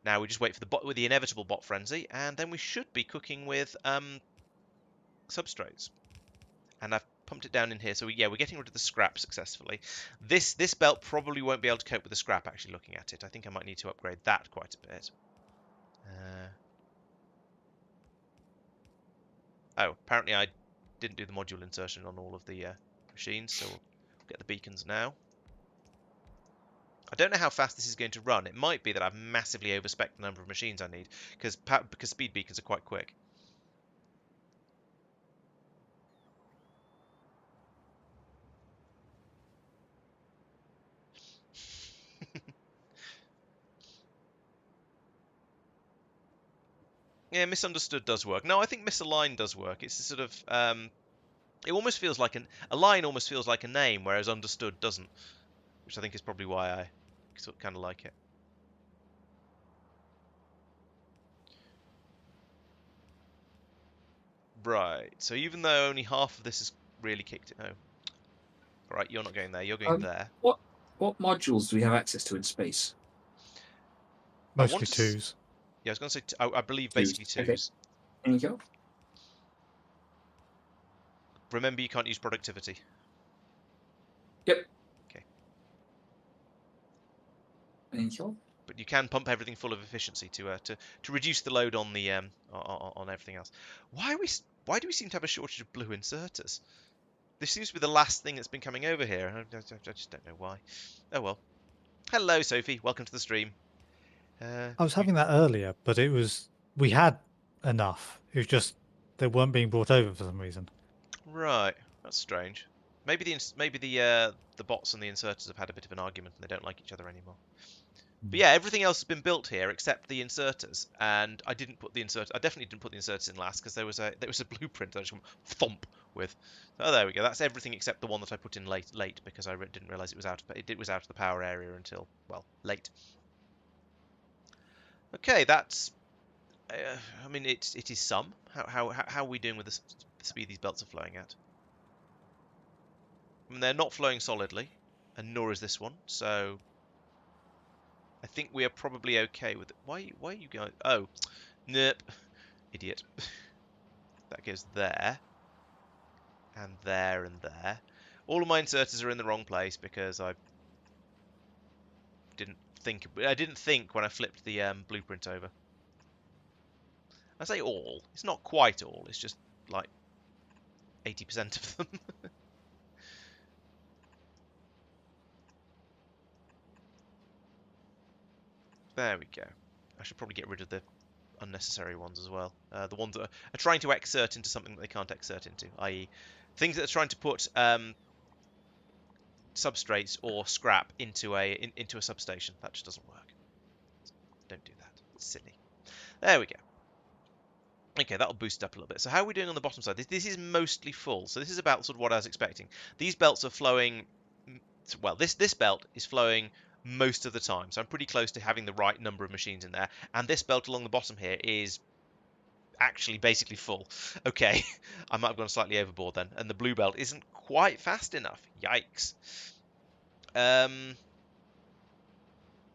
Now we just wait for the inevitable bot frenzy, and then we should be cooking with substrates. And I've pumped it down in here, so yeah, we're getting rid of the scrap successfully. This belt probably won't be able to cope with the scrap, actually, looking at it. I think I might need to upgrade that quite a bit. Oh, apparently I didn't do the module insertion on all of the machines, so we'll get the beacons now. I don't know how fast this is going to run. It might be that I've massively overspec'd the number of machines I need, because speed beacons are quite quick. Yeah, misunderstood does work. No, I think misaligned does work. It's a sort of it almost feels like a line almost feels like a name, whereas understood doesn't, which I think is probably why I kind of like it. Right. So even though only half of this is really kicked it, all right, you're not going there. You're going there. What modules do we have access to in space? Mostly twos. Yeah, I was going to say, I believe basically twos. Okay. There you go. Remember, you can't use productivity. Yep. Okay. There you go. you can pump everything full of efficiency to reduce the load on the on everything else. Why do we seem to have a shortage of blue inserters? This seems to be the last thing that's been coming over here. I just don't know why. Oh well. Hello, Sophie. Welcome to the stream. I was having that earlier, but we had enough. It was just they weren't being brought over for some reason. Right. That's strange. Maybe the bots and the inserters have had a bit of an argument and they don't like each other anymore. But yeah, everything else has been built here except the inserters, and I definitely didn't put the inserters in last because there was a blueprint that I just went thump with. Oh, there we go. That's everything except the one that I put in late because I didn't realize it was out of the power area until, well, late. Okay, that's. I mean, it is some. How are we doing with the speed these belts are flowing at? I mean, they're not flowing solidly, and nor is this one. So I think we are probably okay with it. Why are you going? Oh, nope, idiot. That goes there, and there, and there. All of my inserters are in the wrong place because I didn't think when I flipped the blueprint over. I say all. It's not quite all. It's just like 80% of them. There we go. I should probably get rid of the unnecessary ones as well. The ones that are trying to exert into something that they can't exert into, i.e. things that are trying to put substrates or scrap into a substation. That just doesn't work. Don't do that. It's silly. There we go. Okay, that'll boost it up a little bit. So how are we doing on the bottom side? This is mostly full. So this is about sort of what I was expecting. These belts are flowing... Well, this belt is flowing most of the time. So I'm pretty close to having the right number of machines in there. And this belt along the bottom here is actually basically full. Okay, I might have gone slightly overboard then. And the blue belt isn't quite fast enough. Yikes. Hang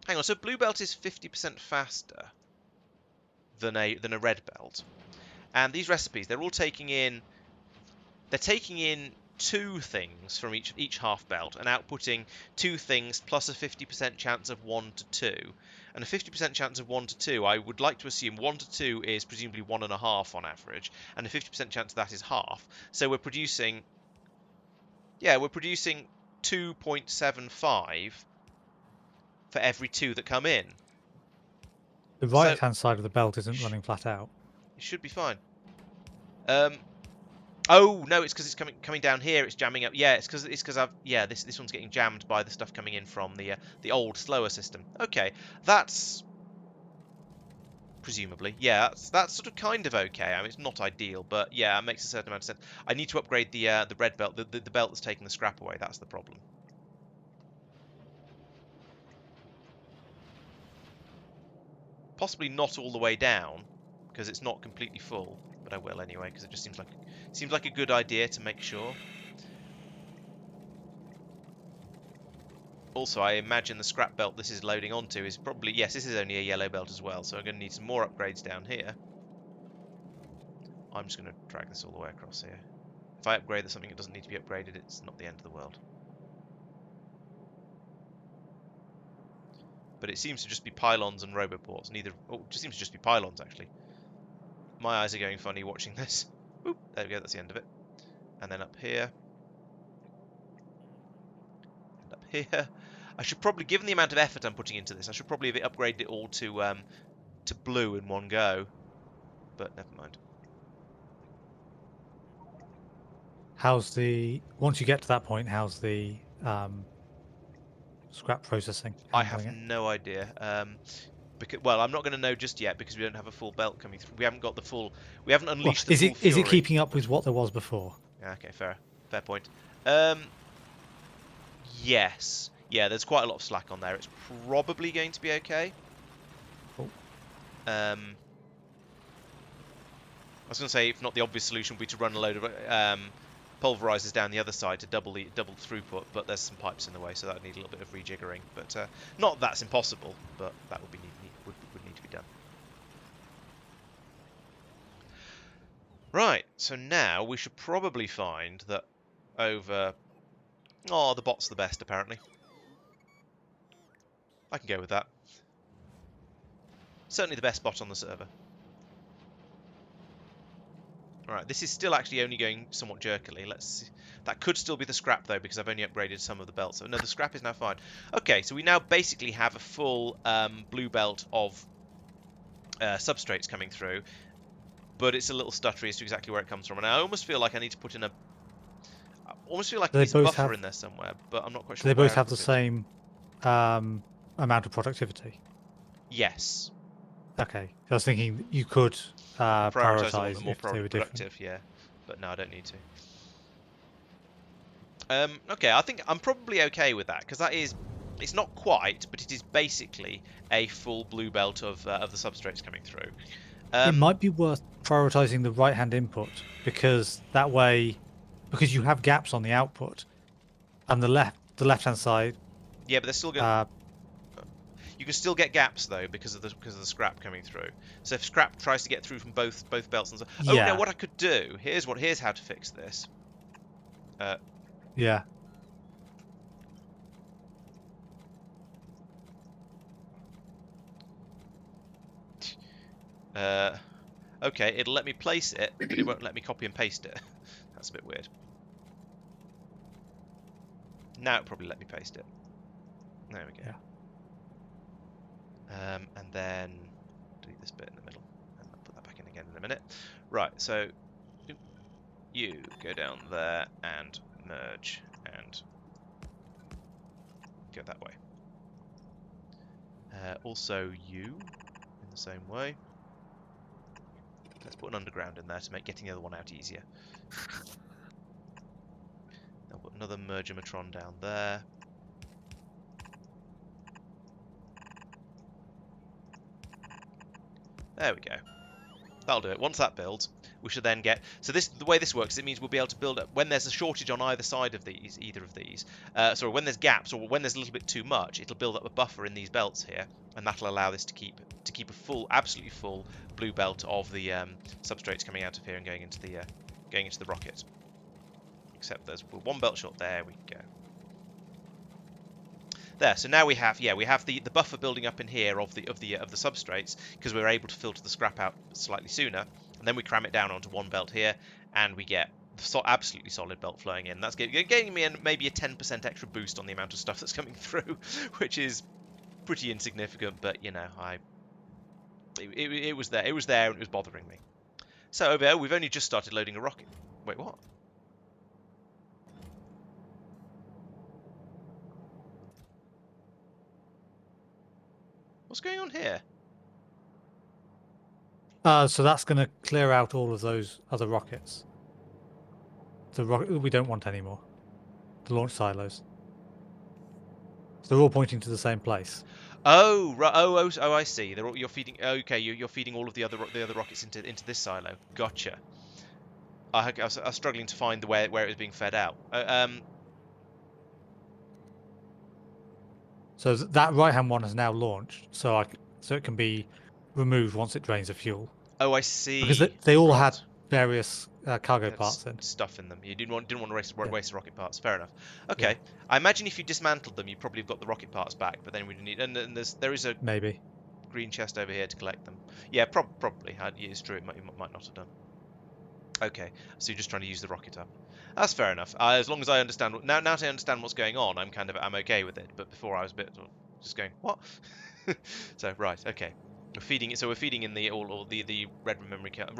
on, so blue belt is 50% faster than a red belt. And these recipes, they're all taking in 2 things from each half belt and outputting 2 things plus a 50% chance of 1 to 2. And a 50% chance of 1 to 2, I would like to assume 1 to 2 is presumably 1.5 on average, and a 50% chance of that is half. So we're producing 2.75 for every 2 that come in. The right-hand side of the belt isn't running flat out. It should be fine. Oh no, it's because it's coming down here. It's jamming up. Yeah, it's because this one's getting jammed by the stuff coming in from the old slower system. Okay, that's presumably that's sort of kind of okay. I mean, it's not ideal, but yeah, it makes a certain amount of sense. I need to upgrade the red belt, the belt that's taking the scrap away. That's the problem. Possibly not all the way down because it's not completely full, but I will anyway because it just seems like a good idea to make sure. Also, I imagine the scrap belt this is loading onto is probably, yes, this is only a yellow belt as well, so I'm going to need some more upgrades down here. I'm just going to drag this all the way across here. If I upgrade something that doesn't need to be upgraded, it's not the end of the world. But it seems to just be pylons and roboports. It just seems to just be pylons, actually. My eyes are going funny watching this. Oop, there we go, that's the end of it. And then up here. And up here. I should probably, given the amount of effort I'm putting into this, I should probably have upgraded it all to blue in one go. But never mind. Once you get to that point, how's the scrap processing? I have no idea. Well, I'm not going to know just yet because we don't have a full belt coming through. We haven't unleashed the full fury. Is it keeping up with what there was before? Okay, fair point. Yes. Yeah, there's quite a lot of slack on there. It's probably going to be okay. Cool. I was going to say, if not, the obvious solution would be to run a load of pulverizers down the other side to double throughput, but there's some pipes in the way, so that would need a little bit of rejiggering. But not that's impossible, but that would need to be done. Right, so now we should probably find that over... Oh, the bot's the best, apparently. I can go with that. Certainly the best bot on the server. Alright, this is still actually only going somewhat jerkily. Let's see. That could still be the scrap, though, because I've only upgraded some of the belts. So, no, the scrap is now fine. Okay, so we now basically have a full blue belt of substrates coming through, but it's a little stuttery as to exactly where it comes from. And I almost feel like I need to put in a... I almost feel like there's a buffer in there somewhere, but I'm not quite sure. They both have the same amount of productivity. Yes. Okay. I was thinking you could prioritize the more if they were productive, different. yeah. But no, I don't need to. Okay, I think I'm probably okay with that, because that is... It's not quite, but it is basically a full blue belt of the substrates coming through. It might be worth prioritizing the right-hand input, because that way... Because you have gaps on the output, and the left-hand side... Yeah, but they're still going... You can still get gaps though because of the scrap coming through. So if scrap tries to get through from both belts and so, oh no, what I could do here's how to fix this. Yeah. Okay, it'll let me place it, but it won't let me copy and paste it. That's a bit weird. Now it'll probably let me paste it. There we go. Yeah. And then delete this bit in the middle, and I'll put that back in again in a minute. Right, so you go down there and merge and go that way. Also you, in the same way. Let's put an underground in there to make getting the other one out easier. I'll put another merger-matron down there. There we go. That'll do it. Once that builds, we should then get... So the way this works, it means we'll be able to build up... When there's a shortage on either side of either of these, sorry, when there's gaps or when there's a little bit too much, it'll build up a buffer in these belts here, and that'll allow this to keep a full, absolutely full blue belt of the substrates coming out of here and going into the rocket. Except we're one belt short. There we go. There, so now we have the buffer building up in here of the substrates, because we're able to filter the scrap out slightly sooner, and then we cram it down onto one belt here, and we get absolutely solid belt flowing in. That's getting me maybe a 10% extra boost on the amount of stuff that's coming through, which is pretty insignificant, but you know, it was there, and it was bothering me. So over here, we've only just started loading a rocket. Wait, what? What's going on here? So that's going to clear out all of those other rockets. The rocket we don't want anymore. The launch silos. So they're all pointing to the same place. Oh, right. Oh, I see. You're feeding. Okay, you're feeding all of the other rockets into this silo. Gotcha. I was struggling to find where it was being fed out. So that right-hand one has now launched, so it can be removed once it drains the fuel. Oh, I see. Because they all had various cargo parts in. Stuff in them. You didn't want to waste the rocket parts. Fair enough. Okay. Yeah. I imagine if you dismantled them, you'd probably have got the rocket parts back, but then we need... And there is a... Maybe. Green chest over here to collect them. Yeah, probably. It's true. It might not have done. Okay. So you're just trying to use the rocket up. That's fair enough. As long as I understand... Now that I understand what's going on, I'm okay with it. But before I was a bit... Just going, what? So, right. Okay. We're feeding it, so we're feeding in the red memory card,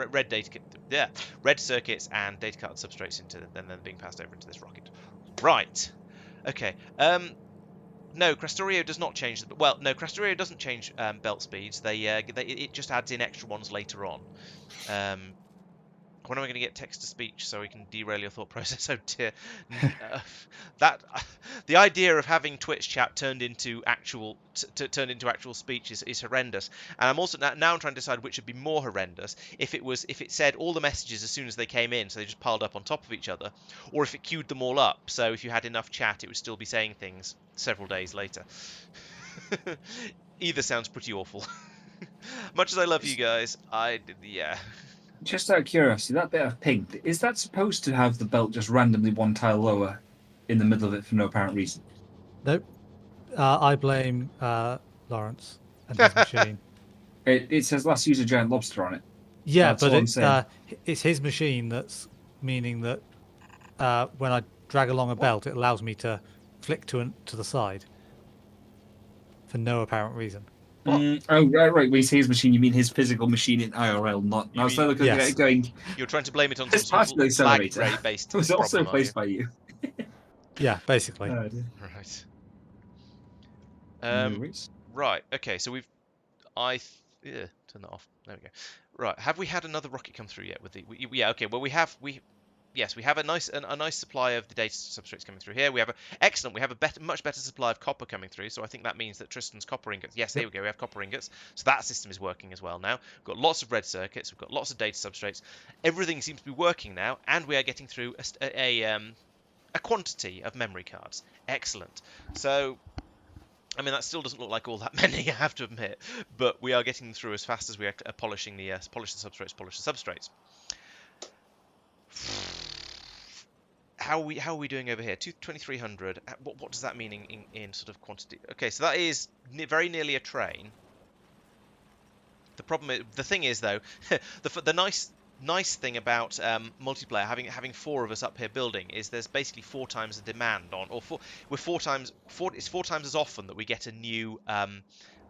red circuits and data card substrates into, then being passed over into this rocket. Right. Okay. No, Krastorio does not change. Well, no, Krastorio doesn't change belt speeds. It just adds in extra ones later on. When am I going to get text to speech so we can derail your thought process? Oh dear. The idea of having Twitch chat turned into actual speech is horrendous. And I'm also now I'm trying to decide which would be more horrendous. If it said all the messages as soon as they came in, so they just piled up on top of each other, or if it queued them all up. So if you had enough chat, it would still be saying things several days later. Either sounds pretty awful. Much as I love you guys, yeah. Just out of curiosity, that bit of pink, is that supposed to have the belt just randomly one tile lower in the middle of it for no apparent reason? Nope. I blame Laurence and his machine. It says last user giant lobster on it. Yeah, That's but all I'm saying. it's his machine that's meaning that when I drag along a belt, it allows me to flick to the side for no apparent reason. Oh, right. When you say his machine, you mean his physical machine in IRL, not. You I was mean- looking at Yes. it going. You're trying to blame it on some This sort particle of lag accelerator rate-based was also problem, are you? placed by you. Yeah, basically. Dear. Right. No worries. Right. Okay. So we've. Yeah. Turn that off. There we go. Right. Have we had another rocket come through yet? With the. Yeah. Okay. Well, we have. Yes, we have a nice supply of the data substrates coming through here. We have excellent. We have a much better supply of copper coming through. So I think that means that Tristan's copper ingots. Yes, there we go. We have copper ingots. So that system is working as well now. We've got lots of red circuits. We've got lots of data substrates. Everything seems to be working now, and we are getting through a quantity of memory cards. Excellent. So, I mean, that still doesn't look like all that many, I have to admit, but we are getting them through as fast as we are polishing the substrates. How are we doing over here? 2300. What does that mean in sort of quantity? Okay, so that is very nearly a train. The thing is though, the nice thing about multiplayer, having 4 of us up here building, is there's basically 4 times the demand on, or it's 4 times as often that we get a new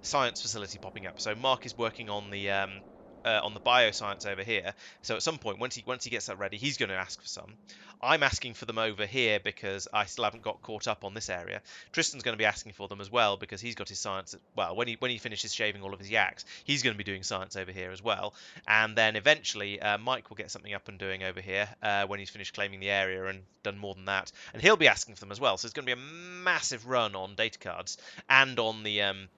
science facility popping up. So Marc is working on the bioscience over here. So at some point, once he gets that ready, he's going to ask for some. I'm asking for them over here because I still haven't got caught up on this area. Tristan's going to be asking for them as well because he's got his science. Well, when he finishes shaving all of his yaks, he's going to be doing science over here as well. And then eventually, Mike will get something up and doing over here when he's finished claiming the area and done more than that, and he'll be asking for them as well. So it's going to be a massive run on data cards and on the and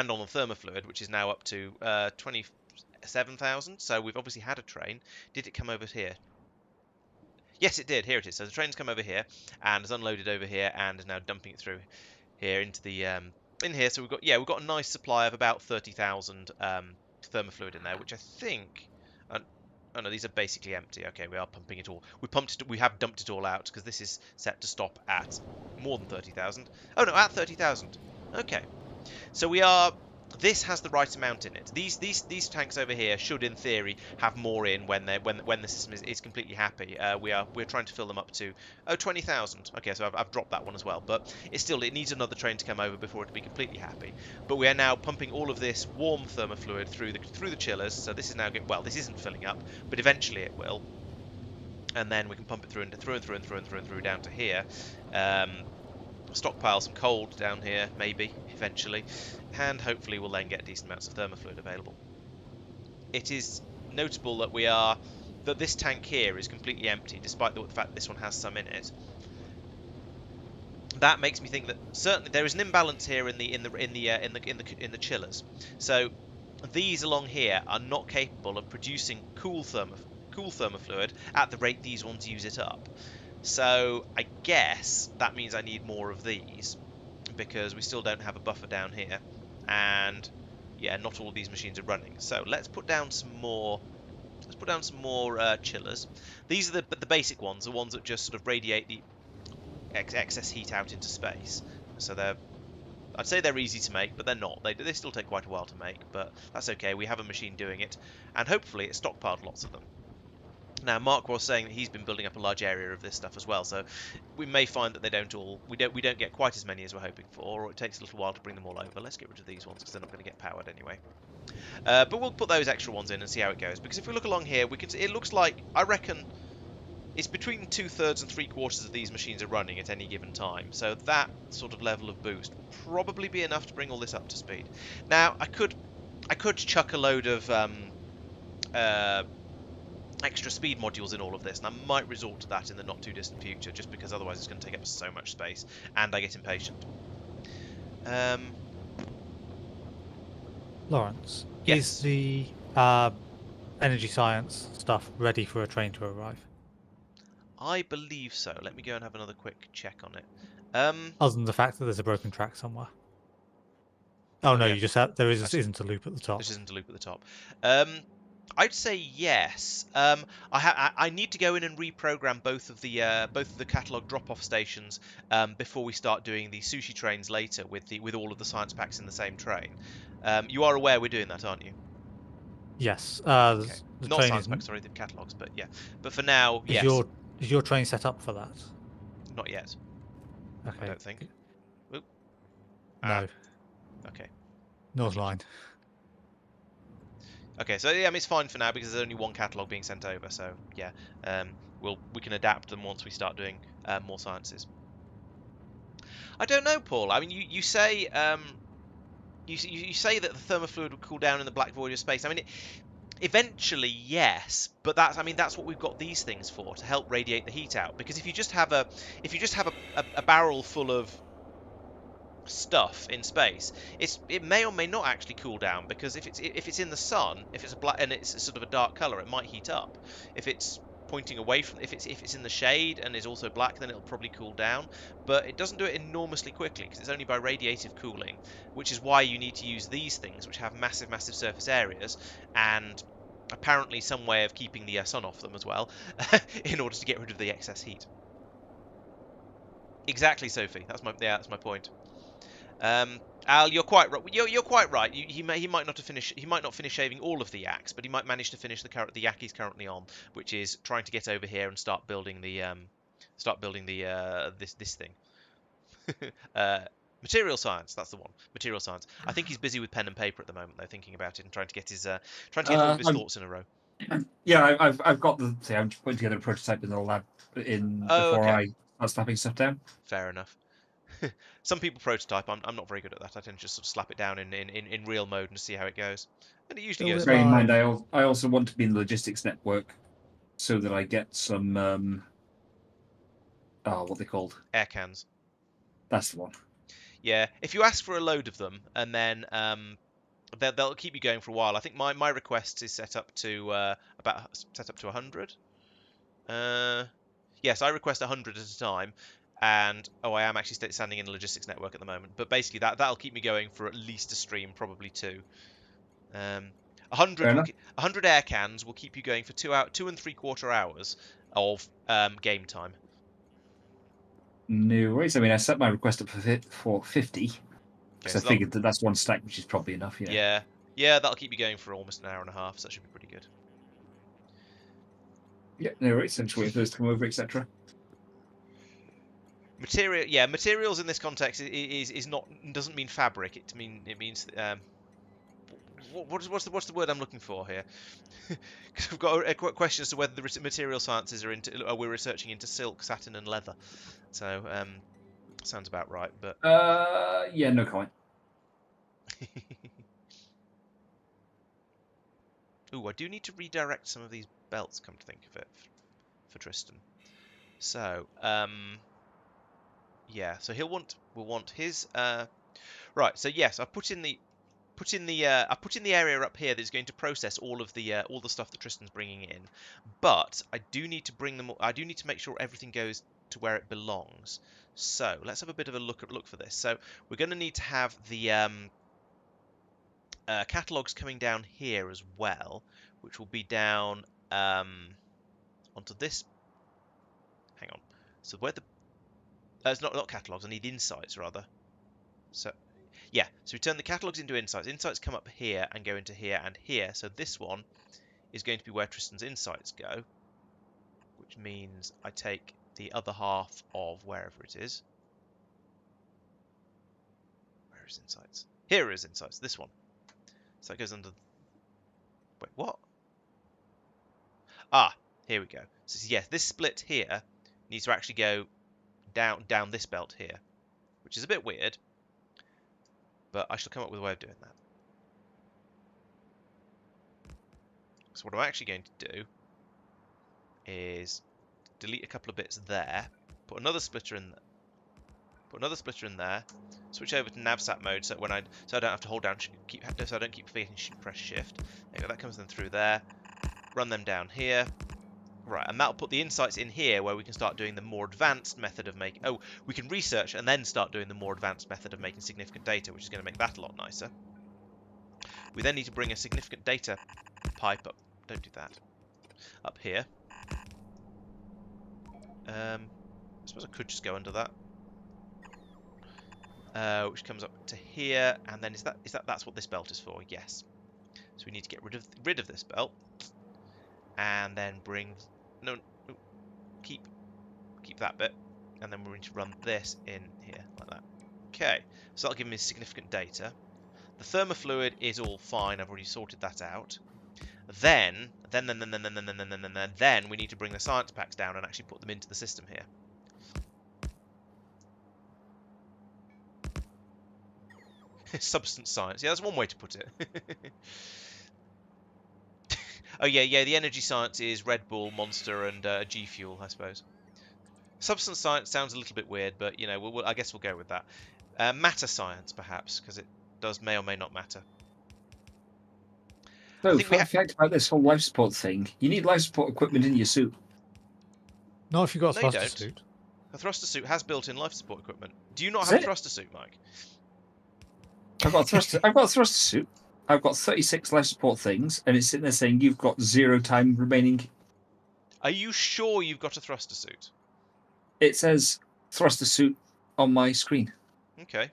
on the thermofluid, which is now up to 27,000. So we've obviously had a train. Did it come over here? Yes, it did. Here it is. So the train's come over here and has unloaded over here and is now dumping it through here into the in here. So we've got a nice supply of about 30,000 thermofluid in there, which I think. Oh no, these are basically empty. Okay, we are pumping it all. We have dumped it all out because this is set to stop at more than 30,000. Oh no, at 30,000. Okay. So this has the right amount in it. These tanks over here should, in theory, have more in when the system is completely happy. We're trying to fill them up to 20,000. Okay, so I've dropped that one as well, but it needs another train to come over before it to be completely happy. But we are now pumping all of this warm thermofluid through the chillers. So this is now this isn't filling up, but eventually it will. And then we can pump it through down to here. Stockpile some cold down here, maybe, eventually, and hopefully we'll then get decent amounts of thermofluid available. It is notable that this tank here is completely empty, despite the fact that this one has some in it. That makes me think that certainly there is an imbalance here in the chillers. So these along here are not capable of producing cool thermofluid at the rate these ones use it up. So I guess that means I need more of these because we still don't have a buffer down here, and yeah, not all of these machines are running. So let's put down some more. Let's put down some more chillers. These are the basic ones, the ones that just sort of radiate the excess heat out into space. So I'd say they're easy to make, but they're not. They still take quite a while to make, but that's okay. We have a machine doing it, and hopefully it's stockpiled lots of them. Now, Marc was saying that he's been building up a large area of this stuff as well, so we may find that we don't get quite as many as we're hoping for, or it takes a little while to bring them all over. Let's get rid of these ones because they're not going to get powered anyway. But we'll put those extra ones in and see how it goes. Because if we look along here, it looks like, I reckon, it's between 2/3 and 3/4 of these machines are running at any given time. So that sort of level of boost will probably be enough to bring all this up to speed. Now, I could chuck a load of extra speed modules in all of this, and I might resort to that in the not too distant future, just because otherwise it's going to take up so much space and I get impatient. Laurence, yes. is the energy science stuff ready for a train to arrive? I believe so. Let me go and have another quick check on it. Other than the fact that there's a broken track somewhere. Oh no, yeah. you just have, isn't a loop at the top. This isn't a loop at the top. I'd say yes. I need to go in and reprogram both of the catalog drop-off stations before we start doing the sushi trains later with all of the science packs in the same train. You are aware we're doing that, aren't you? Yes. Okay. The Not train science is. pack, sorry, the catalogues, but yeah. But for now, Is yes. your train set up for that? Not yet. Okay. I don't think. Oop. No. Okay. North Line. Okay, so yeah, I mean, it's fine for now because there's only one catalogue being sent over. So yeah, we can adapt them once we start doing more sciences. I don't know, Paul. I mean, you say you say that the thermofluid would cool down in the black void of space. I mean, eventually, yes, but that's what we've got these things for, to help radiate the heat out. Because if you just have a barrel full of stuff in space, it may or may not actually cool down, because if it's in the sun, if it's a black and it's sort of a dark color, it might heat up. If it's pointing away from, if it's in the shade and is also black, then it'll probably cool down. But it doesn't do it enormously quickly because it's only by radiative cooling, which is why you need to use these things, which have massive surface areas, and apparently some way of keeping the sun off them as well, in order to get rid of the excess heat. Exactly, Sophie. That's my point. Al, you're quite right. You're quite right. He might not finish shaving all of the yaks, but he might manage to finish the yak he's currently on, which is trying to get over here and start building the this thing. Material science. That's the one. Material science. I think he's busy with pen and paper at the moment, though, thinking about it and trying to get all of his thoughts in a row. Yeah, I've got the. Say, I'm putting together a prototype in the lab Oh, before okay. I start slapping stuff down. Fair enough. Some people prototype. I'm not very good at that. I tend to just sort of slap it down in real mode and see how it goes. And it usually goes. Bearing in mind, I also want to be in the logistics network so that I get some. What they called? Air cans. That's the one. Yeah, if you ask for a load of them, and then they'll keep you going for a while. I think my request is set up to 100. Yes, I request 100 at a time, and I am actually standing in the logistics network at the moment. But basically, that'll keep me going for at least a stream, probably two. 100 air cans will keep you going for 2 and 3/4 hours of game time. No worries. I mean, I set my request up for 50. Okay, So I figured that's one stack, which is probably enough. Yeah, that'll keep you going for almost an hour and a half, so that should be pretty good. Yeah, no worries. So just wait for those to come over, etc. Materials in this context doesn't mean fabric. It means what's the word I'm looking for here? Because I've got a question as to whether the material sciences we're researching into silk, satin, and leather. So sounds about right. But yeah, no comment. Ooh, I do need to redirect some of these belts, come to think of it, for Tristan. So yeah, so we'll want his right. So yes, I put in the area up here that's going to process all the stuff that Tristan's bringing in, but I do need to make sure everything goes to where it belongs. So let's have a bit of a look for this. So we're going to need to have the catalogues coming down here as well, which will be down onto this. Hang on. So where the it's not catalogues. I need insights rather. So yeah, so we turn the catalogues into insights. Insights come up here and go into here and here. So this one is going to be where Tristan's insights go, which means I take the other half of wherever it is. Where is insights? Here is insights, this one. So it goes under... Wait, what? Ah, here we go. So yes, this split here needs to actually go down this belt here, which is a bit weird, but I shall come up with a way of doing that. So what I'm actually going to do is delete a couple of bits there, put another splitter in there, switch over to navsat mode so I don't have to hold down so I don't keep forgetting press shift. There you go, that comes then through there. Run them down here. Right, and that'll put the insights in here where we can start doing the more advanced method of making... Oh, we can research and then start doing the more advanced method of making significant data, which is going to make that a lot nicer. We then need to bring a significant data pipe up. Don't do that. Up here. I suppose I could just go under that. which comes up to here, and then that's what this belt is for? Yes. So we need to get rid of this belt, and then keep that bit, and then we're going to run this in here like that. Okay, so that'll give me significant data. The thermofluid is all fine. I've already sorted that out. Then we need to bring the science packs down and actually put them into the system here. Substance science. Yeah, that's one way to put it. Oh yeah. The energy science is Red Bull, Monster, and G Fuel, I suppose. Substance science sounds a little bit weird, but you know, I guess we'll go with that. Matter science, perhaps, because it may or may not matter. So, fun fact about this whole life support thing: you need life support equipment in your suit. Not if you've got a No, you thruster don't. suit. A thruster suit has built-in life support equipment. Do you not Is have it? a thruster suit, Mike? I've got a thruster suit. I've got 36 life support things, and it's sitting there saying you've got 0 time remaining. Are you sure you've got a thruster suit? It says thruster suit on my screen. Okay.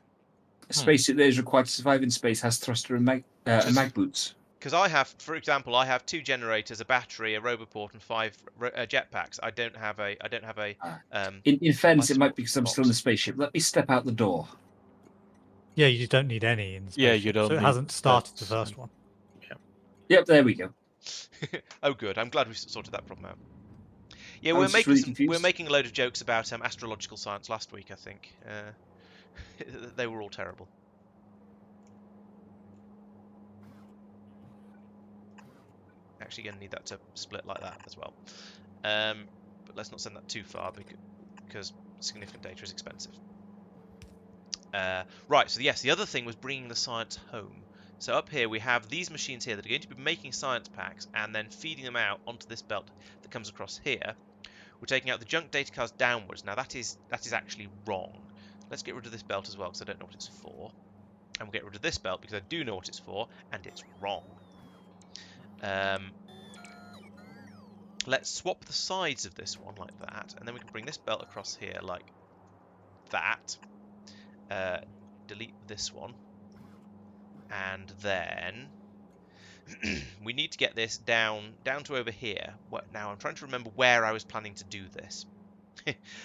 A spacesuit that is required to survive in space has thruster and mag boots. Because I have, for example, I have 2 generators, a battery, a roboport, and 5 jetpacks. I don't have a. In fairness, it might be because I'm box. still in the spaceship. Let me step out the door. Yeah, you don't need any in the Yeah, spaceship, you don't so it need hasn't started the that. first one. Yep, there we go. Oh, good. I'm glad we sorted that problem out. Yeah, I we're was just making really confused. we're making a load of jokes about astrological science last week. I think they were all terrible. Actually, going to need that to split like that as well. But let's not send that too far because significant data is expensive. Right. So yes, the other thing was bringing the science home. So up here we have these machines here that are going to be making science packs and then feeding them out onto this belt that comes across here. We're taking out the junk data cards downwards. Now that is actually wrong. Let's get rid of this belt as well because I don't know what it's for. And we'll get rid of this belt because I do know what it's for and it's wrong. Let's swap the sides of this one like that, and then we can bring this belt across here like that. Delete this one. And then we need to get this down to over here. Now I'm trying to remember where I was planning to do this.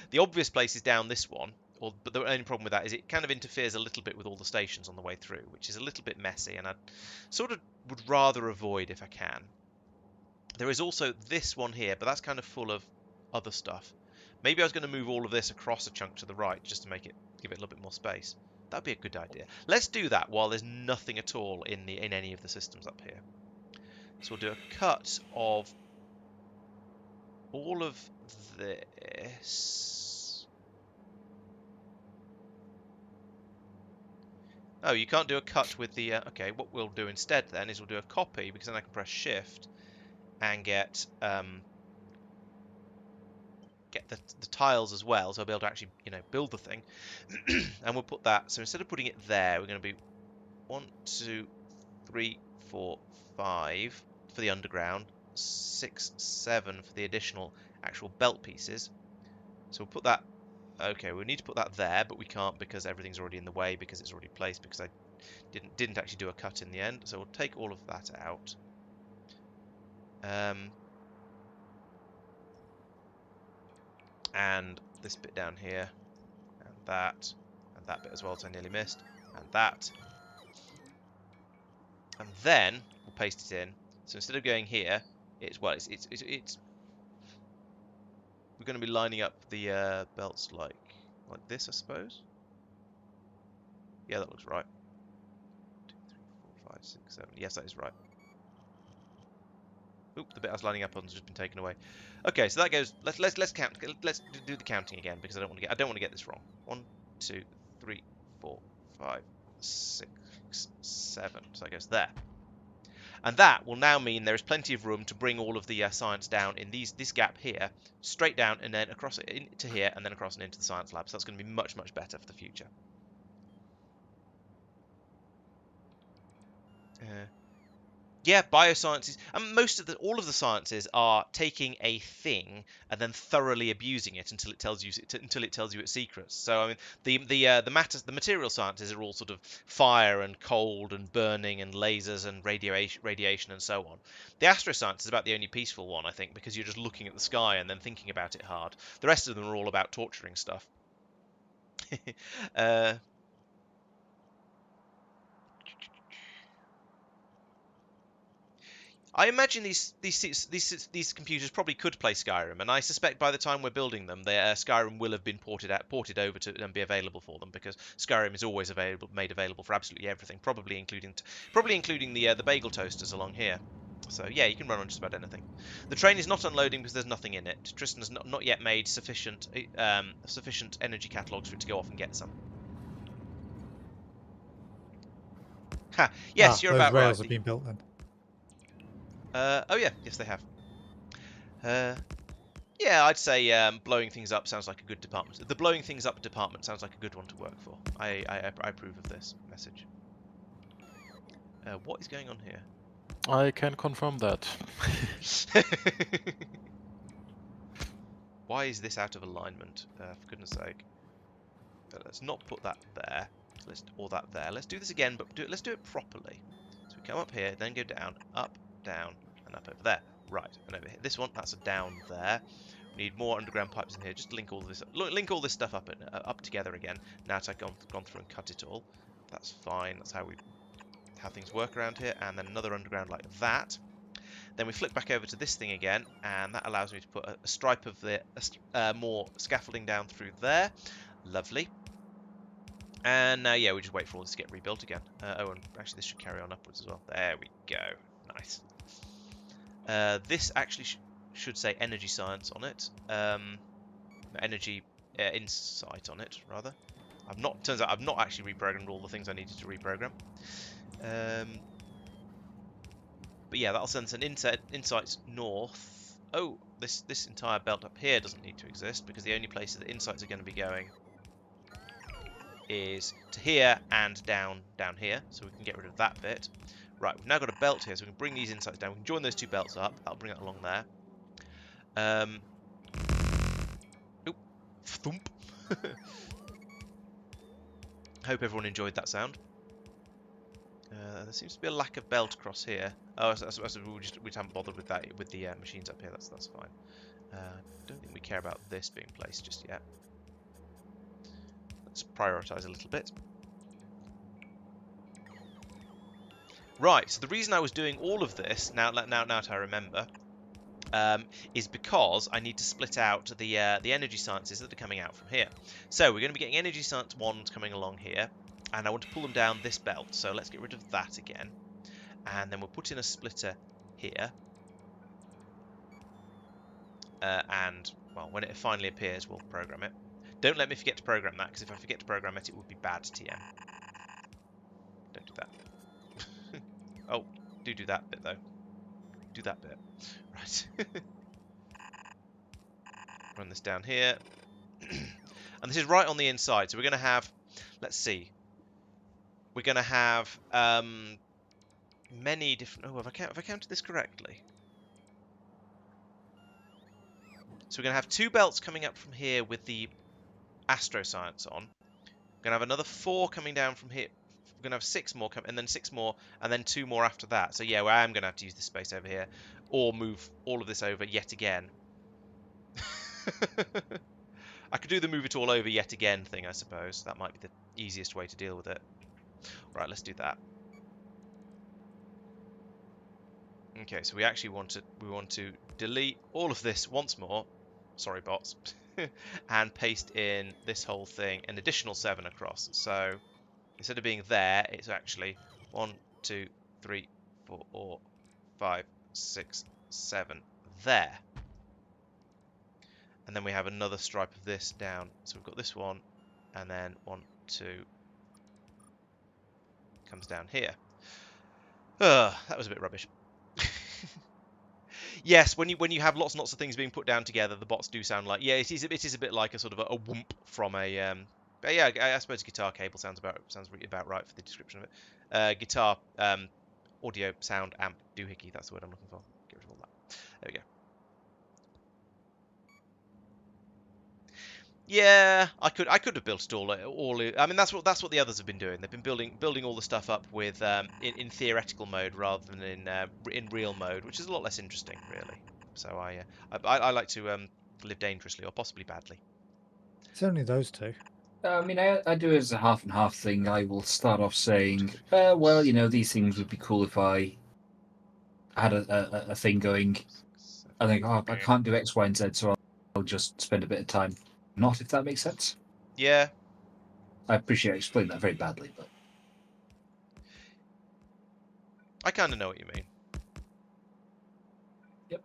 The obvious place is down this one, but the only problem with that is it kind of interferes a little bit with all the stations on the way through, which is a little bit messy, and I sort of would rather avoid if I can. There is also this one here, but that's kind of full of other stuff. Maybe I was going to move all of this across a chunk to the right just to give it a little bit more space. That'd be a good idea. Let's do that while there's nothing at all in any of the systems up here. So we'll do a cut of all of this. Oh, you can't do a cut with the... okay, what we'll do instead then is we'll do a copy, because then I can press Shift and get the tiles as well, so I'll be able to actually, build the thing. And we'll put that, so instead of putting it there, we're going to be 1, 2, 3, 4, 5 for the underground, 6, 7 for the additional actual belt pieces. So we'll put that, okay, we need to put that there, but we can't because everything's already in the way, because it's already placed, because I didn't actually do a cut in the end. So we'll take all of that out. And this bit down here, and that bit as well, so I nearly missed, and that. And then we'll paste it in. So instead of going here, it's we're going to be lining up the belts like this, I suppose. Yeah, that looks right. 2, 3, 4, 5, 6, 7. Yes, that is right. Oop, the bit I was lining up on has just been taken away. Okay, so that goes. Let's count. Let's do the counting again because I don't want to get this wrong. 1, 2, 3, 4, 5, 6, 7. So that goes there. And that will now mean there is plenty of room to bring all of the science down in this gap here, straight down and then across into here and then across and into the science lab. So that's going to be much, much better for the future. Yeah, biosciences, and all of the sciences are taking a thing and then thoroughly abusing it until it tells you its secrets. So I mean, the material sciences are all sort of fire and cold and burning and lasers and radiation and so on. The astroscience is about the only peaceful one, I think, because you're just looking at the sky and then thinking about it hard. The rest of them are all about torturing stuff. uh, I imagine these computers probably could play Skyrim, and I suspect by the time we're building them, Skyrim will have been ported over to and be available for them, because Skyrim is always made available for absolutely everything, probably including the bagel toasters along here. So yeah, you can run on just about anything. The train is not unloading because there's nothing in it. Tristan has not yet made sufficient energy catalogues for it to go off and get some. Ha! Yes, you're those about rails right. have been built then. Oh yeah, yes they have. Yeah, I'd say blowing things up sounds like a good department. The blowing things up department sounds like a good one to work for. I approve of this message. What is going on here? I can confirm that. Why is this out of alignment? For goodness sake. Let's not put that there. Or that there. Let's do this again, but let's do it properly. So we come up here, then go down, down, and up over there. Right, and over here. This one, that's a down there. We need more underground pipes in here. Just link all this stuff up together again. Now that I've gone through and cut it all. That's fine. That's how things work around here. And then another underground like that. Then we flick back over to this thing again, and that allows me to put a stripe of more scaffolding down through there. Lovely. And now, yeah, we just wait for all this to get rebuilt again. Oh, and actually this should carry on upwards as well. There we go. Nice. This actually should say energy science on it. Energy insight on it, rather. Turns out I've not actually reprogrammed all the things I needed to reprogram. But yeah, that'll send an insights north. Oh, this entire belt up here doesn't need to exist, because the only places that insights are going to be going is to here and down here, so we can get rid of that bit. Right, we've now got a belt here, so we can bring these insights down. We can join those two belts up. That'll bring it along there. Oop, thump. Hope everyone enjoyed that sound. There seems to be a lack of belt across here. Oh, we haven't bothered with that with the machines up here. That's fine. Don't think we care about this being placed just yet. Let's prioritise a little bit. Right. So the reason I was doing all of this now that I remember, is because I need to split out the energy sciences that are coming out from here. So we're going to be getting energy science 1s coming along here. And I want to pull them down this belt, so let's get rid of that again. And then we'll put in a splitter here. And, well, when it finally appears, we'll program it. Don't let me forget to program that, because if I forget to program it, it would be bad TM. Don't do that. Oh, do that bit, though. Do that bit. Right. Run this down here. And this is right on the inside, so we're going to have, let's see. We're going to have many different... Oh, have I counted this correctly? So we're going to have 2 belts coming up from here with the Astro science on. We're going to have another 4 coming down from here. We're going to have 6 more, and then 6 more, and then 2 more after that. So yeah, well, I am going to have to use this space over here, or move all of this over yet again. I could do the move it all over yet again thing, I suppose. That might be the easiest way to deal with it. Right, let's do that. Okay, so we actually want to delete all of this once more. Sorry, bots. And paste in this whole thing an additional 7 across. So instead of being there, it's actually 1, 2, 3, 4, 5, 6, 7 there. And then we have another stripe of this down. So we've got this one, and then 1, 2. Comes down here. That was a bit rubbish. Yes, when you have lots and lots of things being put down together, the bots do sound like, yeah, it is a bit like a sort of a whoomp from a but yeah, I suppose guitar cable sounds about right for the description of it. Guitar audio sound amp doohickey. That's the word I'm looking for. Get rid of all that. There we go. Yeah, I could have built it all. I mean, that's what the others have been doing. They've been building all the stuff up with in theoretical mode rather than in real mode, which is a lot less interesting, really. So I like to live dangerously or possibly badly. It's only those two. I mean, I do it as a half and half thing. I will start off saying, well, you know, these things would be cool if I had a thing going. I think, oh, I can't do X, Y, and Z, so I'll just spend a bit of time not, if that makes sense. Yeah. I appreciate I explained that very badly, but I kind of know what you mean. yep.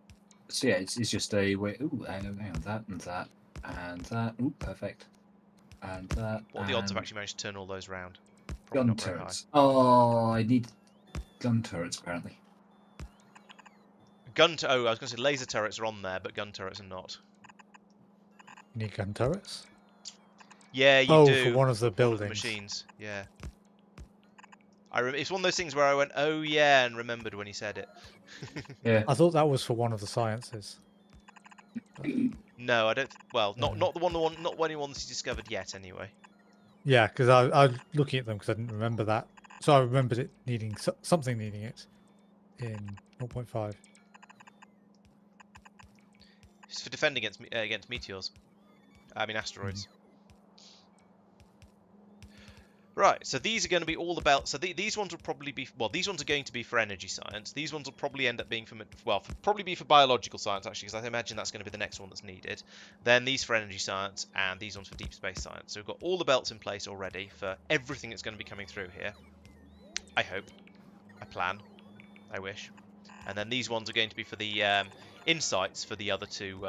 So yeah, it's just a way. Ooh, hang on, that and that and that. Ooh, perfect. And that. What are the odds I've actually managed to turn all those round? Probably gun not very high. turrets? Oh, I need gun turrets apparently. Oh, I was going to say laser turrets are on there, but gun turrets are not. You need gun turrets? Yeah, you do. For one of the For buildings. the machines, yeah. It's one of those things where I went, oh yeah, and remembered when he said it. Yeah. I thought that was for one of the sciences. No, I don't. Well, not not anyone that's discovered yet, anyway. Yeah, because I was looking at them because I didn't remember that. So I remembered it needing something needing it in 0.5. It's for defending against meteors. I mean asteroids. Right, so these are going to be all the belts. So these ones will probably be, well, these ones are going to be for energy science. These ones will probably end up being for, probably be for biological science, actually, because I imagine that's going to be the next one that's needed. Then these for energy science, and these ones for deep space science. So we've got all the belts in place already for everything that's going to be coming through here. I hope. I plan. I wish. And then these ones are going to be for the insights for the other two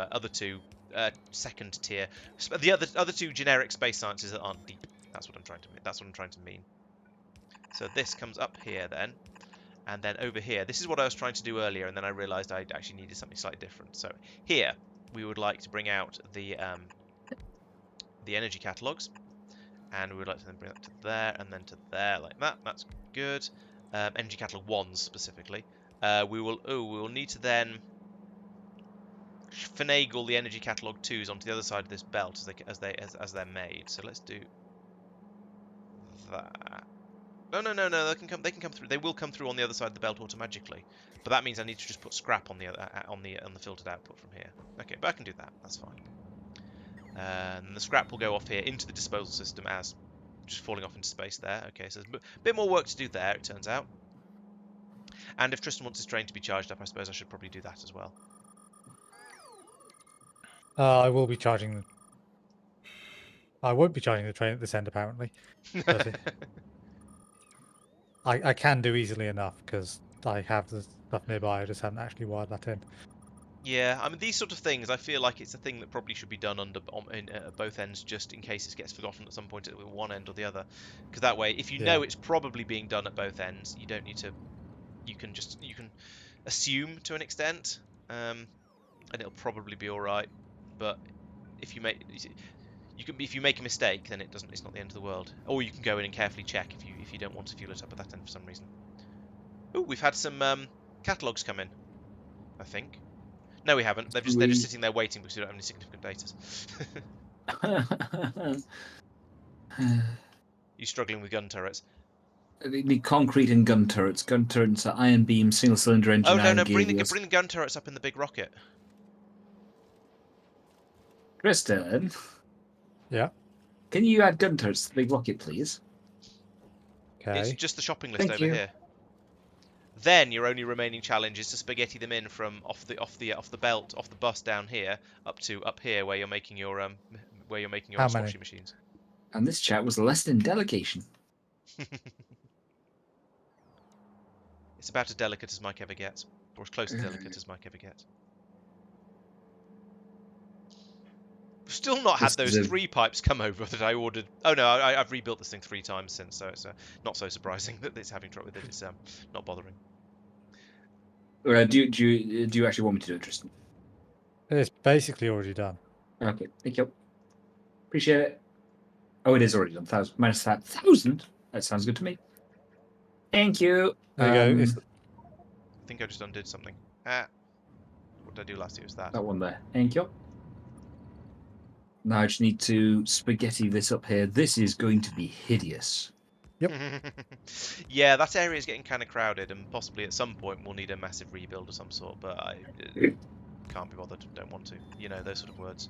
second tier, the other two generic space sciences that aren't deep. That's what I'm trying to mean. So this comes up here then, and then over here. This is what I was trying to do earlier, and then I realised I actually needed something slightly different. So here we would like to bring out the energy catalogues, and we would like to then bring that to there and then to there like that. That's good. Energy catalog 1s specifically. We will need to then finagle the energy catalog 2s onto the other side of this belt as they're made. So let's do that. No, they can come through. They will come through on the other side of the belt automatically. But that means I need to just put scrap on the filtered output from here. Okay, but I can do that. That's fine. And the scrap will go off here into the disposal system as just falling off into space there. Okay, so there's a bit more work to do there, it turns out. And if Tristan wants his train to be charged up, I suppose I should probably do that as well. I will be charging. I won't be charging the train at this end apparently. But I can do easily enough because I have the stuff nearby. I just haven't actually wired that in. Yeah, I mean these sort of things. I feel like it's a thing that probably should be done at both ends, just in case it gets forgotten at some point at one end or the other. Because that way, if you know it's probably being done at both ends, you don't need to. You can assume to an extent, and it'll probably be all right. But if you make if you make a mistake, then it's not the end of the world. Or you can go in and carefully check if you don't want to fuel it up at that end for some reason. Oh, we've had some catalogues come in, I think. No, we haven't. They're just sitting there waiting because we don't have any significant data. You struggling with gun turrets? They need concrete and gun turrets. Gun turrets are iron beam, single cylinder engine. Oh no, bring the gun turrets up in the big rocket. Tristan. Yeah. Can you add gun turrets to the big rocket, please? Okay. It's just the shopping list over you. here. Then your only remaining challenge is to spaghetti them in from off the belt, off the bus down here up here where you're making your washing machines. And this chat was less than delegation. It's about as delicate as Mike ever gets, or as close to delicate as Mike ever gets. We've still not had those 3 pipes come over that I ordered. Oh no, I've rebuilt this thing 3 times since, so it's not so surprising that it's having trouble with it. It's not bothering. Do you actually want me to do it, Tristan? It's basically already done. Okay, thank you. Appreciate it. Oh, it is already done. Minus that 1,000. That sounds good to me. Thank you. There you go. think I just undid something. Ah, what did I do last year? Was that? That one there. Thank you. Now I just need to spaghetti this up here. This is going to be hideous. Yeah, that area is getting kind of crowded, and possibly at some point we'll need a massive rebuild of some sort. But I can't be bothered. Don't want to. You know those sort of words.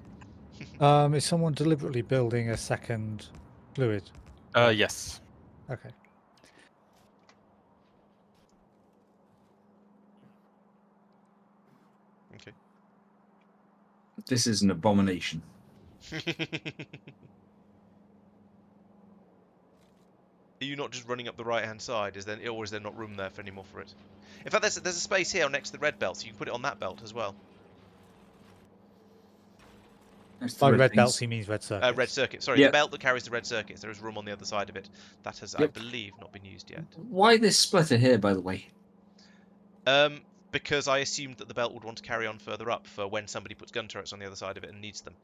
Is someone deliberately building a second fluid? Yes. Okay. Okay. This is an abomination. Are you not just running up the right-hand side? Is there not room there for any more for it? In fact, there's a space here next to the red belt, so you can put it on that belt as well. By red belts, he means red circuits. Red circuit. Sorry, the belt that carries the red circuits. There is room on the other side of it. That has, I believe, not been used yet. Why this splitter here, by the way? Because I assumed that the belt would want to carry on further up for when somebody puts gun turrets on the other side of it and needs them,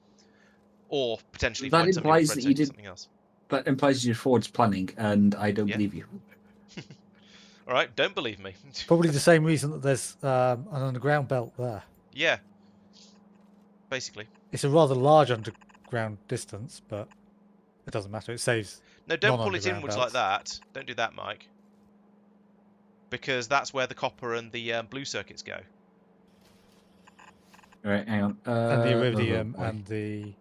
or potentially That when somebody implies that you did something else. That implies you did forwards planning, and I don't believe you. All right, don't believe me. Probably the same reason that there's an underground belt there. Yeah. Basically. It's a rather large underground distance, but it doesn't matter. It saves. No, don't pull it non-underground inwards belts. like that. Don't do that, Mike. Because that's where the copper and the blue circuits go. All right, hang on. And the iridium and the.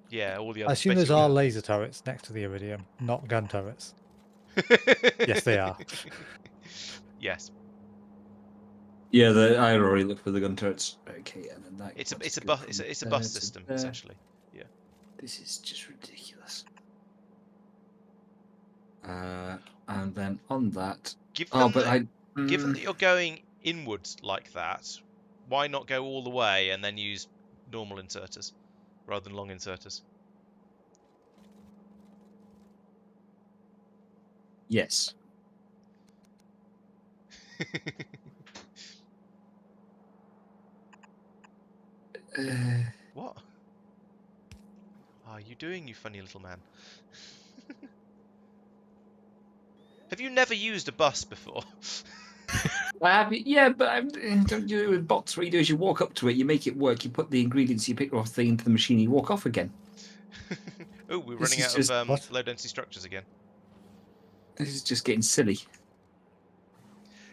Yeah, all the I other. assume those are laser turrets next to the iridium, not gun turrets. Yes, they are. Yes. Yeah, I already looked for the gun turrets. Okay, and then that. It's a bus system essentially. Yeah. This is just ridiculous. And then on that. Given that you're going inwards like that, why not go all the way and then use normal inserters rather than long inserters? Yes. What are you doing, you funny little man? Have you never used a bus before? Yeah, but don't do it with bots. What you do is you walk up to it, you make it work, you put the ingredients, you pick off the thing into the machine, you walk off again. Oh, we're running out of low density structures again. This is just getting silly.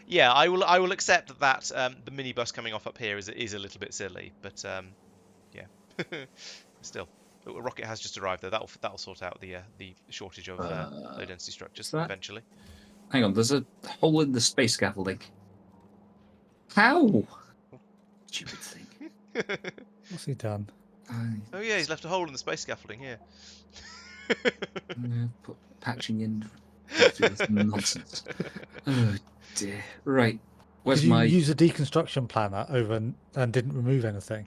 Yeah, I will accept that the minibus coming off up here is a little bit silly, but yeah, still, a rocket has just arrived though. That'll sort out the shortage of low density structures eventually. Hang on, there's a hole in the space scaffolding. How? Stupid thing. What's he done? Oh yeah, he's left a hole in the space scaffolding here. Put patching in. This nonsense. Oh dear. Right. Where's Did you my use a deconstruction planner over and didn't remove anything?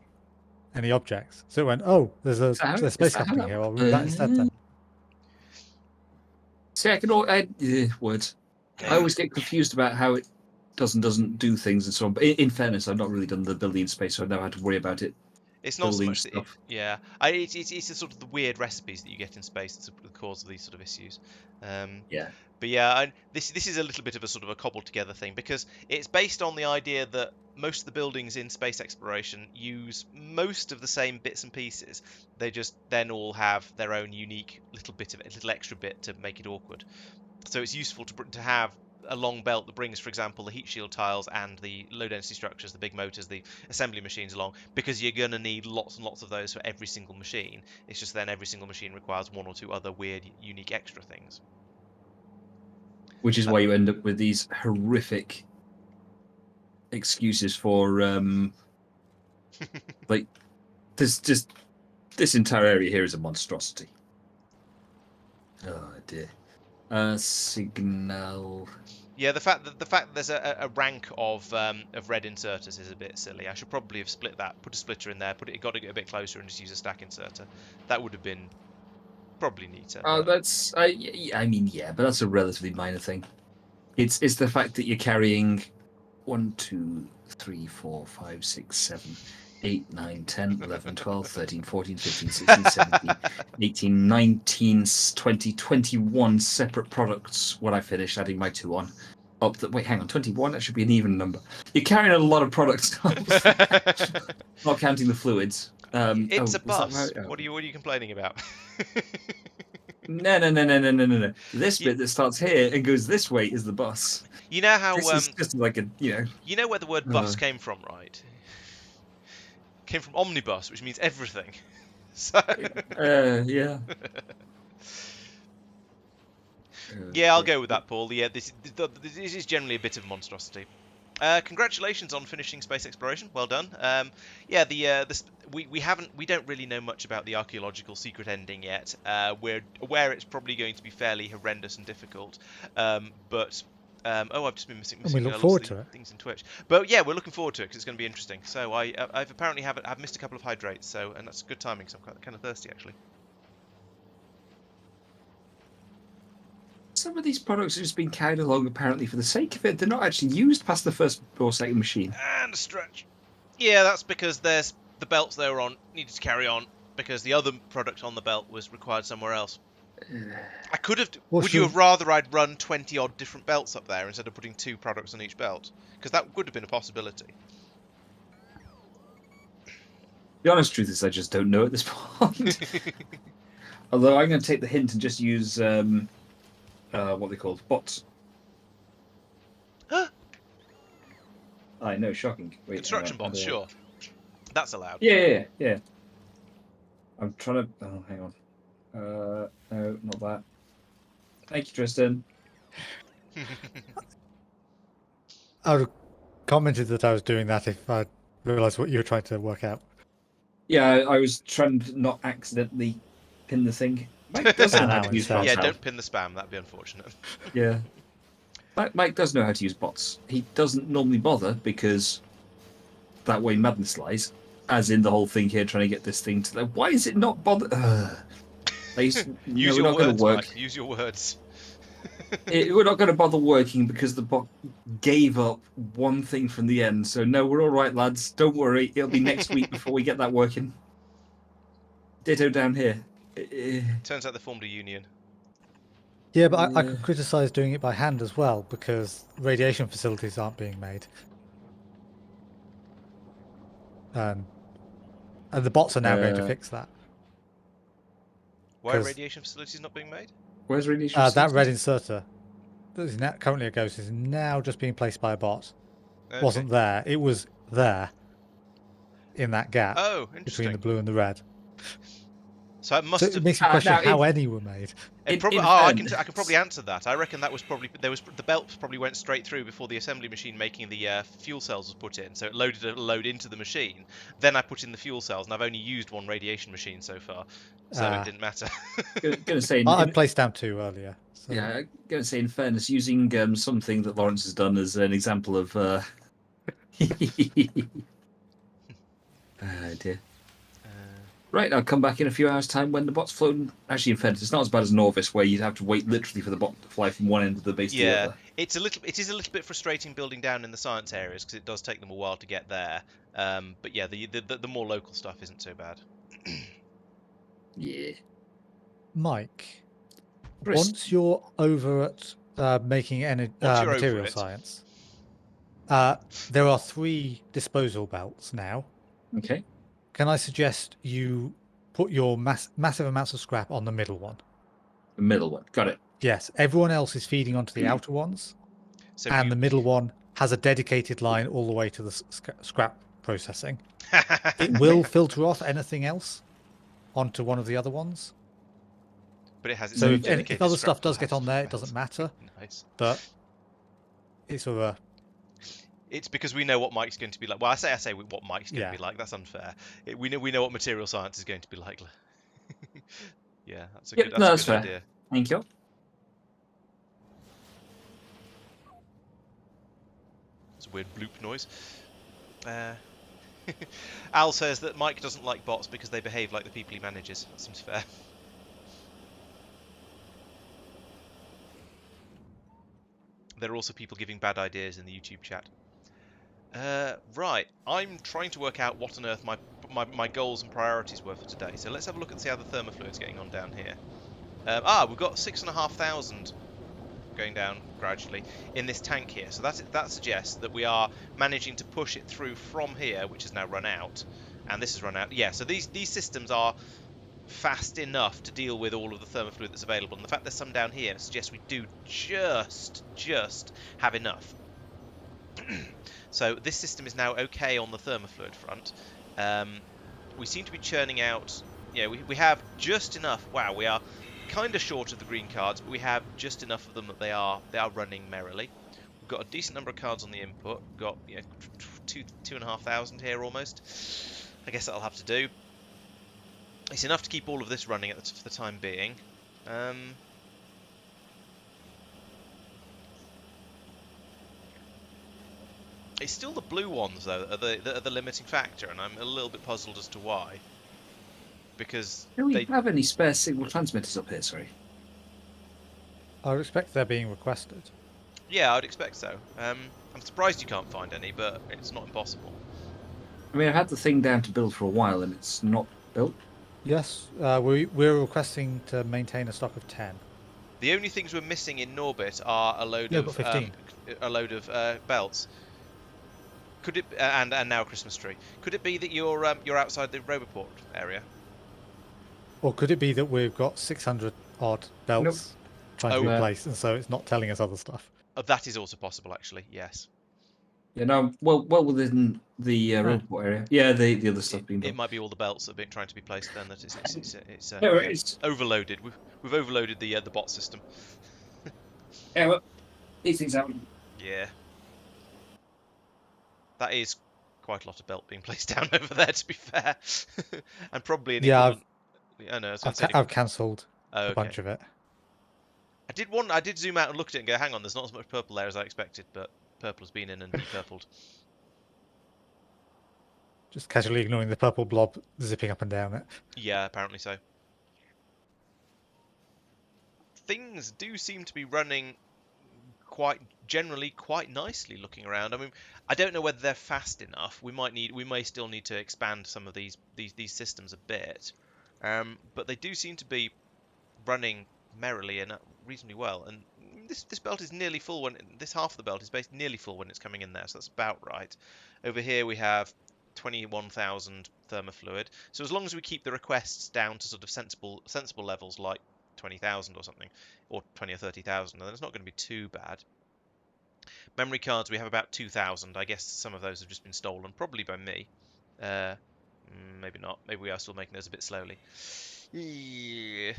Any objects? So it went, oh, there's a space scaffolding here. I'll remove that instead then. See, I can words. I always get confused about how it does and doesn't do things and so on. But in fairness, I've not really done the building in space, so I never had to worry about it. It's not so much yeah. It's the sort of the weird recipes that you get in space that's the cause of these sort of issues. Yeah. But yeah, this is a little bit of a sort of a cobbled together thing because it's based on the idea that most of the buildings in space exploration use most of the same bits and pieces. They just then all have their own unique little extra bit to make it awkward. So it's useful to have a long belt that brings, for example, the heat shield tiles and the low density structures, the big motors, the assembly machines along, because you're going to need lots and lots of those for every single machine. It's just then every single machine requires one or two other weird, unique extra things. Which is why you end up with these horrific excuses for like this entire area here is a monstrosity. Oh dear. Signal. Yeah, the fact that there's a rank of red inserters is a bit silly. I should probably have split that, put a splitter in there, got to get a bit closer, and just use a stack inserter. That would have been probably neater. Oh, that's I mean, yeah, but that's a relatively minor thing. It's the fact that you're carrying 1, 2, 3, 4, 5, 6, 7, 8, 9, 10, 11, 12, 13, 14, 15, 16, 17, 18, 19, 20, 21 separate products when I finish adding my 2 on. up the... Wait, hang on. 21? That should be an even number. You're carrying a lot of products. Not counting the fluids. It's a was that bus. right? Oh. What are you complaining about? No. This bit that starts here and goes this way is the bus. You know how This is just like a, You know where the word bus came from, right? Came from omnibus, which means everything. So yeah. yeah, I'll go with that, Paul. Yeah, this is generally a bit of a monstrosity. Congratulations on finishing space exploration. Well done. Yeah, we don't really know much about the archaeological secret ending yet. We're aware it's probably going to be fairly horrendous and difficult. But I've just been missing we look forward to it. Things in Twitch. But yeah, we're looking forward to it because it's going to be interesting. So I've apparently I've missed a couple of hydrates. And that's good timing. So I'm kind of thirsty actually. Some of these products have just been carried along apparently for the sake of it. They're not actually used past the first or second machine. And a stretch. Yeah, that's because there's the belts they were on needed to carry on because the other product on the belt was required somewhere else. I could have. Would you have rather I'd run 20 odd different belts up there instead of putting 2 products on each belt? Because that would have been a possibility. The honest truth is I just don't know at this point. Although I'm going to take the hint and just use what they called bots. I know, shocking. Wait, Construction bots, sure. That's allowed. Yeah. I'm trying to. Oh, hang on. No, not that. Thank you, Tristan. I would have commented that I was doing that if I realised what you were trying to work out. Yeah, I was trying to not accidentally pin the thing. Mike does know how to use bots. Yeah, don't pin the spam. That'd be unfortunate. Yeah. Mike does know how to use bots. He doesn't normally bother because that way madness lies. As in the whole thing here, trying to get this thing to. Why is it not bother? Use your words, Mike. Use your words. We're not going to bother working because the bot gave up one thing from the end. So no, we're all right, lads. Don't worry. It'll be next week before we get that working. Ditto down here. Turns out they formed a union. Yeah, but I could criticise doing it by hand as well because radiation facilities aren't being made. And the bots are now going to fix that. Why are radiation facilities not being made? Where's radiation that red inserter that is now, currently a ghost is now just being placed by a bot. Okay. Wasn't there. It was there in that gap between the blue and the red. So it must have... It makes you question how any were made. I can probably answer that. I reckon that was probably the belt probably went straight through before the assembly machine making the fuel cells was put in. So it loaded a load into the machine. Then I put in the fuel cells, and I've only used one radiation machine so far, so it didn't matter. Gonna say I placed down 2 earlier. So. Yeah, I'm gonna say in fairness, using something that Laurence has done as an example of. Oh dear. Right, I'll come back in a few hours' time when the bot's flown. Actually, in fairness, it's not as bad as Norvis, where you'd have to wait literally for the bot to fly from one end of the base to the other. It is a little bit frustrating building down in the science areas because it does take them a while to get there. But yeah, the more local stuff isn't so bad. Yeah. Mike, once you're over at making material science, there are 3 disposal belts now. Okay. Can I suggest you put your massive amounts of scrap on the middle one? The middle one. Got it. Yes. Everyone else is feeding onto the outer ones. So the middle one has a dedicated line all the way to the scrap processing. It will filter off anything else onto one of the other ones. But it has its so own if other stuff does get on there, it doesn't matter. Nice. But it's sort of It's because we know what Mike's going to be like. Well, I say what Mike's going to be like. That's unfair. We know what material science is going to be like. Yeah, that's a good idea. Thank you. It's a weird bloop noise. Al says that Mike doesn't like bots because they behave like the people he manages. That seems fair. There are also people giving bad ideas in the YouTube chat. Right, I'm trying to work out what on earth my goals and priorities were for today. So let's have a look and see how the thermofluid's getting on down here. We've got 6,500 going down gradually in this tank here. So that suggests that we are managing to push it through from here, which has now run out, and this has run out. Yeah, so these systems are fast enough to deal with all of the thermofluid that's available, and the fact there's some down here suggests we do just have enough. So this system is now okay on the thermofluid front. We seem to be churning out. Yeah, we have just enough. Wow, we are kind of short of the green cards, but we have just enough of them that they are running merrily. We've got a decent number of cards on the input. We've got 2,500 here almost. I guess that'll have to do. It's enough to keep all of this running for the time being. It's still the blue ones though that are the limiting factor, and I'm a little bit puzzled as to why. Because do we have any spare signal transmitters up here? Sorry. I would expect they're being requested. Yeah, I would expect so. I'm surprised you can't find any, but it's not impossible. I mean, I've had the thing down to build for a while, and it's not built. Yes, we're requesting to maintain a stock of 10. The only things we're missing in Norbit are a load of belts. Could it and now a Christmas tree? Could it be that you're outside the Roboport area? Or could it be that we've got 600 odd belts trying to replace, and so it's not telling us other stuff? Oh, that is also possible, actually. Yes. Yeah, no, well within the Roboport area. Yeah, the other stuff being done. It might be all the belts that are trying to be placed. Then that it's it's overloaded. We've overloaded the bot system. Yeah, well, these things happen. Yeah. That is quite a lot of belt being placed down over there, to be fair, and probably an equivalent. I've cancelled a bunch of it. I did zoom out and look at it and go, hang on, there's not as much purple there as I expected, but purple has been in and de-purpled. Just casually ignoring the purple blob zipping up and down it. Yeah, apparently so. Things do seem to be running generally quite nicely looking around. I mean, I don't know whether they're fast enough. We may still need to expand some of these systems a bit. But they do seem to be running merrily and reasonably well. And this belt is nearly full when this half of the belt is basically nearly full when it's coming in there, so that's about right. Over here we have 21,000 thermofluid. So as long as we keep the requests down to sort of sensible levels like 20,000 or something, or 20 or 30,000, then it's not going to be too bad. Memory cards, we have about 2,000. I guess some of those have just been stolen, probably by me. Maybe not. Maybe we are still making those a bit slowly. Yeah.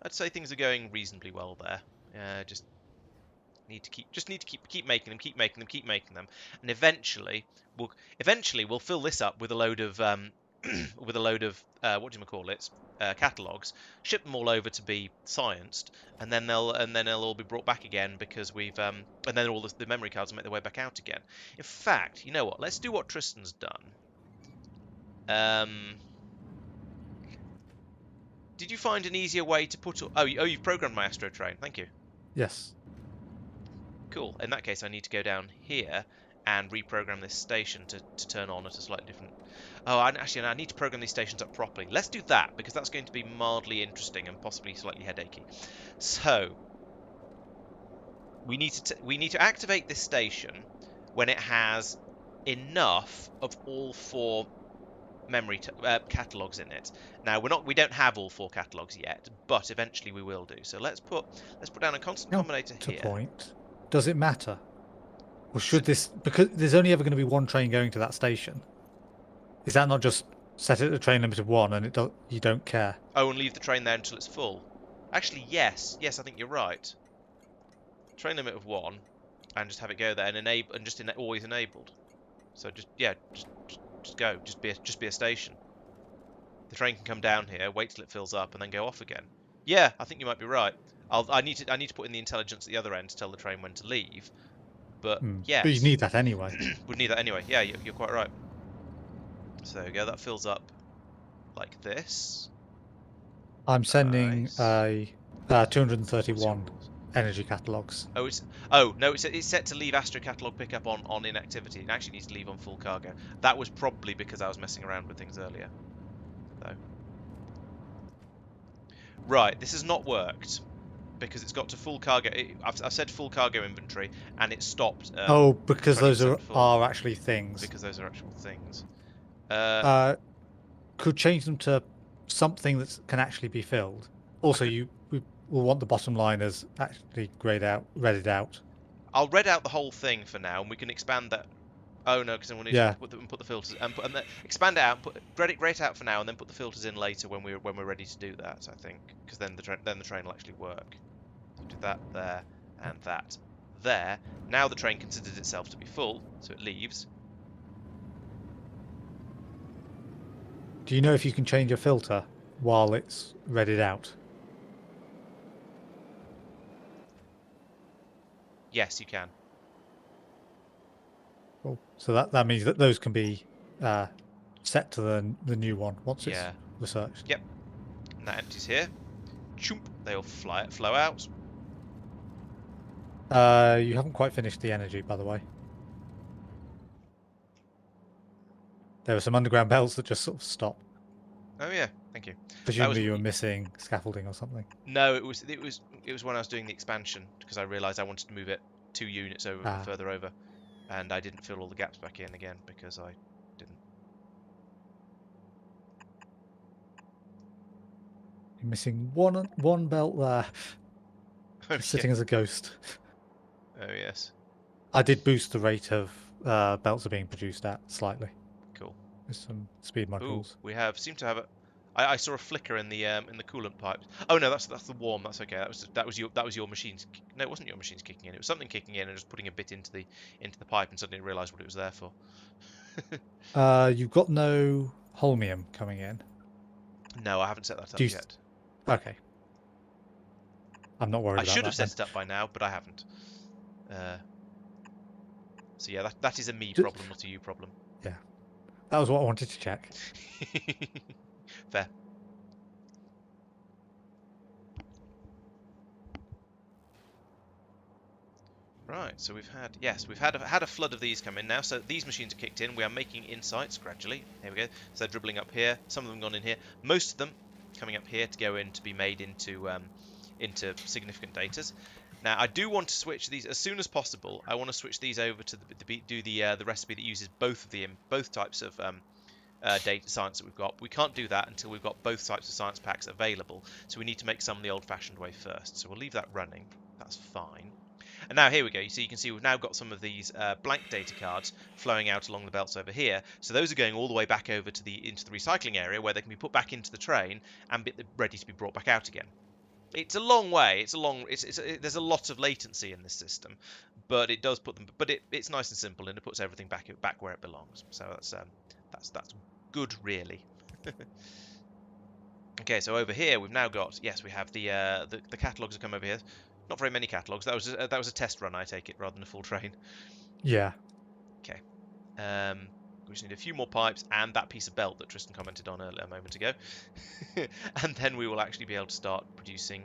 I'd say things are going reasonably well there. Just need to keep making them, and eventually we'll fill this up with a load of what do you call it? Catalogues, ship them all over to be scienced, and then they'll all be brought back again because we've and then all the memory cards will make their way back out again. In fact, you know what? Let's do what Tristan's done. Did you find an easier way to put? Oh, you've programmed my Astro train. Thank you. Yes. Cool. In that case, I need to go down here and reprogram this station to turn on at a slightly different. Oh, I need to program these stations up properly. Let's do that, because that's going to be mildly interesting and possibly slightly headachy. So we need to activate this station when it has enough of all 4 memory catalogues in it. Now we don't have all 4 catalogues yet, but eventually we will do. So let's put down a constant combinator here. Point. Does it matter? Or should this, because there's only ever going to be one train going to that station, is that not just set it at a train limit of 1 and you don't care? Oh, and leave the train there until it's full? Actually, yes, I think you're right. Train limit of 1, and just have it go there and always enabled. So just go, just be a station. The train can come down here, wait till it fills up, and then go off again. Yeah, I think you might be right. I need to put in the intelligence at the other end to tell the train when to leave. But yes. But you need that anyway. Would need that anyway. Yeah, you're quite right. So there we go. That fills up like this. I'm sending a 231 energy catalogues. It's set to leave Astro catalog pickup on inactivity. It actually needs to leave on full cargo. That was probably because I was messing around with things earlier. So. Right, this has not worked because it's got to full cargo. I've said full cargo inventory, and it stopped. Oh, because those 20% full, are actually things. because those are actual things. Could change them to something that can actually be filled. Also, we will want the bottom line as actually redded out. I'll red out the whole thing for now, and we can expand that. Oh no, because then we'll need to put the filters and expand it out, grade it out for now, and then put the filters in later when we're ready to do that. I think, because then the train will actually work. So do that there and that there. Now the train considers itself to be full, so it leaves. Do you know if you can change a filter while it's redded out? Yes, you can. Cool. So that means that those can be set to the new one once it's researched. Yep. And that empties here. Choomp. They'll flow out. You haven't quite finished the energy, by the way. There were some underground belts that just sort of stop. Oh yeah, thank you. Presumably you were missing scaffolding or something. No, it was when I was doing the expansion, because I realised I wanted to move it 2 units further over, and I didn't fill all the gaps back in again because I didn't. You're missing one belt there, just sitting as a ghost. Oh yes. I did boost the rate of belts are being produced at slightly. Cool. With some speed modules. We seem to have a. I saw a flicker in the coolant pipes. Oh no, that's the warm. That's okay. That was your machines. No, it wasn't your machines kicking in. It was something kicking in and just putting a bit into the pipe, and suddenly realised what it was there for. You've got no holmium coming in. No, I haven't set that up yet. Okay. I'm not worried about that. I should have set it up by now, but I haven't. So yeah, that is a me problem, not a you problem. Yeah, that was what I wanted to check. Fair. Right, so we've had a flood of these come in now. So these machines are kicked in. We are making insights gradually. Here we go. So they're dribbling up here. Some of them gone in here. Most of them coming up here to go in to be made into significant datas. Now I do want to switch these as soon as possible. I want to switch these over to the recipe that uses both types of data science that we've got. We can't do that until we've got both types of science packs available. So we need to make some the old-fashioned way first. So we'll leave that running. That's fine. And now here we go. You can see we've now got some of these blank data cards flowing out along the belts over here. So those are going all the way back over to into the recycling area where they can be put back into the train and be ready to be brought back out again. It's a long way. There's a lot of latency in this system, but it does put them. But it's nice and simple, and it puts everything back where it belongs. So that's good, really. Okay, so over here we've now got we have the catalogues have come over here. Not very many catalogues. That was a test run, I take it, rather than a full train. Yeah. Okay. We just need a few more pipes and that piece of belt that Tristan commented on a moment ago, and then we will actually be able to start producing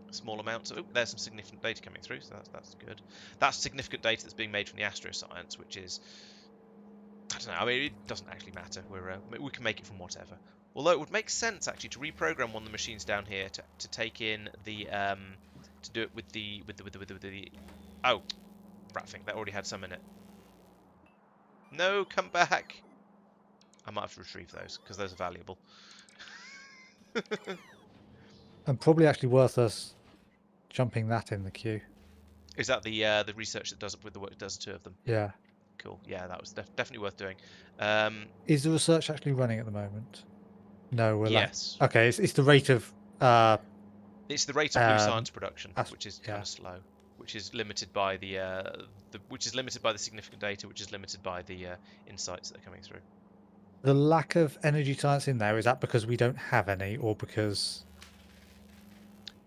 small amounts. Oh, there's some significant data coming through, so that's good. That's significant data that's being made from the Astro science, which is, I don't know. I mean, it doesn't actually matter. We can make it from whatever. Although it would make sense actually to reprogram one of the machines down here to take in the to do it with the oh, rat thing that already had some in it. No, come back. I might have to retrieve those because those are valuable. And probably actually worth us jumping that in the queue. Is that the research that does with the work does 2 of them? Yeah. Cool. Yeah, that was definitely worth doing. Is the research actually running at the moment? No, yes. Okay, it's the rate of. It's the rate of blue science production, which is kind yeah. of slow, which is limited by which is limited by the significant data, which is limited by the insights that are coming through. The lack of energy science in there, is that because we don't have any, or because?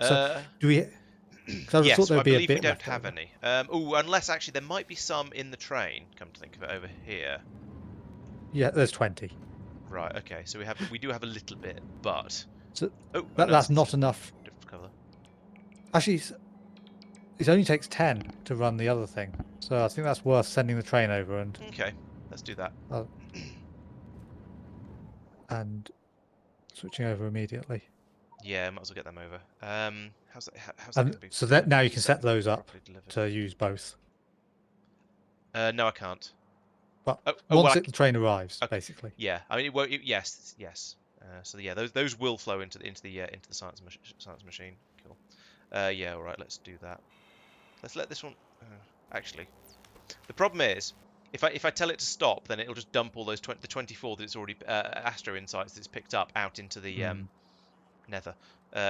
So do we? Yes, I believe we don't have any. Unless actually there might be some in the train. Come to think of it, over here. Yeah, there's 20. Right. Okay. So we do have a little bit, but that's not enough. Different colour. Actually, it only takes 10 to run the other thing, so I think that's worth sending the train over and. Okay, let's do that. And switching over immediately. Yeah, might as well get them over. How's that going to be? So that now you can set those up properly delivered? to use both. No, I can't. But Oh, once well, the train arrives, okay. basically. Yeah, I mean, yes. So yeah, those will flow into the science machine. Cool. Yeah, all right. Let's do that. Let's let this one. Actually, the problem is, if I tell it to stop, then it'll just dump all those the 24 that it's already Astro insights that it's picked up out into the Nether,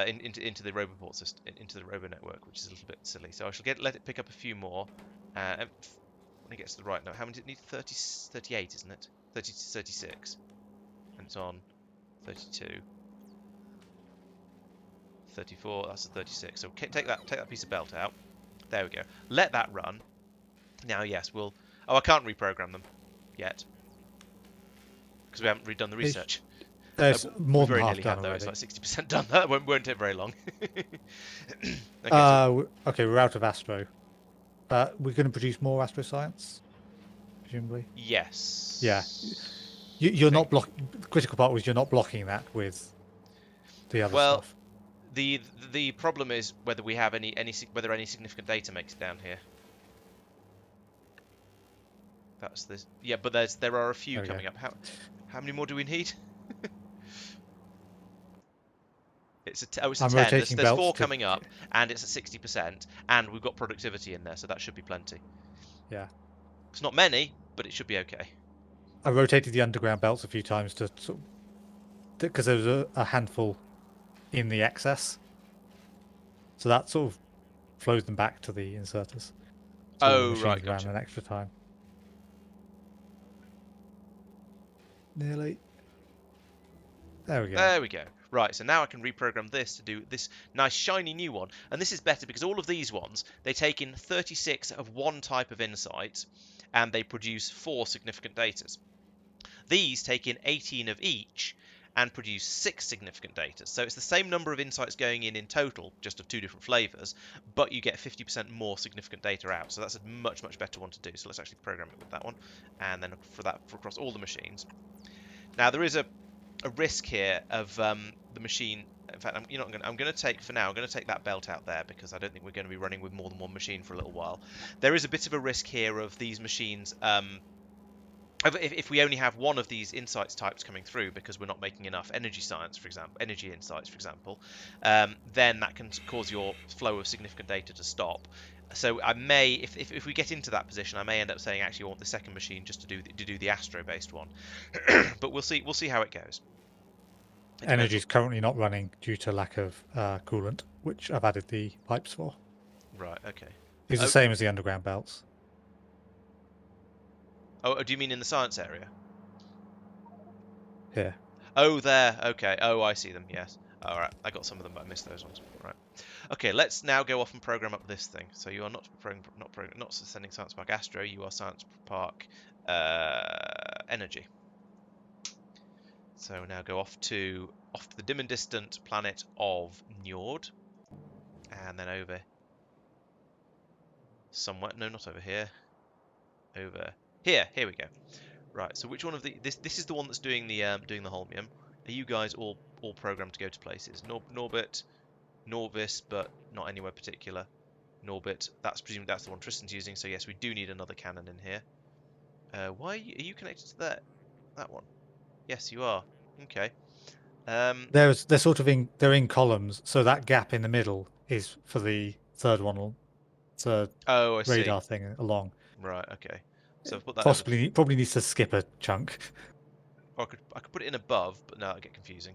into the Roboport system, into the Robo network, which is a little bit silly. So I shall let it pick up a few more. When it gets to the right note, how many does it need? 30, 38, isn't it? 30 to 36, and it's on 32. 34, that's a 36. So take that piece of belt out. There we go. Let that run. Now, yes, we'll... Oh, I can't reprogram them yet. Because we haven't redone the research. There's more than very half nearly done had, though. already. It's like 60% done. That won't take very long. Okay, we're out of Astro. We're going to produce more Astro Science, presumably. Yes. Yeah. You're not blocking... The critical part was you're not blocking that with the other stuff. The problem is whether we have whether any significant data makes it down here. That's this. Yeah, but there are a few coming up. How many more do we need? It's a 10. There's 4 coming up, and it's at 60%, and we've got productivity in there, so that should be plenty. Yeah. It's not many, but it should be okay. I rotated the underground belts a few times to because there was a handful in the excess, so that sort of flows them back to the inserters. So right, gotcha. An extra time. Nearly. There we go. There we go. Right, so now I can reprogram this to do this nice shiny new one. And this is better because all of these ones, they take in 36 of one type of insight, and they produce 4 significant datas. These take in 18 of each and produce 6 significant data. So it's the same number of insights going in total, just of 2 different flavors, but you get 50% more significant data out. So that's a much, much better one to do. So let's actually program it with that one. And then for across all the machines. Now there is a risk here of the machine. In fact, I'm going to take that belt out there because I don't think we're going to be running with more than one machine for a little while. There is a bit of a risk here of these machines. If we only have one of these insights types coming through because we're not making enough energy insights, for example, then that can cause your flow of significant data to stop. So I may, if we get into that position, I may end up saying actually I want the second machine just to do the Astro-based one. But we'll see how it goes. Energy is currently not running due to lack of coolant, which I've added the pipes for. Right. Okay. It's the same as the underground belts. Oh, do you mean in the science area? Here. Oh, there. Okay. Oh, I see them. Yes. All right. I got some of them, but I missed those ones. Right. Okay. Let's now go off and program up this thing. So you are not sending Science Park Astro. You are Science Park Energy. So now go off to the dim and distant planet of Njord, and then over somewhere. No, not over here. Over here. Here we go. Right. So which one of this is the one that's doing the holmium. Are you guys all programmed to go to places? Norbit, Norvis, but not anywhere particular. Norbit. Presumably that's the one Tristan's using. So yes, we do need another cannon in here. Why are you connected to that one? Yes, you are. Okay. They're sort of they're in columns, so that gap in the middle is for the third radar thing along. Right. Okay. So put that probably needs to skip a chunk. Or I could put it in above, but now it'll get confusing.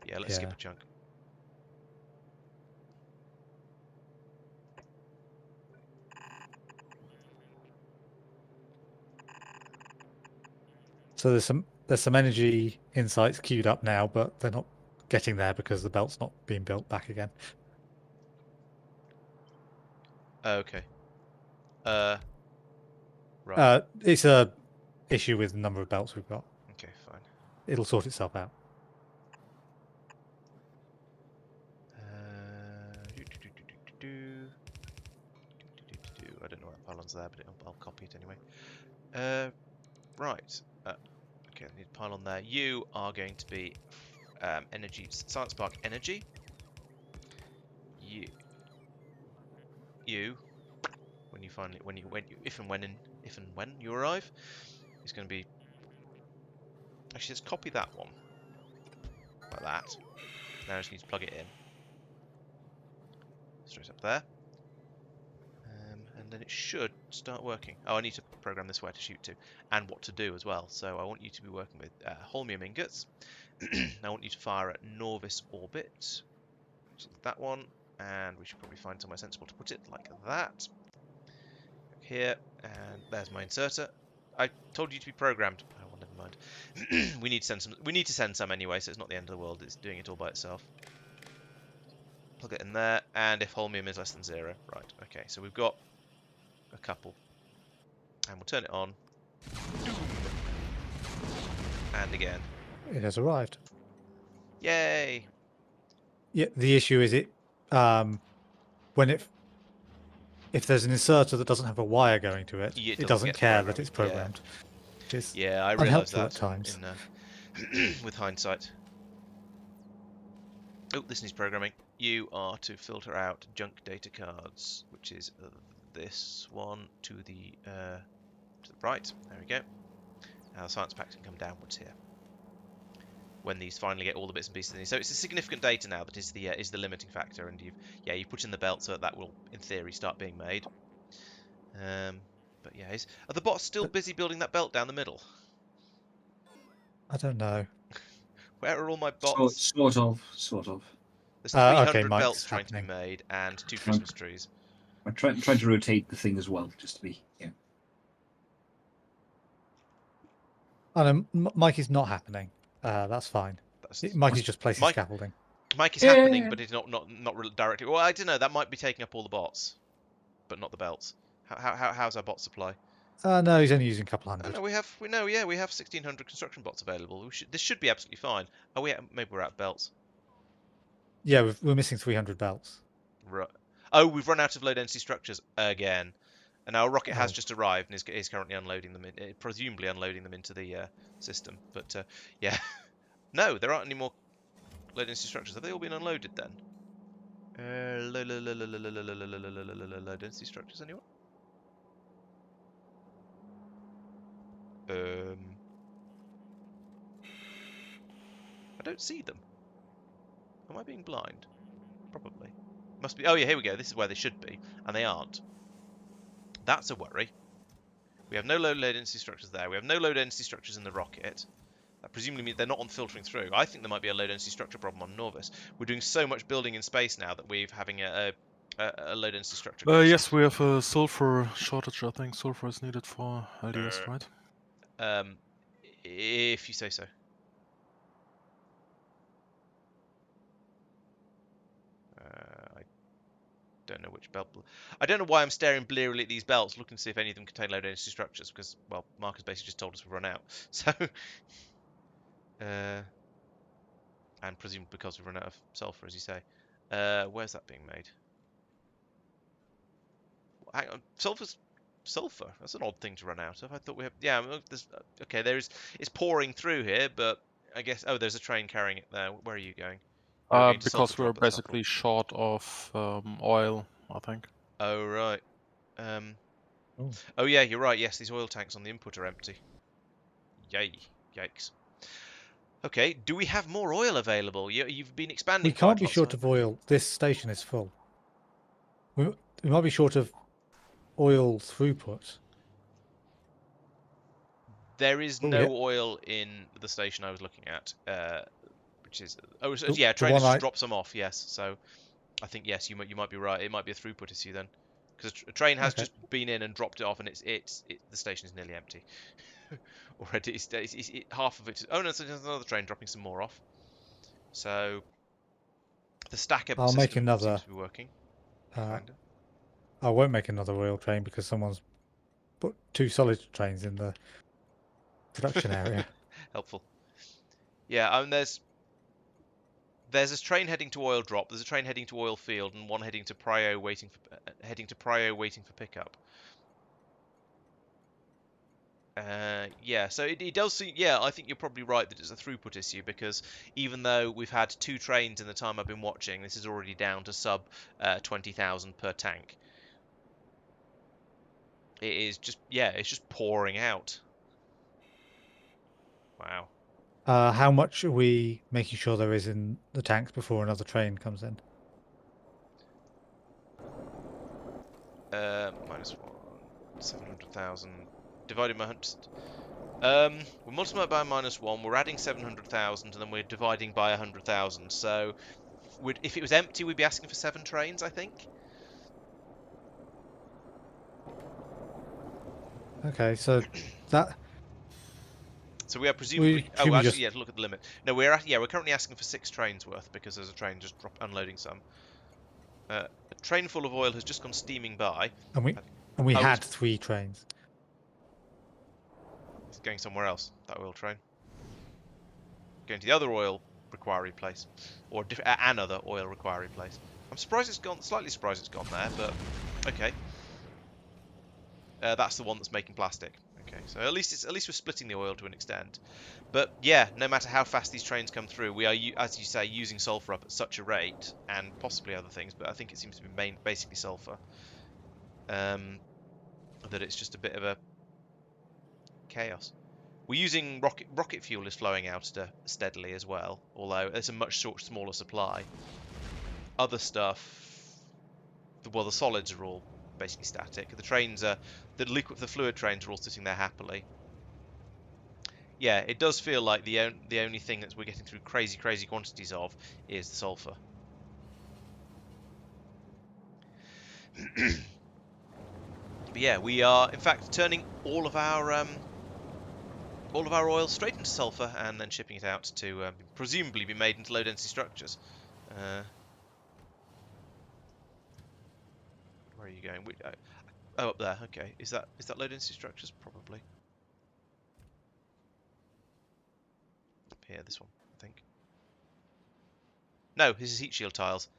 Yeah, let's skip a chunk. So there's some energy insights queued up now, but they're not getting there because the belt's not being built back again. Okay. Right. It's a issue with the number of belts we've got. Okay, fine. It'll sort itself out. I don't know what pylon's there, but I'll copy it anyway. Right. Okay, I need a pylon there. You are going to be energy, Science Park Energy. you when you finally if and when you arrive, is going to be actually let's copy that one like that. Now I just need to plug it in straight up there. And then it should start working. Oh, I need to program this where to shoot to and what to do as well. So I want you to be working with holmium ingots. I want you to fire at Norvis orbit, which is that one, and we should probably find somewhere sensible to put it, like that. Here, and there's my inserter. I told you to be programmed. Oh, well, never mind. We need to send some. We need to send some anyway, so it's not the end of the world. It's doing it all by itself. Plug it in there, and if holmium is less than 0, right? Okay, so we've got a couple, and we'll turn it on, and again. It has arrived. Yay! Yeah, the issue is if there's an inserter that doesn't have a wire going to it, Yeah, it doesn't get care that it's programmed. Which is Yeah, I realised unhelpful that at times. with hindsight. Oh, this needs programming. You are to filter out junk data cards, which is this one to the right. There we go. Now the science pack can come downwards here. When these finally get all the bits and pieces in. So it's a significant data now that is the limiting factor, and you've put in the belt so that will in theory start being made. But yeah, are the bots still busy building that belt down the middle? I don't know. Where are all my bots? Sort of. There's 300 okay, Mike's belts trying to be made and 2 Christmas trees. I'm trying to rotate the thing as well, just to be I know Mike is not happening. That's fine. Mike is just placing scaffolding. Mike is happening, but it's not really directly. Well, I don't know. That might be taking up all the bots, but not the belts. How's our bot supply? No, he's only using a couple hundred. No, we have 1,600 construction bots available. This should be absolutely fine. Oh, maybe we're out of belts. Yeah, we're missing 300 belts. Right. Oh, we've run out of low density structures again. And our rocket has just arrived and is currently unloading them, presumably unloading them into the system. But yeah, no, there aren't any more low density structures. Have they all been unloaded then? Low density structures, anyone? I don't see them. Am I being blind? Probably. Must be. Oh yeah, here we go. This is where they should be, and they aren't. That's a worry. We have no low density structures there. We have no low density structures in the rocket. That presumably means they're not on filtering through. I think there might be a low density structure problem on Norvis. We're doing so much building in space now that we're having a low density structure. Yes, we have a sulfur shortage. I think sulfur is needed for LDS, right? If you say so. I don't know which belt. I don't know why I'm staring blearily at these belts, looking to see if any of them contain low density structures, because, well, Marc has basically just told us we've run out. So, and presumably because we've run out of sulfur, as you say. Where's that being made? Hang on, sulfur. That's an odd thing to run out of. I thought we have. Yeah, okay. It's pouring through here, but I guess. Oh, there's a train carrying it there. Where are you going? Because we're basically short of oil, I think. Oh, right. Oh, yeah, you're right. Yes, these oil tanks on the input are empty. Yikes. Okay, do we have more oil available? You've been expanding. We can't be short of oil. This station is full. We might be short of oil throughput. There is no oil in the station I was looking at. Which is yeah, train has just dropped some off. Yes, so I think yes, you might be right. It might be a throughput issue then, because a train has just been in and dropped it off, and the station is nearly empty already. Half of it. Oh no, so there's another train dropping some more off. So the stacker I'll make another. Seems to be working. I won't make another oil train because someone's put 2 solid trains in the production area. Helpful. Yeah, there's a train heading to oil drop. There's a train heading to oil field, and one heading to Prio waiting for pickup. Yeah, so it does seem, yeah, I think you're probably right that it's a throughput issue, because even though we've had 2 trains in the time I've been watching, this is already down to sub 20,000 per tank. It is just, yeah, it's just pouring out. Wow. How much are we making sure there is in the tanks before another train comes in? Minus 1, 700,000 divided by 100. We're multiplying by -1. We're adding 700,000, and then we're dividing by 100,000. So, if it was empty, we'd be asking for 7 trains, I think. Okay, so that So we are presumably. should Oh, we actually, just yeah. Look at the limit. No, we're currently asking for 6 trains worth, because there's a train just unloading some. A train full of oil has just gone steaming by. and we Oh, had 3 trains. It's going somewhere else. That oil train. Going to the other oil requiry place, or another oil requiry place. I'm surprised it's gone. Slightly surprised it's gone there, but okay. That's the one that's making plastic. Okay, so at least we're splitting the oil to an extent. But yeah, no matter how fast these trains come through, we are, as you say, using sulfur up at such a rate, and possibly other things, but I think it seems to be basically sulfur. That it's just a bit of a chaos. We're using rocket fuel is flowing out steadily as well, although it's a much smaller supply. Other stuff, well, the solids are all basically static. The trains are, the fluid trains are all sitting there happily. Yeah, it does feel like the only thing that we're getting through crazy quantities of is the sulfur. But yeah, we are in fact turning all of our oil straight into sulfur and then shipping it out to presumably be made into low density structures. Where are you going? Oh, up there. Okay, is that low density structures? Probably. Up here, this one, I think. No, this is heat shield tiles.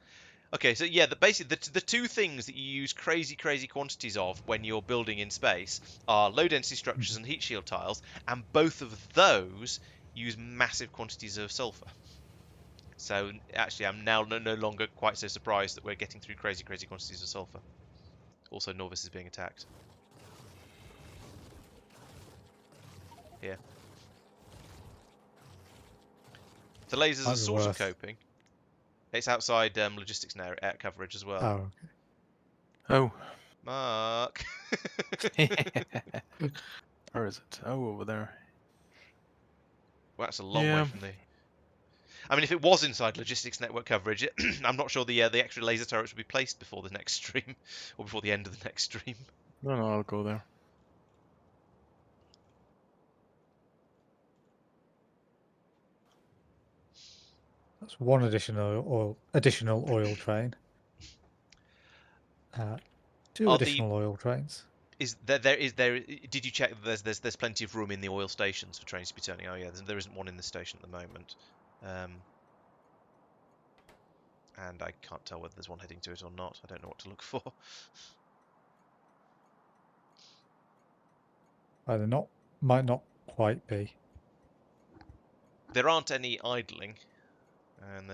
Okay, so yeah, basically the 2 things that you use crazy quantities of when you're building in space are low density structures and heat shield tiles, and both of those use massive quantities of sulfur. So actually, I'm now no longer quite so surprised that we're getting through crazy quantities of sulfur. Also, Norvis is being attacked. Here. The lasers are sort of coping. It's outside logistics now, air coverage as well. Oh, Oh. Marc. Where is it? Oh, over there. Well, that's a long way from the. I mean, if it was inside logistics network coverage, I'm not sure the extra laser turrets would be placed before the next stream, or before the end of the next stream. No, I'll go there. that's one additional oil train. 2 additional oil trains. Is there? Did you check that there's plenty of room in the oil stations for trains to be turning? Oh yeah, there isn't one in the station at the moment, and I can't tell whether there's one heading to it or not. I don't know what to look for. Either not, might not quite be. There aren't any idling, and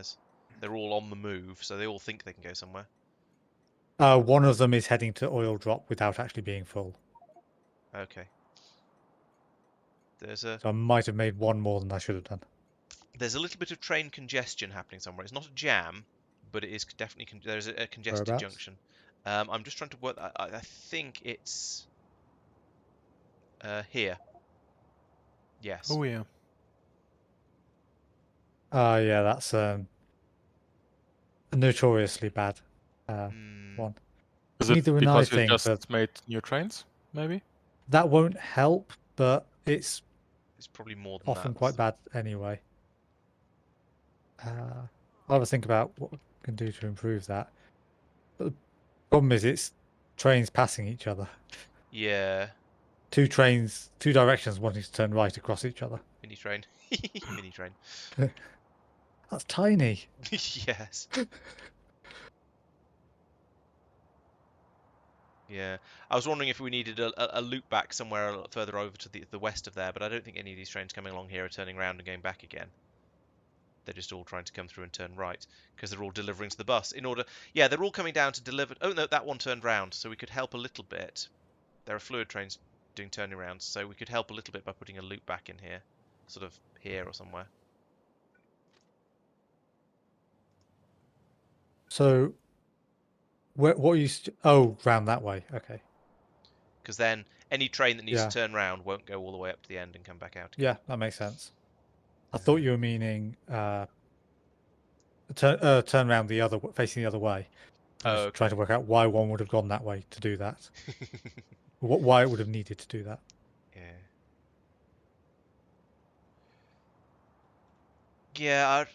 they're all on the move, so they all think they can go somewhere. One of them is heading to oil drop without actually being full. Okay. So I might have made one more than I should have done. There's a little bit of train congestion happening somewhere. It's not a jam, but it is definitely there's a congested Whereabouts? junction. I'm just trying to work. I think it's here. Yes. Oh yeah. Yeah, that's a notoriously bad one. Is it Neither an because I you think, just but made new trains, maybe? that won't help, but it's probably more than often that. quite bad anyway. I'll have a think about what we can do to improve that. But the problem is it's trains passing each other. Yeah. 2 trains, 2 directions wanting to turn right across each other. Mini train. Mini train. That's tiny. Yes. Yeah, I was wondering if we needed a loop back somewhere further over to the west of there, but I don't think any of these trains coming along here are turning around and going back again. They're just all trying to come through and turn right because they're all delivering to the bus in order. Yeah, they're all coming down to deliver. Oh no, that one turned round, so we could help a little bit. There are fluid trains doing turning rounds, so we could help a little bit by putting a loop back in here, sort of here or somewhere. So, what you? Oh, round that way. Okay. Because then any train that needs Yeah. to turn round won't go all the way up to the end and come back out again. Yeah, that makes sense. I thought you were meaning turn around facing the other way. I was Oh, trying to work out why one would have gone that way to do that. Why it would have needed to do that. Yeah. Yeah,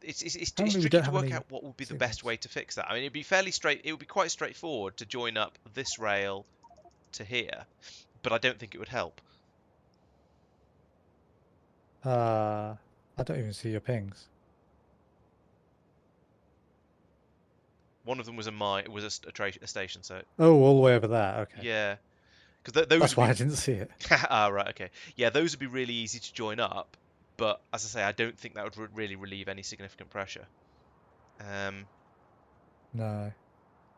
it's Apparently, we tricky don't to have work any out what would be the best signals. way to fix that. I mean, it'd be fairly straight. It would be quite straightforward to join up this rail to here, but I don't think it would help. I don't even see your pings. One of them was a station, so Oh, all the way over there. Okay. yeah, because those That's would why be I didn't see it. ah, right, okay, yeah, those would be really easy to join up. But as I say, I don't think that would really relieve any significant pressure. No.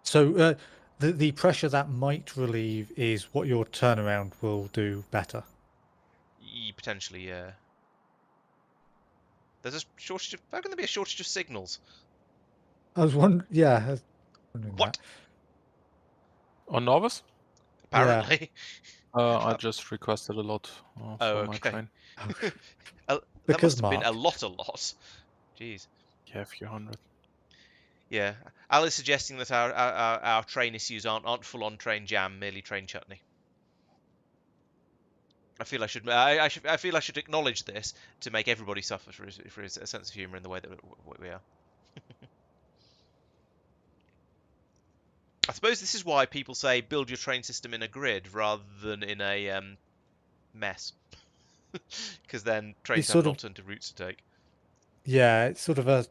So the pressure that might relieve is what your turnaround will do better. Potentially, yeah. There's a shortage of. How can there be a shortage of signals? I was wondering. Yeah, I was wondering What? that. On Norvis, Yeah. Apparently. I just requested a lot Oh, for my okay. train. That Because must have been a Mark. lot. Jeez. Yeah, a few hundred. Yeah. Al is suggesting that our train issues aren't full-on train jam, merely train chutney. I feel I feel I should acknowledge this to make everybody suffer for his sense of humour in the way that we are. I suppose this is why people say build your train system in a grid rather than in a mess, because then trains It's have sort an of alternative routes to take. yeah, it's sort of a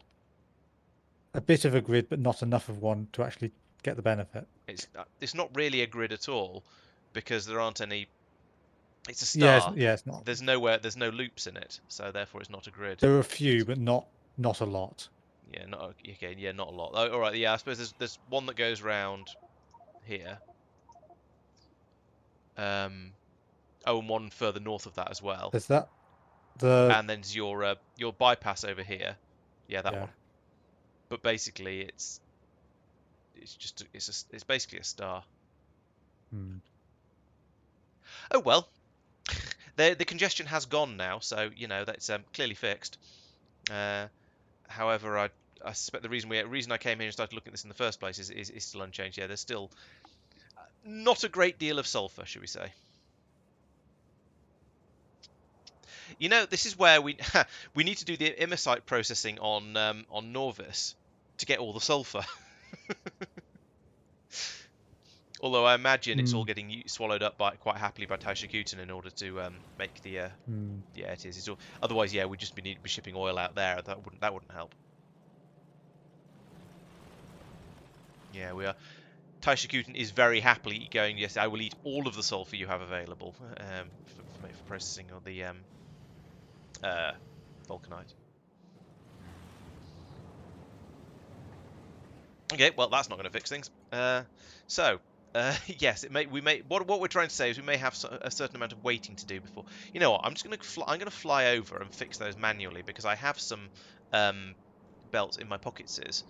bit of a grid, but not enough of one to actually get the benefit. It's not really a grid at all, because there aren't any. It's a Yeah, star. it's not. There's no loops in it, so therefore it's not a grid. There are a few, but not a lot. Yeah, not a lot. Oh, all right, yeah, I suppose there's one that goes round here. And one further north of that as well. There's that. The And then there's your bypass over here. Yeah, that yeah. one. But basically, it's basically a star. Hmm. Oh well, the congestion has gone now, so that's clearly fixed. However, I suspect the reason I came here and started looking at this in the first place is still unchanged. Yeah, there's still not a great deal of sulfur, should we say? This is where we we need to do the immersite processing on Norvis to get all the sulfur. Although I imagine it's all getting swallowed up quite happily by Taishikuten in order to make the yeah, it is. It's all, otherwise, yeah, we'd just be shipping oil out there. That wouldn't help. Yeah, we are. Taishikuten is very happily going. Yes, I will eat all of the sulfur you have available for processing of the vulcanite. Okay, well that's not going to fix things. Yes, what we're trying to say is we may have a certain amount of waiting to do before. You know what? I'm going to fly over and fix those manually because I have some belts in my pocketses,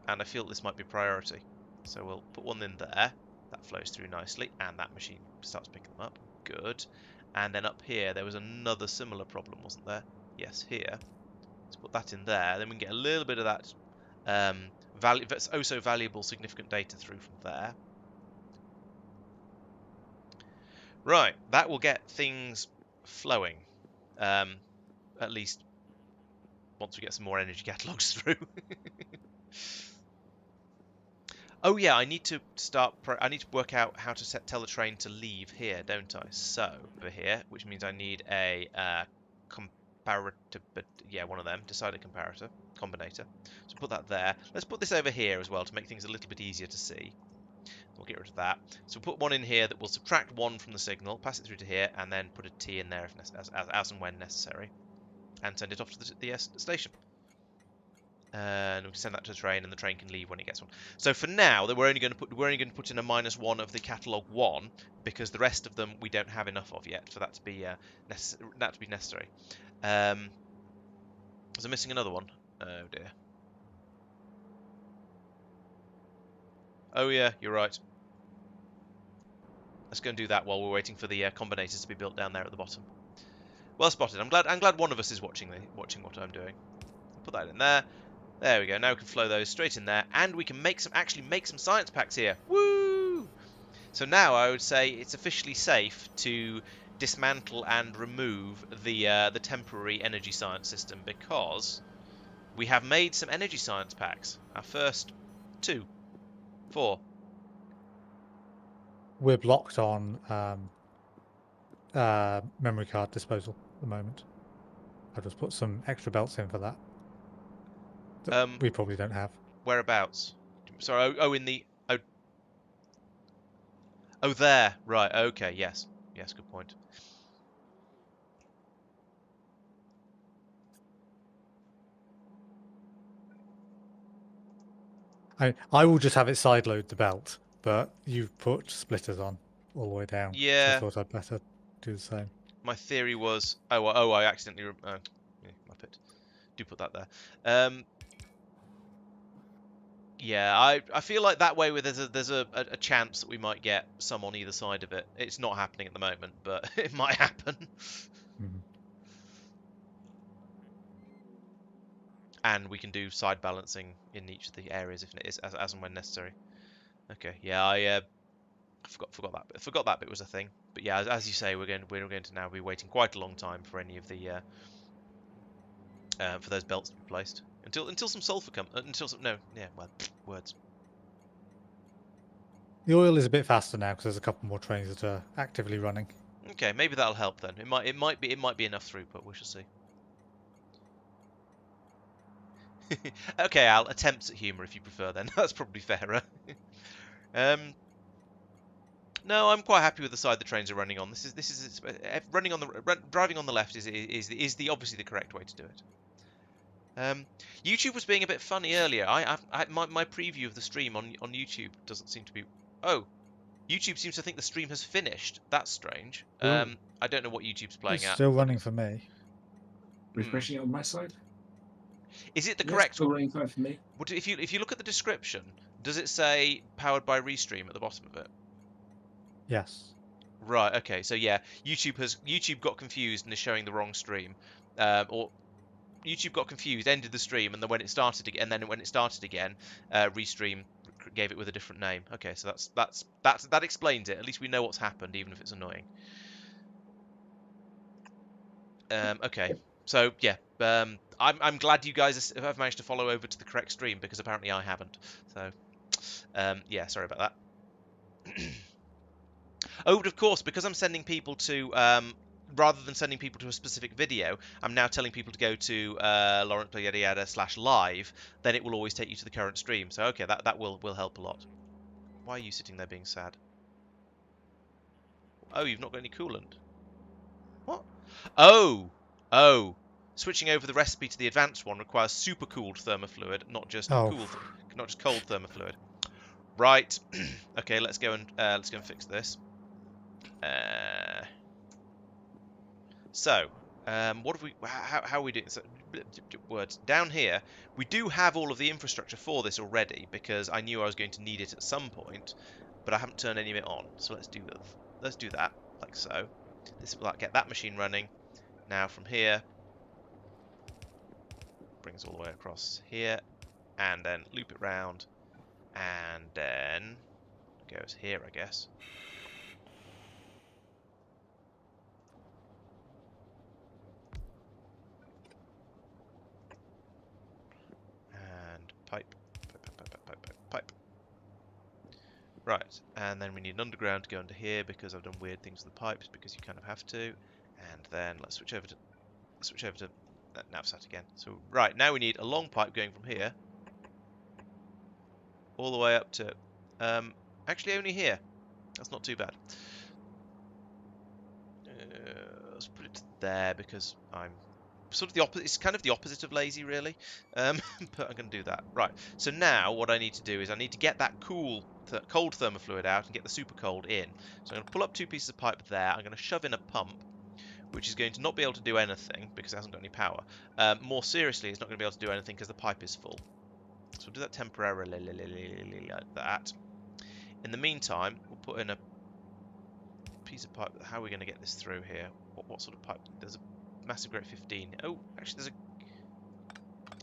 and I feel this might be priority. So we'll put one in there. That flows through nicely, and that machine starts picking them up. Good. And then up here, there was another similar problem, wasn't there? Yes, here. Let's put that in there. Then we can get a little bit of that that's oh so valuable, significant data through from there. Right, that will get things flowing. At least once we get some more energy catalogues through. Oh yeah, I need to work out how to tell the train to leave here, don't I? So over here, which means I need a comparator, but yeah, one of them, decider comparator, combinator. So put that there. Let's put this over here as well to make things a little bit easier to see. We'll get rid of that. So we'll put one in here that will subtract 1 from the signal, pass it through to here, and then put a T in there if as and when necessary, and send it off to the station. And we can send that to the train, and the train can leave when it gets one. So for now, we're only going to put in a -1 of the catalog 1, because the rest of them we don't have enough of yet for that to be necessary. Was I missing another one? Oh dear. Oh yeah, you're right. Let's go and do that while we're waiting for the combinators to be built down there at the bottom. Well spotted. I'm glad one of us is watching what I'm doing. Put that in there. There we go. Now we can flow those straight in there, and we can actually make some science packs here. Woo! So now I would say it's officially safe to dismantle and remove the temporary energy science system, because we have made some energy science packs. Our first 2, 4. We're blocked on memory card disposal at the moment. I'll just put some extra belts in for that. We probably don't have. Whereabouts? Sorry. Oh, there. Right. Okay. Yes. Yes. Good point. I will just have it sideload the belt, but you've put splitters on all the way down. Yeah. So I thought I'd better do the same. My theory was, I accidentally, yeah, Muppet. Do put that there. Yeah, I feel like that way there's a chance that we might get some on either side of it. It's not happening at the moment, but it might happen. Mm-hmm. And we can do side balancing in each of the areas if it is as and when necessary. Okay, yeah, I forgot that bit. Forgot that bit was a thing. But yeah, as you say, we're going to now be waiting quite a long time for any of the for those belts to be placed until some sulfur comes. Words. The oil is a bit faster now because there's a couple more trains that are actively running. Okay, maybe that'll help then. It might be enough throughput. We shall see. Okay, Al, attempts at humour if you prefer. Then that's probably fairer. No, I'm quite happy with the side the trains are running on. This is running on driving on the left is obviously the correct way to do it. YouTube was being a bit funny earlier. My preview of the stream on YouTube doesn't seem to be. Oh, YouTube seems to think the stream has finished. That's strange. I don't know what YouTube's playing It's at. still running for me. Refreshing it on my side. Is it the correct? Still running fine for me. If you look at the description, does it say powered by Restream at the bottom of it? Yes. Right. Okay. So yeah, YouTube got confused and is showing the wrong stream, or YouTube got confused, ended the stream, and then when it started again, Restream gave it with a different name. Okay, so that explains it. At least we know what's happened, even if it's annoying. Okay. So yeah, I'm glad you guys have managed to follow over to the correct stream, because apparently I haven't. So yeah, sorry about that. Oh, but of course, because I'm sending people to, rather than sending people to a specific video, I'm now telling people to go to Laurence.yada/live, then it will always take you to the current stream. So, okay, that will help a lot. Why are you sitting there being sad? Oh, you've not got any coolant. What? Oh! Switching over the recipe to the advanced one requires supercooled thermofluid, not just cold thermofluid. Right. Okay, let's go and fix this. So, what have we? How are we doing? So, words down here. We do have all of the infrastructure for this already, because I knew I was going to need it at some point, but I haven't turned any of it on. So let's do that. Let's do that like so. This will get that machine running. Now from here, brings all the way across here, and then loop it round, and then goes here, I guess. And pipe. Right, and then we need an underground to go under here, because I've done weird things with the pipes, because you kind of have to. And then let's switch over to Navsat again. So right, now we need a long pipe going from here all the way up to Actually, only here. That's not too bad. Let's put it there because I'm sort of the opposite. It's kind of the opposite of lazy, really. But I'm going to do that. Right. So now what I need to do is I need to get that cold thermofluid out and get the super cold in. So I'm going to pull up 2 pieces of pipe there. I'm going to shove in a pump, which is going to not be able to do anything because it hasn't got any power. More seriously, it's not going to be able to do anything because the pipe is full. So we'll do that temporarily like that. In the meantime, we'll put in a piece of pipe. How are we going to get this through here? What sort of pipe? There's a massive grade 15. Oh, actually, there's a.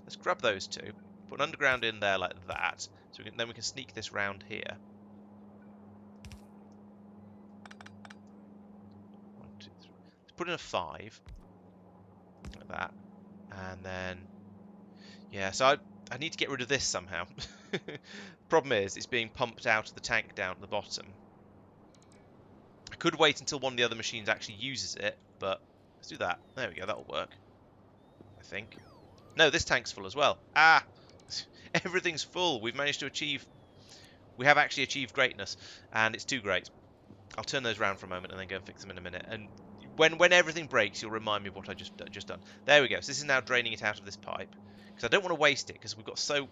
Let's grab those 2. Put an underground in there like that. So then we can sneak this round here. 1, 2, 3. Let's put in a 5 like that, and then yeah. So I need to get rid of this somehow. Problem is, it's being pumped out of the tank down at the bottom. I could wait until one of the other machines actually uses it, but let's do that. There we go, that'll work. I think. No, this tank's full as well. Ah! Everything's full. We've managed to achieve... We have actually achieved greatness, and it's too great. I'll turn those around for a moment and then go and fix them in a minute. And when everything breaks, you'll remind me of what I just done. There we go. So this is now draining it out of this pipe. Because I don't want to waste it, because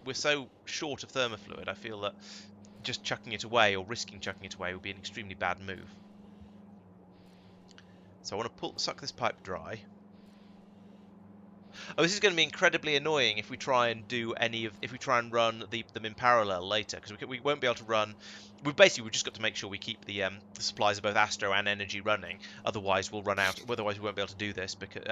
we're so short of thermofluid. I feel that just chucking it away or risking chucking it away would be an extremely bad move. So I want to suck this pipe dry. Oh, this is going to be incredibly annoying if we try and run them in parallel later, because we won't be able to run. We've just got to make sure we keep the supplies of both Astro and energy running. Otherwise, we'll run out. Otherwise, we won't be able to do this because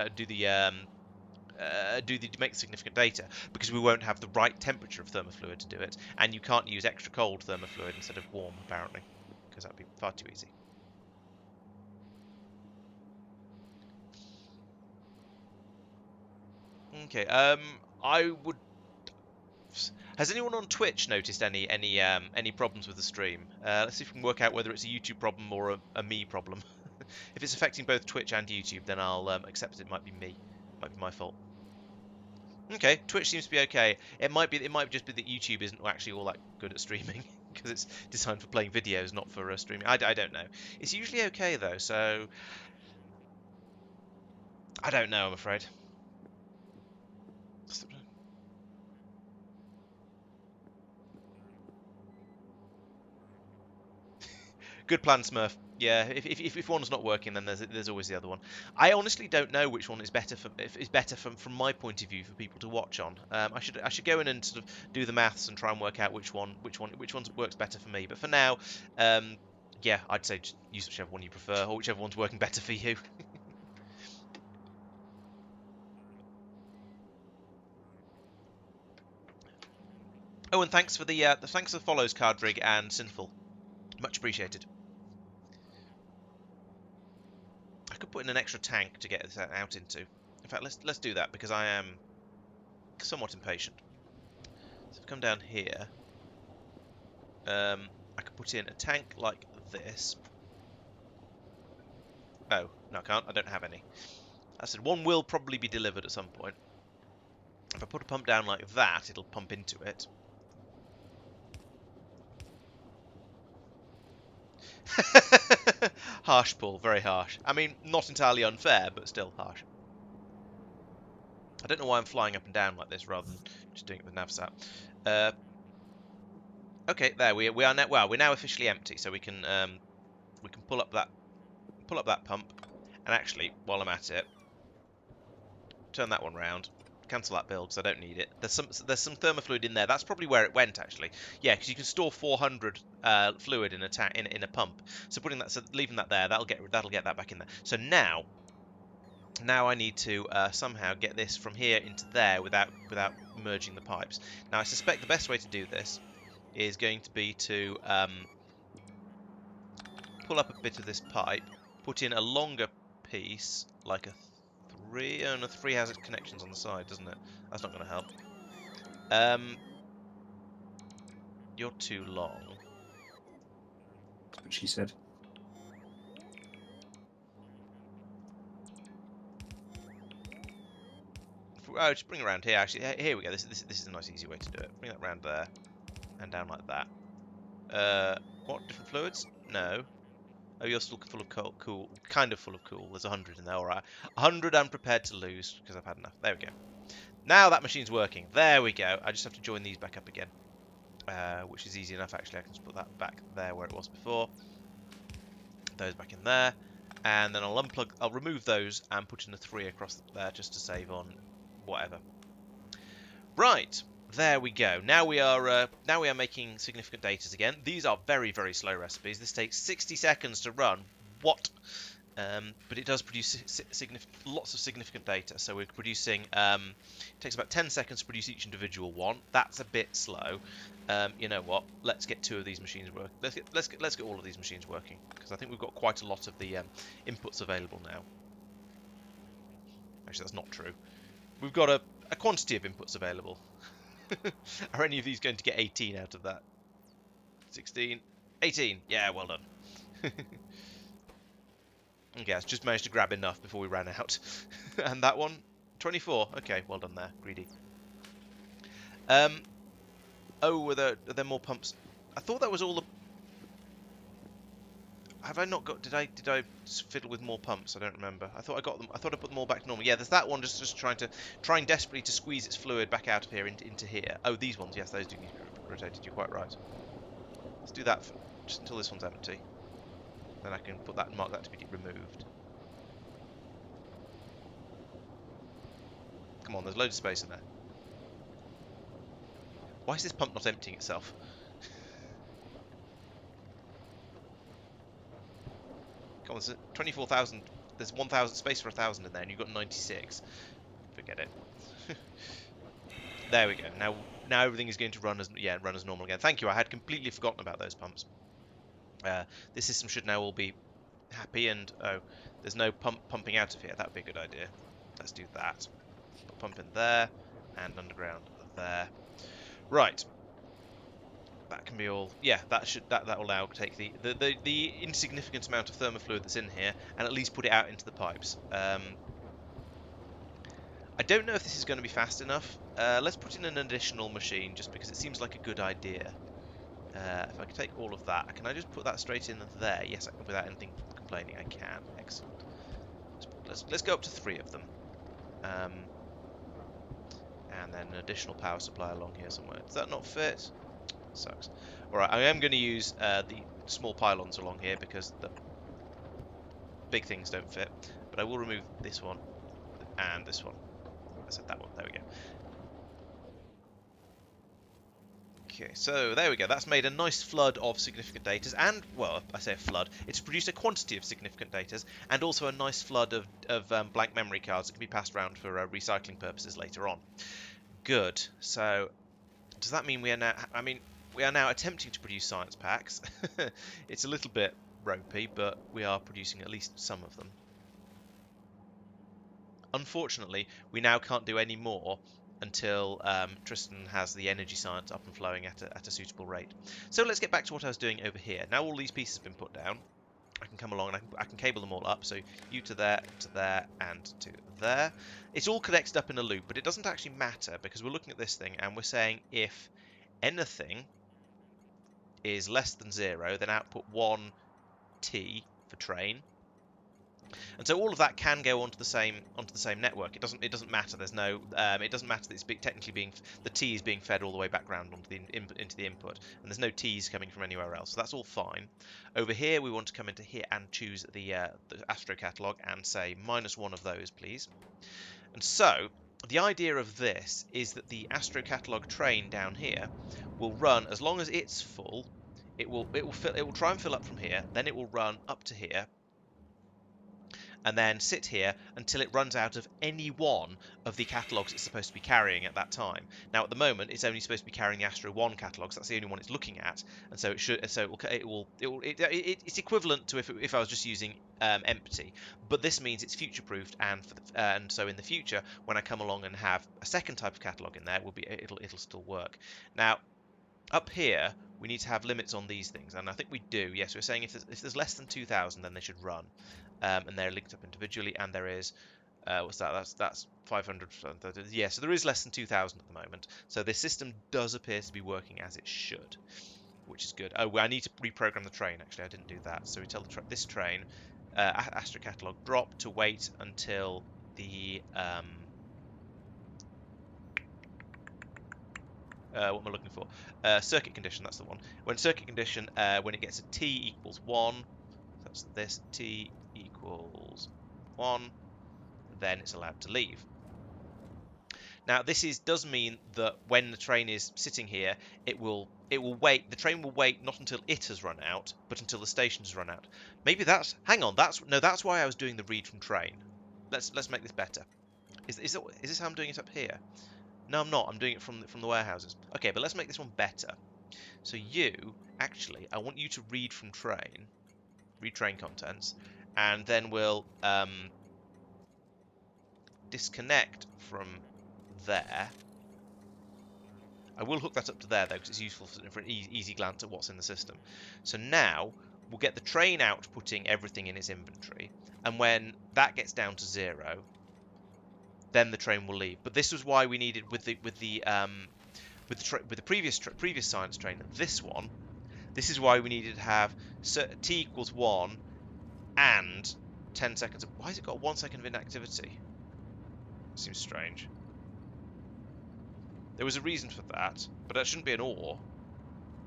make significant data, because we won't have the right temperature of thermofluid to do it, and you can't use extra cold thermofluid instead of warm apparently, because that'd be far too easy. Okay, I would. Has anyone on Twitch noticed any problems with the stream? Let's see if we can work out whether it's a YouTube problem or a me problem. If it's affecting both Twitch and YouTube, then I'll accept it might be me. It might be my fault. Okay, Twitch seems to be okay. It might just be that YouTube isn't actually all that good at streaming because it's designed for playing videos, not for streaming. I don't know. It's usually okay though, so I don't know. I'm afraid. Good plan, Smurf. Yeah, if one's not working, then there's always the other one. I honestly don't know which one is better from my point of view for people to watch on. I should go in and sort of do the maths and try and work out which one works better for me. But for now, yeah, I'd say just use whichever one you prefer or whichever one's working better for you. Oh, and thanks for the follows, Cardrig and Sinful. Much appreciated. I could put in an extra tank to get this out into. In fact, let's do that because I am somewhat impatient. So if I come down here, I could put in a tank like this. Oh, no, I can't. I don't have any. I said one will probably be delivered at some point. If I put a pump down like that, it'll pump into it. Harsh, Paul. Very harsh. I mean, not entirely unfair, but still harsh. I don't know why I'm flying up and down like this rather than just doing it with navsat. Okay, there we are now. Well, we're now officially empty, so we can pull up that pump, and actually, while I'm at it, turn that one round. Cancel that build because I don't need it. There's some thermofluid in there. That's probably where it went actually. Yeah, because you can store 400 fluid in a pump. So leaving that there, that'll get that back in there. So now I need to somehow get this from here into there without merging the pipes. Now I suspect the best way to do this is going to be to pull up a bit of this pipe, put in a longer piece like a 3. Oh no, 3 has its connections on the side, doesn't it? That's not going to help. You're too long. That's what she said. Oh, just bring it around here. Actually, here we go. This is a nice, easy way to do it. Bring that round there, and down like that. 1, What? Different fluids? No. Oh, you're still full of cool. Kind of full of cool. There's 100 in there, alright. 100 I'm prepared to lose, because I've had enough. There we go. Now that machine's working. There we go. I just have to join these back up again. Which is easy enough, actually. I can just put that back there where it was before. Those back in there. And then I'll remove those and put in a 3 across there just to save on whatever. Right. There we go. Now we are making significant datas again. These are very, very slow recipes. This takes 60 seconds to run. What? But it does produce lots of significant data. So we're producing. It takes about 10 seconds to produce each individual one. That's a bit slow. You know what? Let's get 2 of these machines working. Let's get all of these machines working, because I think we've got quite a lot of the inputs available now. Actually, that's not true. We've got a quantity of inputs available. Are any of these going to get 18 out of that? 16, 18. Yeah, well done. Okay, I just managed to grab enough before we ran out. And that one, 24. Okay, well done there, greedy. Oh, are there more pumps? I thought that was all the. Have I not got? Did I fiddle with more pumps? I don't remember. I thought I got them. I thought I put them all back to normal. Yeah, there's that one just trying desperately to squeeze its fluid back out of here into here. Oh, these ones. Yes, those do need to be rotated. You're quite right. Let's do that just until this one's empty. Then I can put that and mark that to be removed. Come on, there's loads of space in there. Why is this pump not emptying itself? Come on, there's 24,000. There's 1,000 space for 1,000 in there, and you've got 96. Forget it. There we go. Now everything is going to run as normal again. Thank you. I had completely forgotten about those pumps. This system should now all be happy, and oh, there's no pumping out of here. That would be a good idea. Let's do that. Put pump in there, and underground there. Right. That can be all. Yeah, that will now take the insignificant amount of thermofluid that's in here and at least put it out into the pipes. I don't know if this is going to be fast enough. Let's put in an additional machine just because it seems like a good idea. If I can take all of that, can I just put that straight in there? Yes, I can, without anything complaining. I can. Excellent. Let's go up to 3 of them. And then an additional power supply along here somewhere. Does that not fit? Sucks. Alright, I am going to use the small pylons along here because the big things don't fit. But I will remove this one and this one. I said that one. There we go. Okay, so there we go. That's made a nice flood of significant datas, and, well, I say a flood. It's produced a quantity of significant datas, and also a nice flood of blank memory cards that can be passed around for recycling purposes later on. Good. So, does that mean we are now? I mean, we are now attempting to produce science packs. It's a little bit ropey, but we are producing at least some of them. Unfortunately, we now can't do any more until Tristan has the energy science up and flowing at a suitable rate. So let's get back to what I was doing over here. Now all these pieces have been put down, I can come along and I can cable them all up. So you to there, and to there. It's all connected up in a loop, but it doesn't actually matter because we're looking at this thing and we're saying if anything is less than 0, then output 1T for train. And so all of that can go onto the same network. It doesn't matter. There's no it doesn't matter that it's technically being the T is being fed all the way back round onto the into the input, and there's no T's coming from anywhere else. So that's all fine. Over here, we want to come into here and choose the Astro catalog and say -1 of those, please. And so the idea of this is that the Astro catalog train down here will run as long as it's full. It will try and fill up from here. Then it will run up to here. And then sit here until it runs out of any one of the catalogues it's supposed to be carrying at that time. Now, at the moment, it's only supposed to be carrying the Astro 1 catalogues. That's the only one it's looking at, and so it's equivalent to if I was just using empty. But this means it's future-proofed, and so in the future, when I come along and have a second type of catalogue in there, it'll still work. Now, up here, we need to have limits on these things, and I think we do. Yes, we're saying if there's less than 2,000, then they should run. And they're linked up individually, and there is what's that? That's 500. Yeah, so there is less than 2,000 at the moment. So this system does appear to be working as it should, which is good. Oh, I need to reprogram the train. Actually, I didn't do that. So we tell this train, Astro catalog, drop to wait until the what am I looking for? Circuit condition. That's the one. When circuit condition, when it gets a t equals 1, that's this, t equals 1, then it's allowed to leave. Now this does mean that when the train is sitting here, it will wait. The train will wait not until it has run out, but until the station has run out. Maybe that's hang on. That's why I was doing the read from train. Let's make this better. Is this how I'm doing it up here? No, I'm not. I'm doing it from the warehouses. Okay, but let's make this one better. So actually, I want you to read from train, read train contents, and then we'll disconnect from there. I will hook that up to there though, because it's useful for an easy glance at what's in the system. So now we'll get the train outputting everything in its inventory, and when that gets down to 0, then the train will leave. But this was why we needed with the previous science train. This one, this is why we needed to have t equals 1 and 10 seconds. Why has it got 1 second of inactivity? Seems strange. There was a reason for that, but that shouldn't be an or,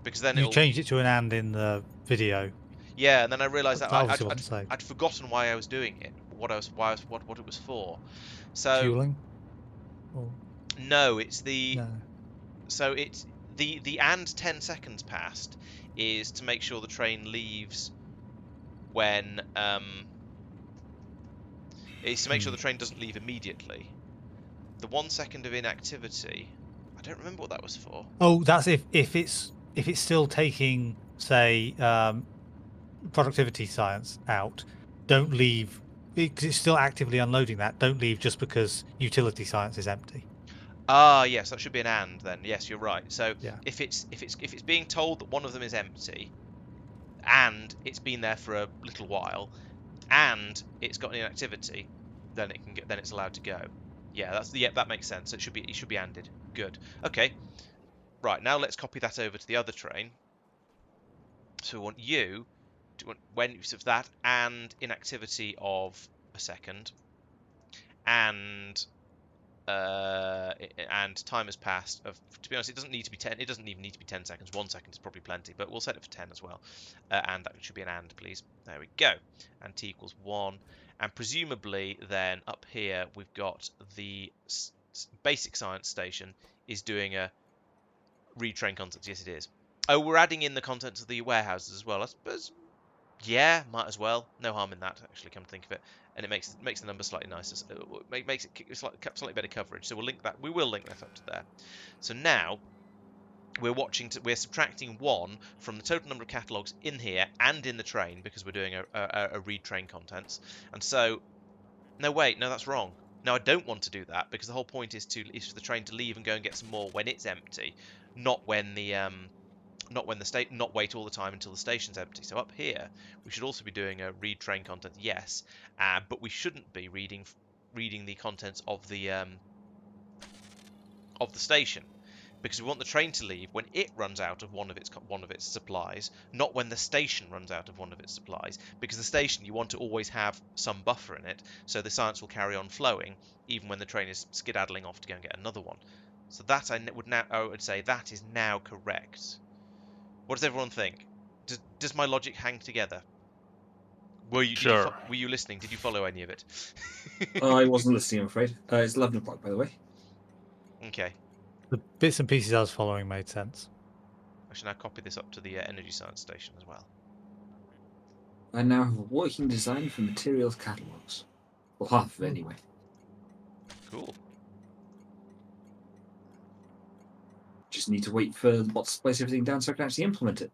because then you changed it to an and in the video. Yeah, and then I realised that I'd forgotten why I was doing it, what it was for. So fueling? Or... No, it's the no. So it's the and 10 seconds passed is to make sure the train leaves when it's to make sure the train doesn't leave immediately. The 1 second of inactivity, I don't remember what that was for. Oh, that's if it's still taking, say, productivity science out. Don't leave because it's still actively unloading that. Don't leave just because utility science is empty. Ah, yes, that should be an and then. Yes, you're right. So yeah. if it's being told that one of them is empty, and it's been there for a little while, and it's got an inactivity, then it's allowed to go. Yeah, that makes sense. It should be anded. Good. Okay. Right, now let's copy that over to the other train. So we want you to when use of that and inactivity of a second, and time has passed. To be honest, it doesn't need to be 10. It doesn't even need to be 10 seconds. 1 second is probably plenty, but we'll set it for 10 as well. And that should be an and, please. There we go. And t equals 1. And presumably then up here we've got the basic science station is doing a read train contents. Yes, it is. Oh, we're adding in the contents of the warehouses as well. I suppose. Yeah, might as well. No harm in that, actually, come to think of it. And it makes the number slightly nicer. It makes it slightly better coverage. So we'll link that. We will link that up to there. So now we're subtracting 1 from the total number of catalogues in here and in the train because we're doing a read train contents. And so, no, wait, no, that's wrong. No, I don't want to do that because the whole point is for the train to leave and go and get some more when it's empty, not when the not wait all the time until the station's empty. So up here, we should also be doing a read train content, yes, but we shouldn't be reading the contents of the station, because we want the train to leave when it runs out of one of its supplies, not when the station runs out of one of its supplies. Because the station, you want to always have some buffer in it, so the science will carry on flowing even when the train is skedaddling off to go and get another one. So that I would say that is now correct. What does everyone think? Does my logic hang together? Were you listening? Did you follow any of it? I wasn't listening, I'm afraid. It's 11 o'clock, by the way. Okay. The bits and pieces I was following made sense. I should now copy this up to the energy science station as well. I now have a working design for materials catalogues. Well, half of it anyway. Cool. Just need to wait for the bots to place everything down so I can actually implement it.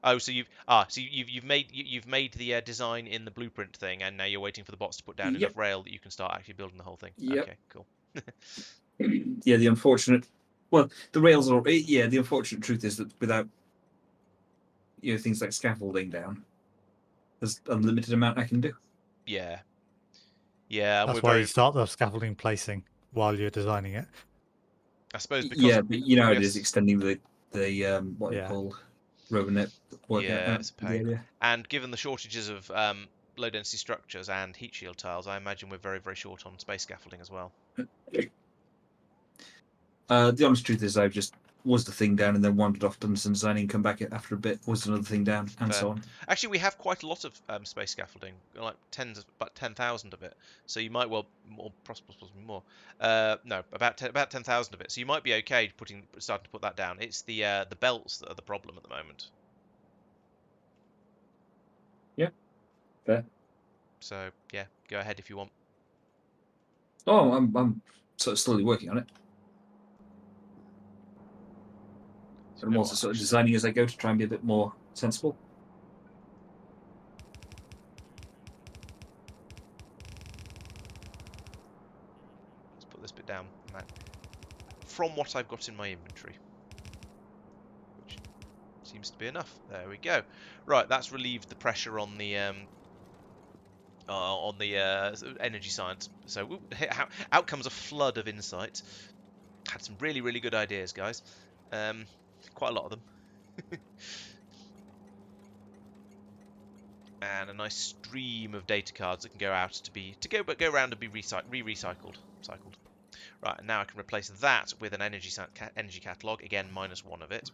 Oh, so you've made the design in the blueprint thing, and now you're waiting for the bots to put down enough rail that you can start actually building the whole thing. Yep. Okay, cool. Yeah, the unfortunate. Well, the rails are. Yeah, the unfortunate truth is that without things like scaffolding down, there's unlimited amount I can do. Yeah. Yeah. That's why you start the scaffolding placing while you're designing it. I suppose because but it is extending the the what are they Yeah. called, RoboNet working Yeah, out it's a the pain. area. And given the shortages of low density structures and heat shield tiles, I imagine we're very, very short on space scaffolding as well. The honest truth is, I just was the thing down and then wandered off, done some designing, come back after a bit, was another thing down, and Fair. so on. Actually, we have quite a lot of space scaffolding, like about 10,000 of it. So you might well possibly more. No, about 10,000 of it. So you might be okay starting to put that down. It's the belts that are the problem at the moment. Yeah, fair. So yeah, go ahead if you want. Oh, I'm sort of slowly working on it. But I'm also sort of designing as I go to try and be a bit more sensible. Let's put this bit down. From what I've got in my inventory, which seems to be enough. There we go. Right, that's relieved the pressure on the energy science. So out comes a flood of insight. Had some really, really good ideas, guys. Quite a lot of them. And a nice stream of data cards that can go out go around and be recycled. Right, and now I can replace that with an energy catalog. Again, -1 of it.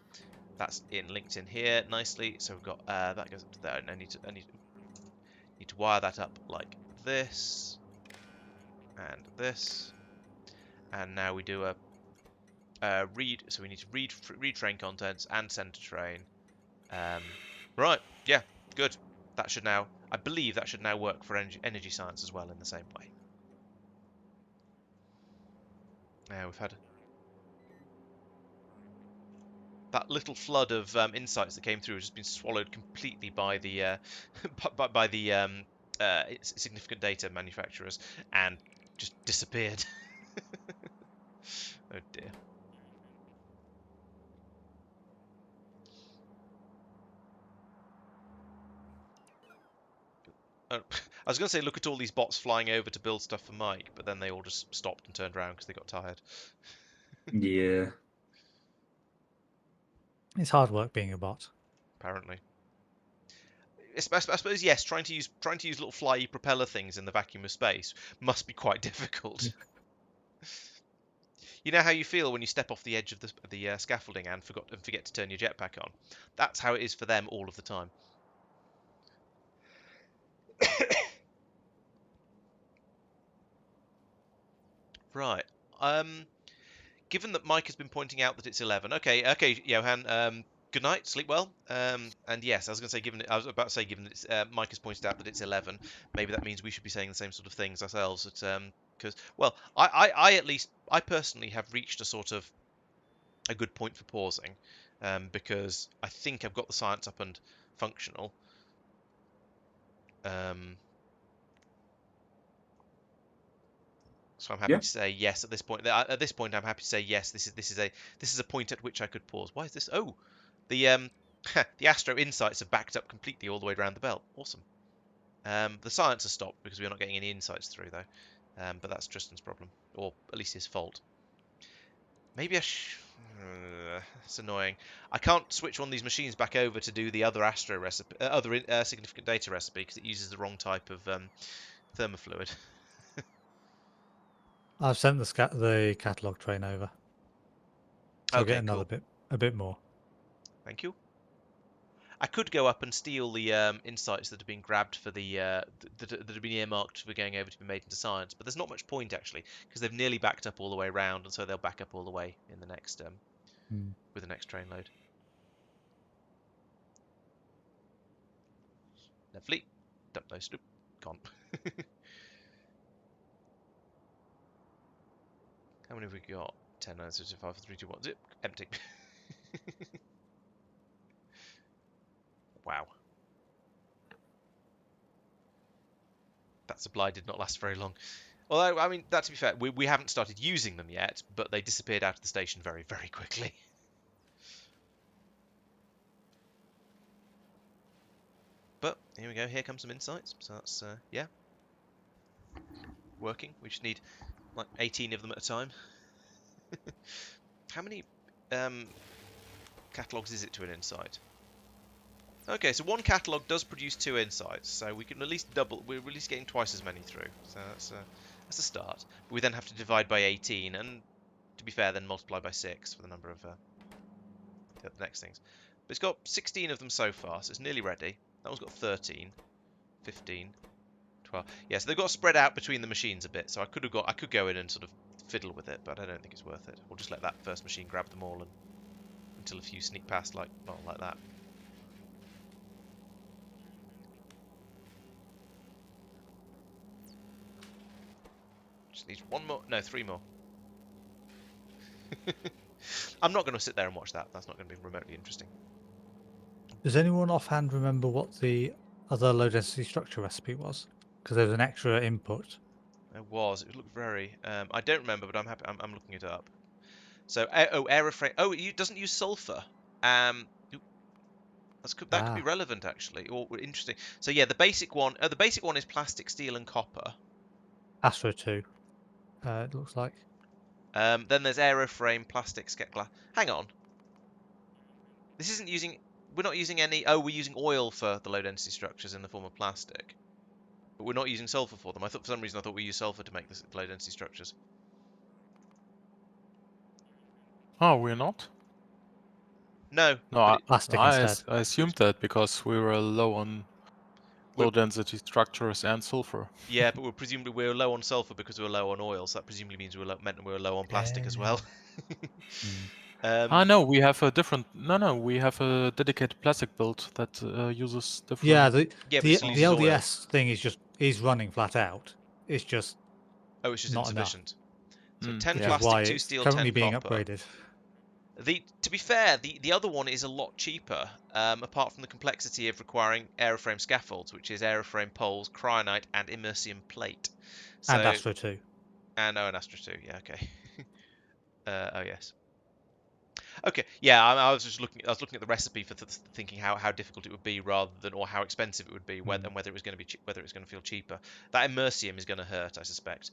That's linked in here nicely. So we've got that goes up to there, and I need to wire that up like this and this. And now we do a read. So we need to read train contents and send to train. Right, yeah, good. That should now, I believe that should now work for energy science as well in the same way. Yeah, we've had that little flood of insights that came through has just been swallowed completely by the by the significant data manufacturers and just disappeared. Oh dear. I was going to say, look at all these bots flying over to build stuff for Mike, but then they all just stopped and turned around because they got tired. Yeah. It's hard work being a bot. Apparently. I suppose yes. Trying to use little flyy propeller things in the vacuum of space must be quite difficult. You know how you feel when you step off the edge of the scaffolding and forget to turn your jetpack on. That's how it is for them all of the time. Right. Given that Mike has been pointing out that it's 11. Okay, Johan. Good night. Sleep well. And yes, I was about to say, given that Mike has pointed out that it's 11, maybe that means we should be saying the same sort of things ourselves. Because, well, I personally have reached a sort of a good point for pausing, because I think I've got the science up and functional. So I'm happy to say yes at this point. At this point, I'm happy to say yes. This is a point at which I could pause. Why is this? Oh, the the Astro insights have backed up completely all the way around the belt. Awesome. The science has stopped because we're not getting any insights through though. But that's Tristan's problem, or at least his fault. Maybe it's annoying. I can't switch one of these machines back over to do the other Astro recipe, significant data recipe, because it uses the wrong type of thermofluid. I've sent the catalog train over. So I'll get another cool. a bit more. Thank you. I could go up and steal the insights that have been grabbed for the that have been earmarked for going over to be made into science, but there's not much point actually because they've nearly backed up all the way around, and so they'll back up all the way in the next with the next train load. Lovely. Dump those. Nope. Gone. How many have we got? 10, 9, 6, 5, 4, 3, 2, 1. Zip. Empty. Wow. That supply did not last very long. Although, I mean, that to be fair, we haven't started using them yet, but they disappeared out of the station very, very quickly. But here we go. Here comes some insights. So that's yeah, working. We just need like 18 of them at a time. How many catalogues is it to an insight? Okay, so one catalogue does produce 2 insights, so we can at least double. We're at least getting twice as many through. So that's a start. But we then have to divide by 18, and to be fair, then multiply by 6 for the number of the next things. But it's got 16 of them so far, so it's nearly ready. That one's got 13, 15, 12. Yeah, so they've got spread out between the machines a bit. So I could go in and sort of fiddle with it, but I don't think it's worth it. We'll just let that first machine grab them all until a few sneak past, like that. Just needs 1 more. No, 3 more. I'm not going to sit there and watch that. That's not going to be remotely interesting. Does anyone offhand remember what the other low density structure recipe was? Because there was an extra input. It looked very. I don't remember, but I'm happy. I'm looking it up. So, aeroframe. Oh, it doesn't use sulfur. That could be relevant actually, or interesting. So yeah, the basic one. The basic one is plastic, steel, and copper. Astro². It looks like. Then there's aeroframe, plastic, glass. Hang on. This isn't using. We're not using any. Oh, we're using oil for the low density structures in the form of plastic, but we're not using sulfur for them. I thought for some reason we used sulfur to make the low density structures. Oh, we're not? No. No, plastic I instead. assumed that because we were low on low density structures and sulfur. Yeah, but presumably we're low on sulfur because we're low on oil, so that presumably means meant we're low on plastic as well. No, we have a different. No, we have a dedicated plastic build that uses different. Yeah, the uses LDS thing is running flat out. It's just it's just not insufficient. Enough. So 10 yeah. plastic, why 2 it's steel, currently 10 being copper. upgraded. To be fair, the other one is a lot cheaper, apart from the complexity of requiring aeroframe scaffolds, which is aeroframe poles, cryonite, and immersium plate. So, And Astro². And Astro², yeah, okay. Oh yes. Okay, yeah, I was looking at the recipe for thinking how difficult it would be rather than or how expensive it would be, and whether it was going to be whether it's going to feel cheaper. That immersium is going to hurt, I suspect.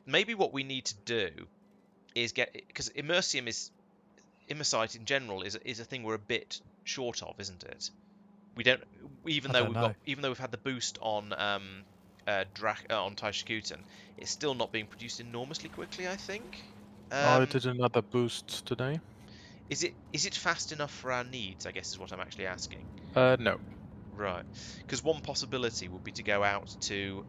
Maybe what we need to do is because immersium is Immersite in general is a thing we're a bit short of, isn't it? Even though we've had the boost on on Taishikuten, it's still not being produced enormously quickly, I think. I did another boost today. Is it fast enough for our needs, I guess is what I'm actually asking. No. Right. Because one possibility would be to go out to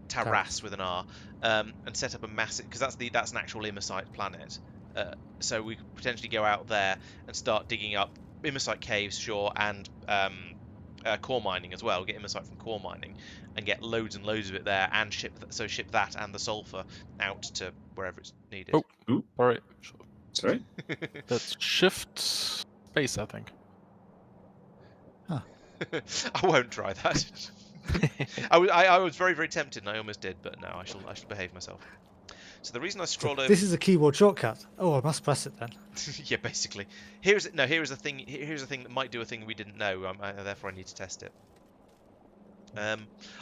Taras with an R, and set up a massive, because that's an actual Immersite planet. So we could potentially go out there and start digging up Immersite caves, sure, and core mining as well. Get Immersite from core mining and get loads and loads of it there, and ship that and the sulfur out to wherever it's needed. Oh, sorry. Sorry. That's shift space, I think. Huh. I won't try that. I was very, very tempted, and I almost did, but no, I shall behave myself. So the reason I scrolled over. This is a keyboard shortcut. Oh, I must press it then. Yeah, basically. Here's a thing. Here's a thing that might do a thing we didn't know. Therefore, I need to test it. I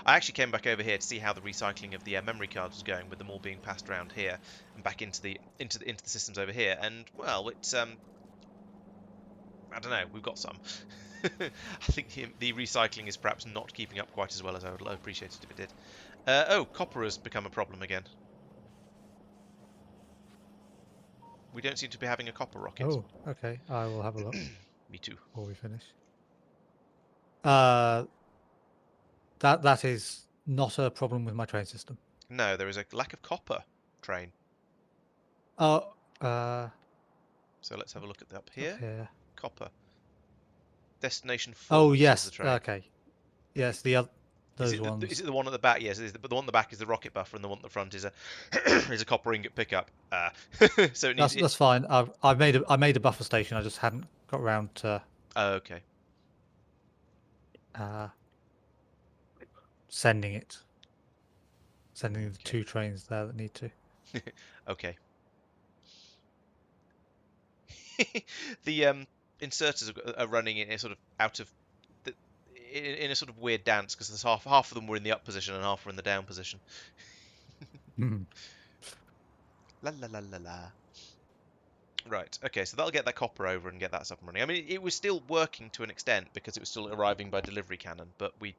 actually came back over here to see how the recycling of the memory cards was going, with them all being passed around here and back into the systems over here. And well, it's I don't know. We've got some. I think the recycling is perhaps not keeping up quite as well as I would appreciate it if it did. Oh, copper has become a problem again. We don't seem to be having a copper rocket. Oh, okay. I will have a look. Me too. Before we finish. That is not a problem with my train system. No, there is a lack of copper train. Oh, so let's have a look at up here. Yeah. Copper. Destination 4. Oh yes. The train. Okay. Yes, the other. Those ones. Is it the one at the back? Yes, but the one at the back is the rocket buffer, and the one at the front is a is a copper ingot pickup. So it needs. That's fine. I made a buffer station. I just hadn't got around to. Oh, okay. Sending the 2 trains there that need to. Okay. The inserters are running in a sort of in a sort of weird dance, because there's half of them were in the up position and half were in the down position. La la la la la. Right. Okay. So that'll get that copper over and get that up and running. I mean, it was still working to an extent because it was still arriving by delivery cannon, but we,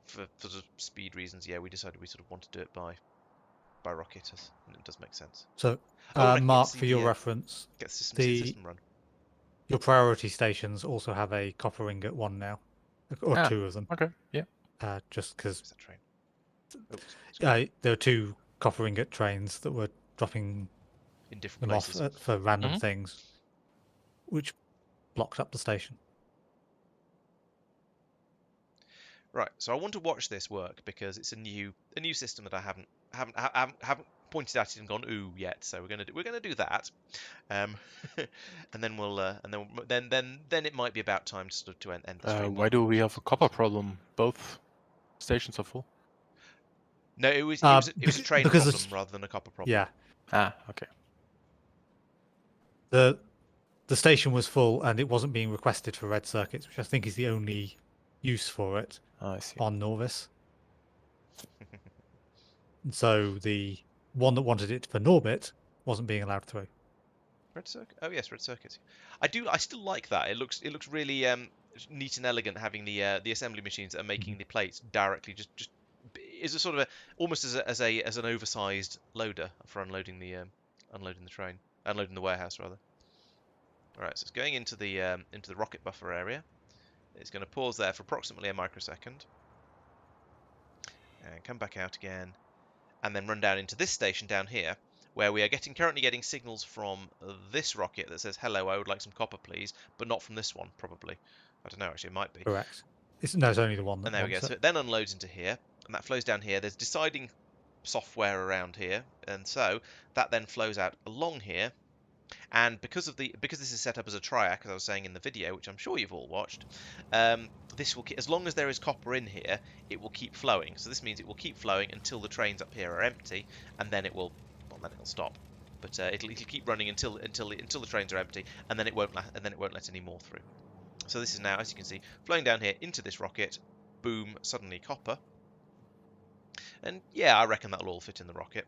for sort of speed reasons, yeah, we decided we sort of want to do it by rocket, and it does make sense. So, Oh, and I can Mark, see for your the reference, get the system, see the the system run. your priority stations also have a copper ingot one now, or Ah, two of them. okay, yeah. Just because Where's that train? Oh, sorry. there are two copper ingot trains that were dropping In different them places. off for random Mhm. things, which blocked up the station. Right. So I want to watch this work because it's a new system that I haven't pointed at it and gone ooh yet. So we're gonna do that. And then we'll then it might be about time to sort of to end the stream. Why do we have a copper problem? Both stations are full. No, it was a train because problem it's, rather than a copper problem. yeah, Ah, okay. the station was full and it wasn't being requested for red circuits, which I think is the only use for it I see. on Norvis. And so the one that wanted it for Norbit wasn't being allowed through. Red circuit. Oh yes, red circuits. I still like that. It looks really neat and elegant having the assembly machines that are making the plates directly just is a sort of almost as an oversized loader for unloading the unloading the warehouse rather. All right, so it's going into the rocket buffer area. It's going to pause there for approximately a microsecond and come back out again, and then run down into this station down here, where we are currently getting signals from this rocket that says, hello, I would like some copper, please, but not from this one, probably. I don't know, actually, it might be. Correct. It's only the one that And there we go. wants So it. it then unloads into here, and that flows down here. There's deciding software around here, and so that then flows out along here. And because this is set up as a triac, as I was saying in the video, which I'm sure you've all watched, this will as long as there is copper in here, it will keep flowing. So this means it will keep flowing until the trains up here are empty, and then it'll stop. But it'll keep running until the trains are empty, and then it won't let any more through. So this is now, as you can see, flowing down here into this rocket. Boom! Suddenly copper, and yeah, I reckon that'll all fit in the rocket.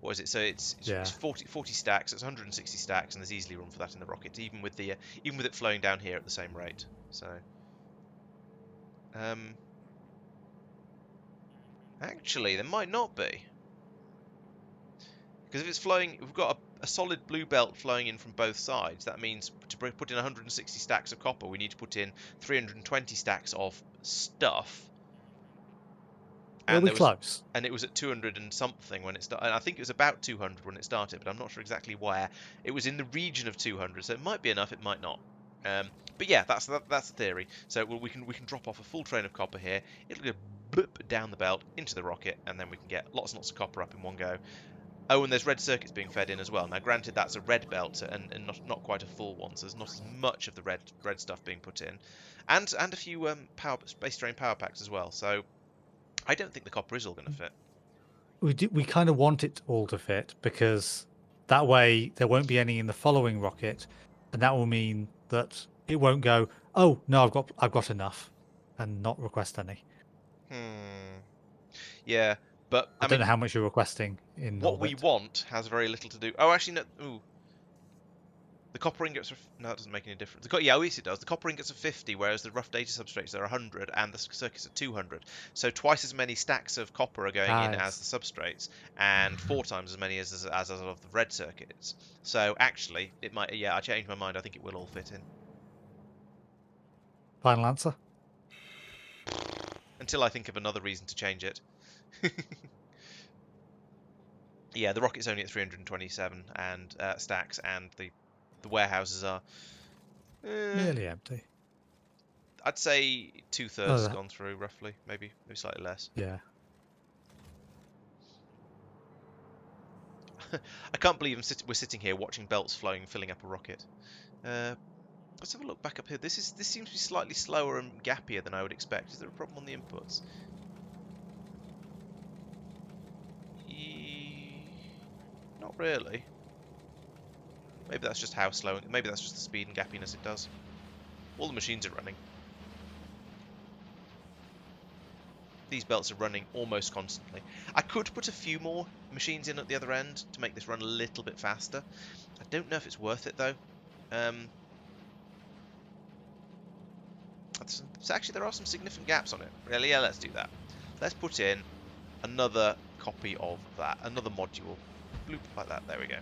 What is it? So it's 40 stacks. It's 160 stacks, and there's easily room for that in the rocket, even with it flowing down here at the same rate. So, actually, there might not be, because if it's flowing, we've got a solid blue belt flowing in from both sides. That means to put in 160 stacks of copper, we need to put in 320 stacks of stuff. And close. And it was at 200 and something when it started. And I think it was about 200 when it started, but I'm not sure exactly where. It was in the region of 200, so it might be enough, it might not. But yeah, that's the theory. So we can drop off a full train of copper here. It'll go bloop down the belt into the rocket, and then we can get lots and lots of copper up in one go. Oh, and there's red circuits being fed in as well. Now, granted, that's a red belt and not quite a full one, so there's not as much of the red stuff being put in, and a few space train power packs as well. So I don't think the copper is all going to fit. We kind of want it all to fit, because that way there won't be any in the following rocket, and that will mean that it won't go, oh no, I've got enough, and not request any. Yeah, but I don't know how much you're requesting in what orbit. we want has very little to do. Oh, actually, no. Ooh. The copper ingots are... No, it doesn't make any difference. Yes, it does. The copper ingots are 50, whereas the rough data substrates are 100, and the circuits are 200. So twice as many stacks of copper are going in as the substrates, and 4 times as many as of the red circuits. So actually, it might... Yeah, I changed my mind. I think it will all fit in. Final answer? Until I think of another reason to change it. Yeah, the rocket's only at 327 and stacks, and the warehouses are nearly empty. I'd say 2/3 has gone through, roughly, maybe slightly less. Yeah. I can't believe we're sitting here watching belts filling up a rocket. Let's have a look back up here. This seems to be slightly slower and gappier than I would expect. Is there a problem on the inputs? Not really. Maybe that's just how slow. Maybe that's just the speed and gappiness it does. All the machines are running. these belts are running almost constantly. I could put a few more machines in at the other end to make this run a little bit faster. I don't know if it's worth it though. So actually there are some significant gaps on it. Really, yeah, let's do that. Let's put in another copy of that, another module. Bloop, like that, there we go.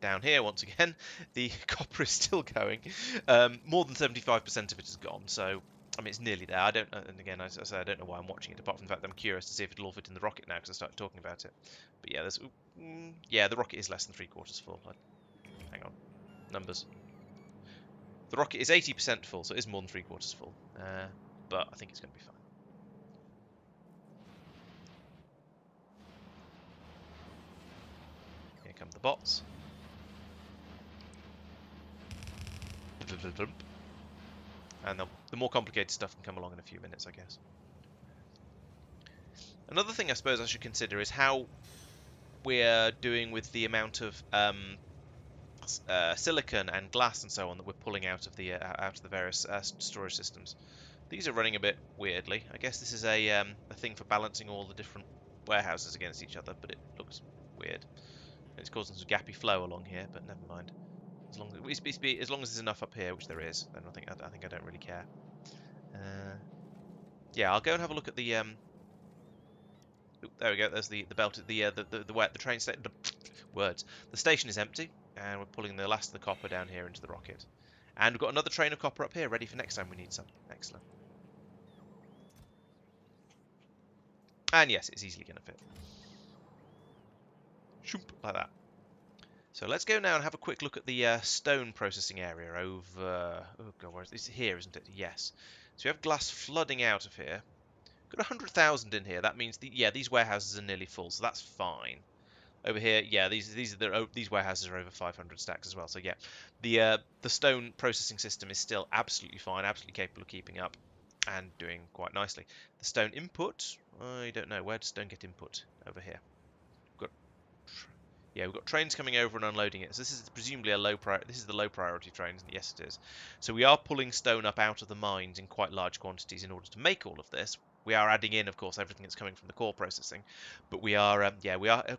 Down here, once again, the copper is still going. More than 75% of it is gone, so I mean it's nearly there. I don't, and again, as I say, I don't know why I'm watching it. Apart from the fact that I'm curious to see if it'll all fit in the rocket now because I started talking about it. But yeah, yeah, the rocket is less than 3/4 full. Hang on, numbers. The rocket is 80% full, so it is more than 3/4 full. But I think it's going to be fine. Here come the bots. And the more complicated stuff can come along in a few minutes, I guess. Another thing I suppose I should consider is how we're doing with the amount of silicon and glass and so on that we're pulling out of the various storage systems. These are running a bit weirdly. I guess this is a thing for balancing all the different warehouses against each other, but it looks weird. It's causing some gappy flow along here, but never mind. As long as there's enough up here, which there is, then I think I don't really care. Yeah, I'll go and have a look at the there we go. There's the belt. The train station. Words. The station is empty, and we're pulling the last of the copper down here into the rocket. And we've got another train of copper up here, ready for next time we need some. Excellent. And yes, it's easily going to fit. Shoop, like that. So let's go now and have a quick look at the stone processing area over... Oh god, where is this? Here, isn't it? Yes. So we have glass flooding out of here. Got 100,000 in here. That means these warehouses are nearly full, so that's fine. Over here, yeah, these warehouses are over 500 stacks as well. So yeah, the stone processing system is still absolutely fine, absolutely capable of keeping up and doing quite nicely. The stone input, I don't know, where does stone get input? Over here. We've got trains coming over and unloading it. So this is presumably this is the low priority trains. Yes, it is. So we are pulling stone up out of the mines in quite large quantities in order to make all of this. We are adding in, of course, everything that's coming from the core processing, but we are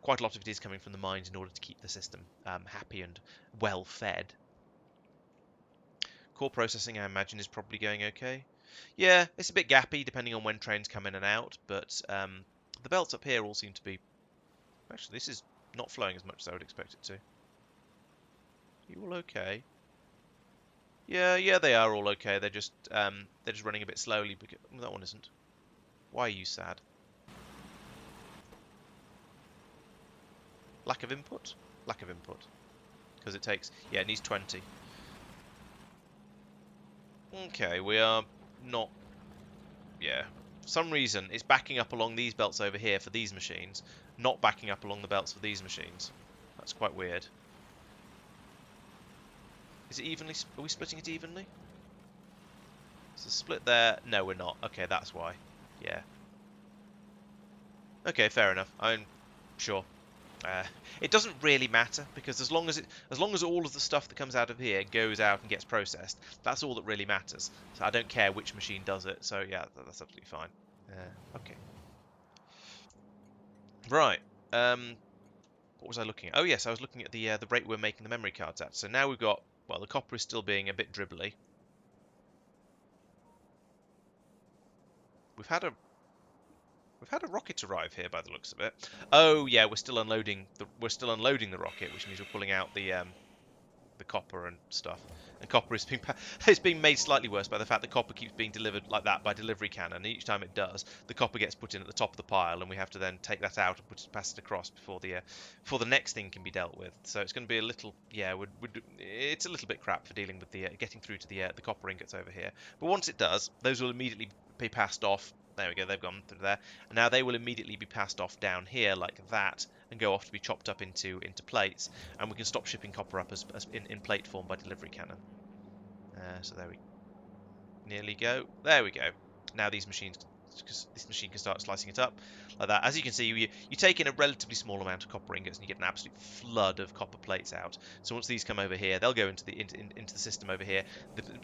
quite a lot of it is coming from the mines in order to keep the system happy and well fed. Core processing, I imagine, is probably going okay. Yeah, it's a bit gappy depending on when trains come in and out, but the belts up here all seem to be. Actually, this is not flowing as much as I would expect it to. You all okay? Yeah, they are all okay. They're just running a bit slowly. Because that one isn't. Why are you sad? Lack of input? Lack of input. Because it takes... Yeah, it needs 20. Okay, we are not... Yeah. For some reason, it's backing up along these belts over here for these machines, not backing up along the belts for these machines. That's quite weird. Is it evenly... Are we splitting it evenly? Is the split there? No, we're not. Okay, that's why. Yeah. Okay, fair enough. I'm sure. It doesn't really matter because as long as all of the stuff that comes out of here goes out and gets processed, that's all that really matters. So I don't care which machine does it. So yeah, that's absolutely fine. Okay. Right. What was I looking at? Oh yes, I was looking at the rate we're making the memory cards at. So now we've got, well, the copper is still being a bit dribbly. We've had a rocket arrive here by the looks of it. Oh yeah, we're still unloading the rocket, which means we're pulling out the copper and stuff. And copper is being made slightly worse by the fact that copper keeps being delivered like that by delivery cannon. And each time it does, the copper gets put in at the top of the pile, and we have to then take that out and pass it across before the next thing can be dealt with. So it's going to be a little, yeah, it's a little bit crap for dealing with the getting through to the copper ingots over here. But once it does, those will immediately be passed off. There we go, they've gone through there. And now they will immediately be passed off down here like that and go off to be chopped up into plates. And we can stop shipping copper up as in plate form by delivery cannon. So there we nearly go. There we go. Now these machines because this machine can start slicing it up like that. As you can see, you take in a relatively small amount of copper ingots and you get an absolute flood of copper plates out. So once these come over here, they'll go into the system over here.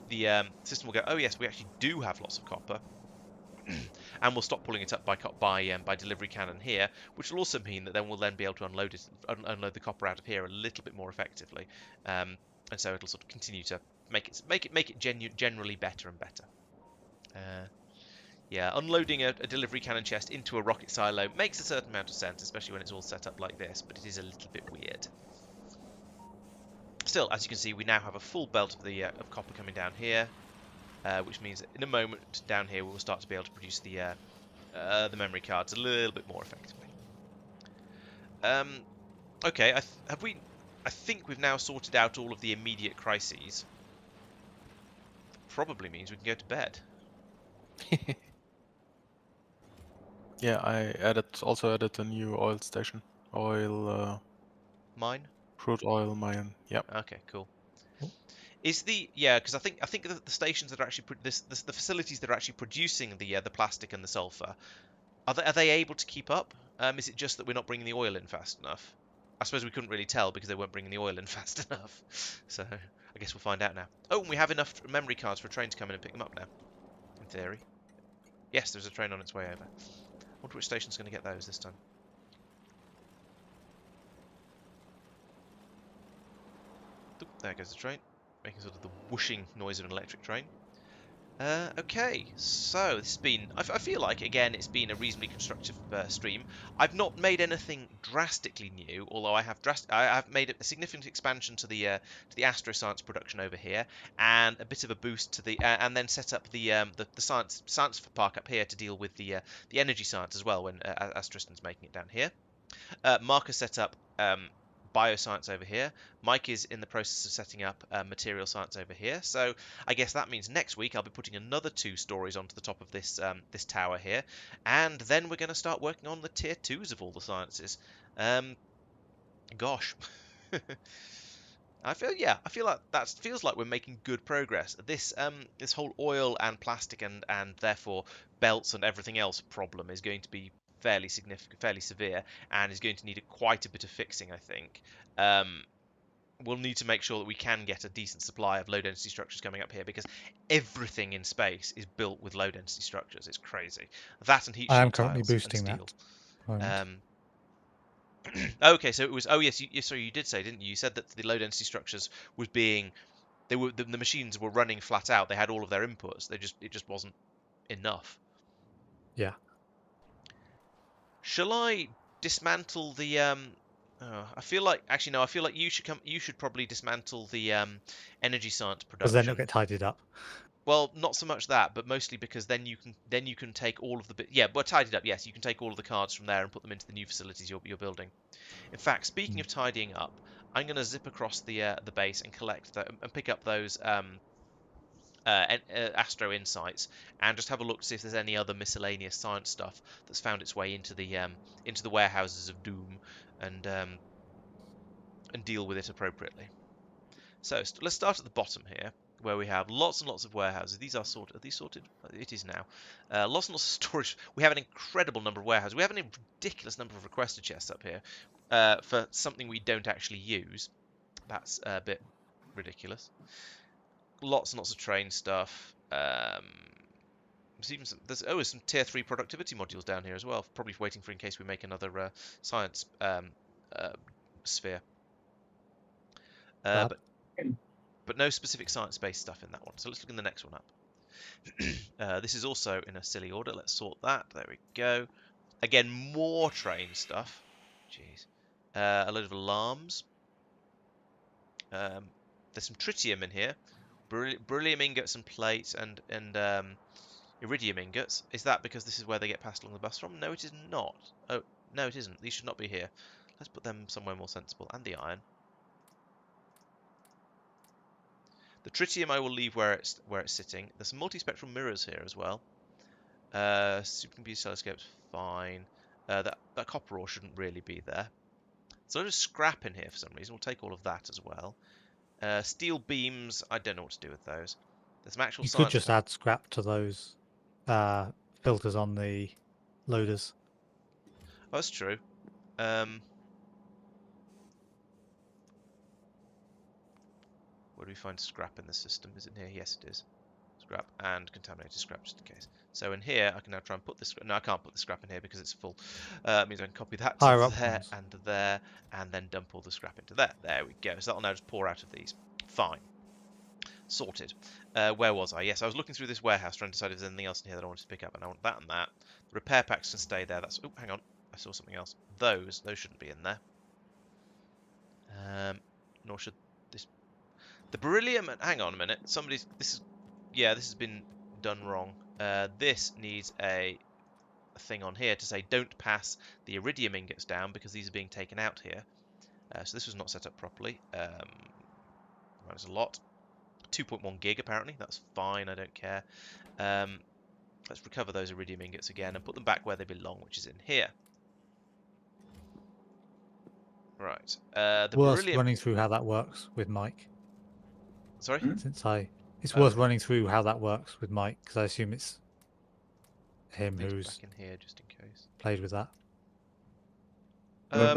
The system will go, oh yes, we actually do have lots of copper. And we'll stop pulling it up by delivery cannon here, which will also mean that then we'll then be able to unload the copper out of here a little bit more effectively, and so it'll sort of continue to make it generally better and better. Yeah, unloading a delivery cannon chest into a rocket silo makes a certain amount of sense, especially when it's all set up like this, but it is a little bit weird. Still, as you can see, we now have a full belt of copper coming down here. Which means that in a moment down here we will start to be able to produce the memory cards a little bit more effectively. Okay, I think we've now sorted out all of the immediate crises. Probably means we can go to bed. Yeah, I also added a new oil station. Mine? Crude oil mine. Yep. Okay, cool. Is because I think the stations that are actually the facilities that are actually producing the plastic and the sulfur, are they able to keep up? Is it just that we're not bringing the oil in fast enough? I suppose we couldn't really tell because they weren't bringing the oil in fast enough. So I guess we'll find out now. Oh, and we have enough memory cards for a train to come in and pick them up now. In theory, yes, there's a train on its way over. I wonder which station's going to get those this time. Oop, there goes the train, making sort of the whooshing noise of an electric train. Okay, so this has been, I feel like, again, it's been a reasonably constructive stream. I've not made anything drastically new, although I have made a significant expansion to the Astro science production over here, and a bit of a boost to the, and then set up the science park up here to deal with the energy science as well, when as Tristan's making it down here. Marc has set up bioscience over here. Mike is in the process of setting up material science over here. So I guess that means next week I'll be putting another 2 stories onto the top of this this tower here, and then we're going to start working on the tier 2s of all the sciences. Gosh. I feel like that feels like we're making good progress. This this whole oil and plastic and therefore belts and everything else problem is going to be fairly significant, fairly severe, and is going to need quite a bit of fixing, I think. We'll need to make sure that we can get a decent supply of low-density structures coming up here, because everything in space is built with low-density structures. It's crazy. That and heat I am shield currently tiles and boosting steel. that. Okay, so it was. Oh yes, sorry, you did say, didn't you? You said that the low-density structures was being, the machines were running flat out. They had all of their inputs. It just wasn't enough. Yeah. Shall I dismantle the I feel like you should probably dismantle the energy science production. Because then it'll get tidied up. Well, not so much that, but mostly because then you can take all of the but tidied up. Yes, you can take all of the cards from there and put them into the new facilities you're building. In fact, speaking of tidying up, I'm going to zip across the base and collect and pick up those Astro insights, and just have a look to see if there's any other miscellaneous science stuff that's found its way into the warehouses of doom, and deal with it appropriately. So let's start at the bottom here, where we have lots and lots of warehouses. These are sorted. Are these sorted? It is now. Lots and lots of storage. We have an incredible number of warehouses. We have a ridiculous number of requester chests up here for something we don't actually use. That's a bit ridiculous. Lots and lots of train stuff. There's even there's some tier 3 productivity modules down here as well. Probably waiting for in case we make another science sphere. But no specific science-based stuff in that one. So let's look in the next one up. This is also in a silly order. Let's sort that. There we go. Again, more train stuff. Jeez. A load of alarms. There's some tritium in here. Beryllium ingots and plates and iridium ingots. Is that because this is where they get passed along the bus from? No, it is not. Oh, no, it isn't. These should not be here. Let's put them somewhere more sensible. And the iron. The tritium I will leave where it's sitting. There's some multispectral mirrors here as well. Supercomputer telescopes, fine. That copper ore shouldn't really be there. So there's scrap in here for some reason. We'll take all of that as well. Steel beams, I don't know what to do with those. There's some actual. You could just add scrap to those filters on the loaders. Oh, that's true. Where do we find scrap in the system? Is it in here? Yes, it is. Scrap and contaminated scrap, just in case. So in here, I can now try and put this. No, I can't put the scrap in here because it's full. It means I can copy that to Higher up there ones. and there, and then dump all the scrap into there. There we go. So that'll now just pour out of these. Fine. Sorted. Where was I? Yes, I was looking through this warehouse trying to decide if there's anything else in here that I wanted to pick up, and I want that and that. The repair packs can stay there. That's. Oh, hang on. I saw something else. Those shouldn't be in there. Nor should this. The beryllium. Hang on a minute. Somebody's. This has been done wrong. This needs a thing on here to say don't pass the iridium ingots down because these are being taken out here. So this was not set up properly. That's a lot. 2.1 gig apparently. That's fine. I don't care. Let's recover those iridium ingots again and put them back where they belong, which is in here. Right. The Worth beryllium. running through how that works with Mike. Sorry. It's worth running through how that works with Mike because I assume it's him who's back in here just in case. played with that. No,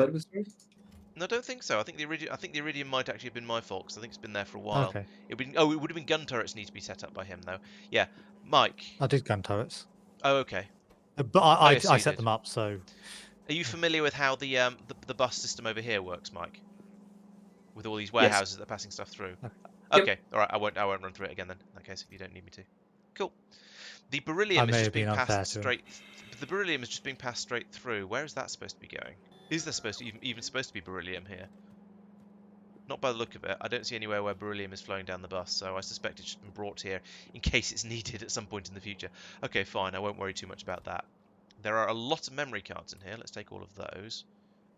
I don't think so. I think the iridium might actually have been my fault because I think it's been there for a while. Okay. It would have been gun turrets need to be set up by him though. Yeah, Mike. I did gun turrets. Oh, okay. But I yes, you set did. them up, so. Are you familiar with how the bus system over here works, Mike? With all these warehouses that are passing stuff through. Okay, all right. I won't run through it again then. In that case, if you don't need me to. Cool. The beryllium is just being passed straight. The beryllium is just being passed straight through. Where is that supposed to be going? Is there supposed to even supposed to be beryllium here? Not by the look of it. I don't see anywhere where beryllium is flowing down the bus, so I suspect it's just been brought here in case it's needed at some point in the future. Okay, fine. I won't worry too much about that. There are a lot of memory cards in here. Let's take all of those.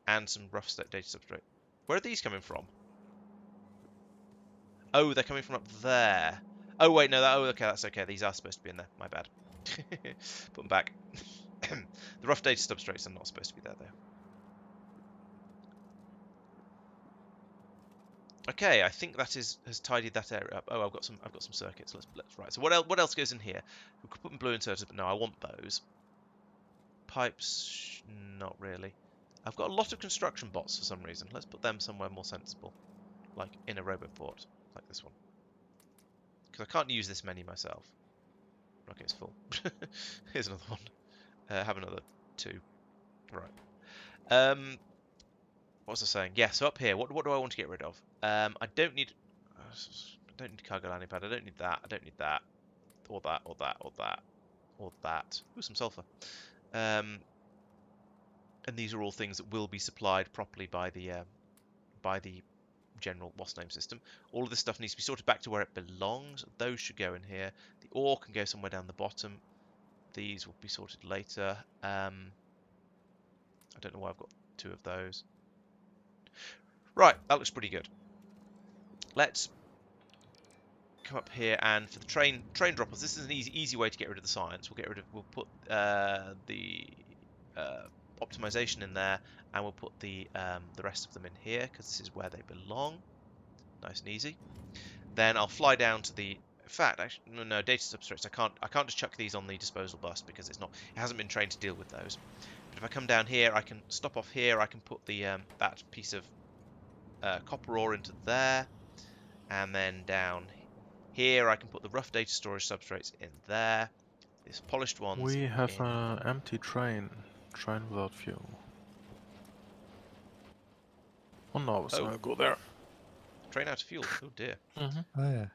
And some rough data substrate. Where are these coming from? Oh, they're coming from up there. Oh, wait, no. Okay, that's okay. These are supposed to be in there. My bad. Put them back. The rough data substrates are not supposed to be there, though. Okay, I think that has tidied that area up. Oh, I've got some circuits. Let's right. So what else goes in here? We could put in blue inserters, but no, I want those. Pipes, not really. I've got a lot of construction bots for some reason. Let's put them somewhere more sensible, like in a roboport, like this one. Because I can't use this many myself. Okay, it's full. Here's another one. Have another 2. Right. What was I saying? Yeah, so up here, what do I want to get rid of? I don't need cargo landing pad. I don't need that. I don't need that. Or that. Or that. Or that. Or that. Ooh, some sulfur. And these are all things that will be supplied properly by the general WASP name system. All of this stuff needs to be sorted back to where it belongs. Those should go in here. The ore can go somewhere down the bottom. These will be sorted later. I don't know why I've got 2 of those. Right, that looks pretty good. Let's come up here, and for the train droppers, this is an easy way to get rid of the science. We'll put the optimization in there, and we'll put the rest of them in here because this is where they belong. Nice and easy. Then I'll fly down to the. In fact, actually, no, data substrates. I can't just chuck these on the disposal bus because it hasn't been trained to deal with those. But if I come down here, I can stop off here. I can put the that piece of copper ore into there, and then down here I can put the rough data storage substrates in there. This polished ones. We have an empty train without fuel. Oh no, so I'll go there. Train out of fuel. Oh dear. Oh yeah.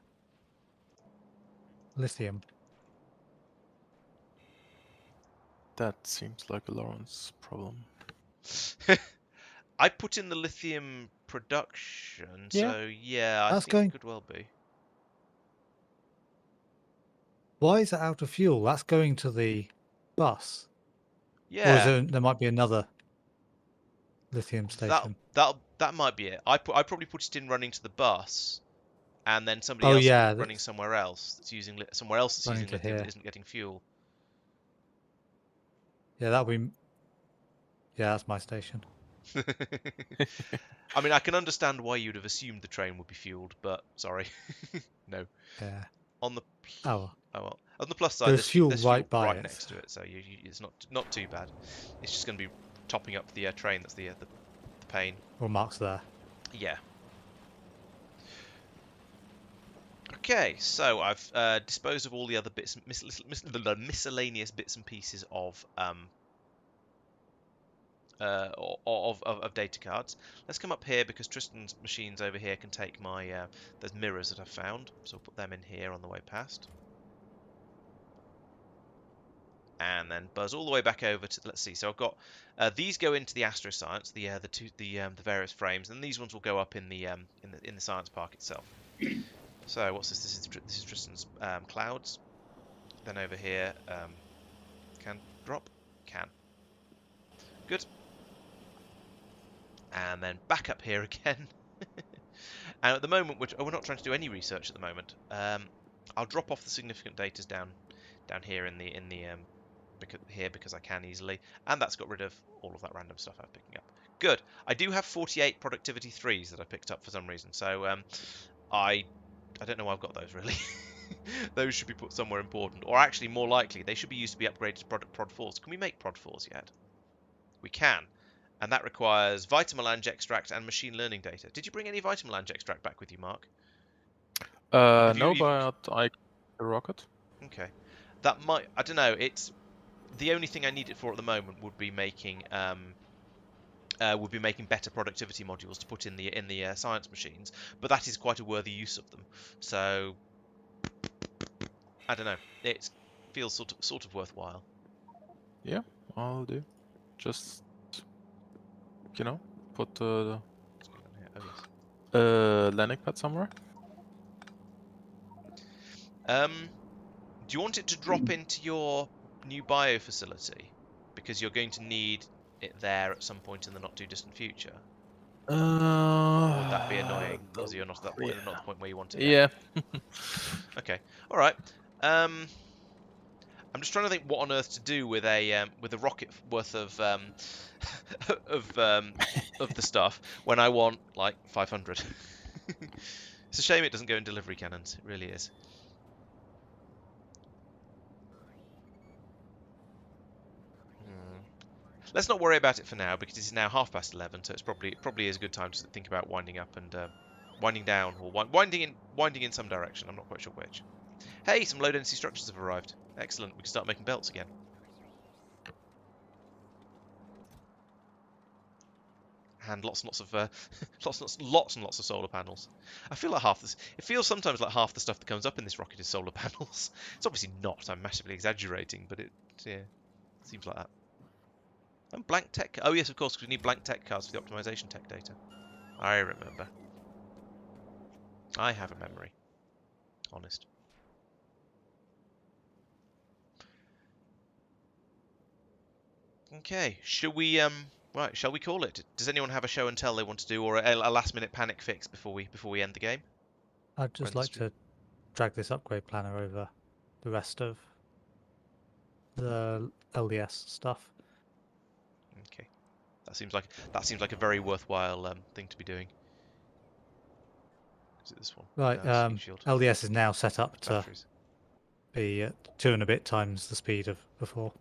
Lithium. That seems like a Laurence problem. I put in the lithium production, so yeah, I think it could well be. Why is it out of fuel? That's going to the bus. Yeah. Or there might be another lithium station. That might be it. I probably put it in running to the bus, and then somebody else running somewhere else that's using somewhere else that's using lithium that isn't getting fuel. Yeah, that'll be. Yeah, that's my station. I mean, I can understand why you'd have assumed the train would be fueled, but sorry, no. Yeah. On the. Oh. Oh well. On the plus side, There's fuel there's right by right it. next to it, so it's not too bad. It's just going to be topping up the train. That's the pain. Well, Mark's there. Yeah. Okay, so I've disposed of all the other bits, the miscellaneous bits and pieces of data cards. Let's come up here because Tristan's machines over here can take my there's mirrors that I've found, so I'll put them in here on the way past. And then buzz all the way back over to, let's see, so I've got these go into the Astro Science, the various frames, and these ones will go up in the science park itself. So what's this? This is Tristan's clouds. Then over here, can drop, can. Good. And then back up here again. And at the moment, we're not trying to do any research at the moment. I'll drop off the significant data down here in the because I can easily, and that's got rid of all of that random stuff I'm picking up. Good. I do have 48 productivity 3s that I picked up for some reason, so I don't know why I've got those really. Those should be put somewhere important, or actually more likely they should be used to be upgraded to prod 4s. Can we make prod 4s yet? We can, and that requires Vitamelange extract and machine learning data. Did you bring any Vitamelange extract back with you, Mark? No, but I a rocket. Okay, that might, I don't know. It's the only thing I need it for at the moment would be making better productivity modules to put in the science machines, but that is quite a worthy use of them. So I don't know. It feels sort of worthwhile. Yeah, I'll do. Just put landing pad somewhere. Do you want it to drop into your new bio facility because you're going to need it there at some point in the not too distant future? Or would that be annoying because you're not at that point, not the point where you want it yet? Yeah. Okay. All right. I'm just trying to think what on earth to do with a rocket worth of of the stuff when I want like 500. It's a shame it doesn't go in delivery cannons. It really is. Let's not worry about it for now because it's now 11:30, so it's probably is a good time to think about winding up and winding down or winding in some direction. I'm not quite sure which. Hey, some low density structures have arrived. Excellent. We can start making belts again. And lots and lots of lots and lots of solar panels. I feel like it feels sometimes like half the stuff that comes up in this rocket is solar panels. It's obviously not. I'm massively exaggerating, but it seems like that. And blank tech. Oh yes, of course, because we need blank tech cards for the optimization tech data. I remember. I have a memory. Honest. Okay, shall we shall we call it? Does anyone have a show and tell they want to do, or a last minute panic fix before we end the game? I'd just like to drag this upgrade planner over the rest of the LDS stuff. Okay, that seems like a very worthwhile thing to be doing. Is it this one? Right, No, shield. LDS is now set up to Batteries. be at 2 and a bit times the speed of before.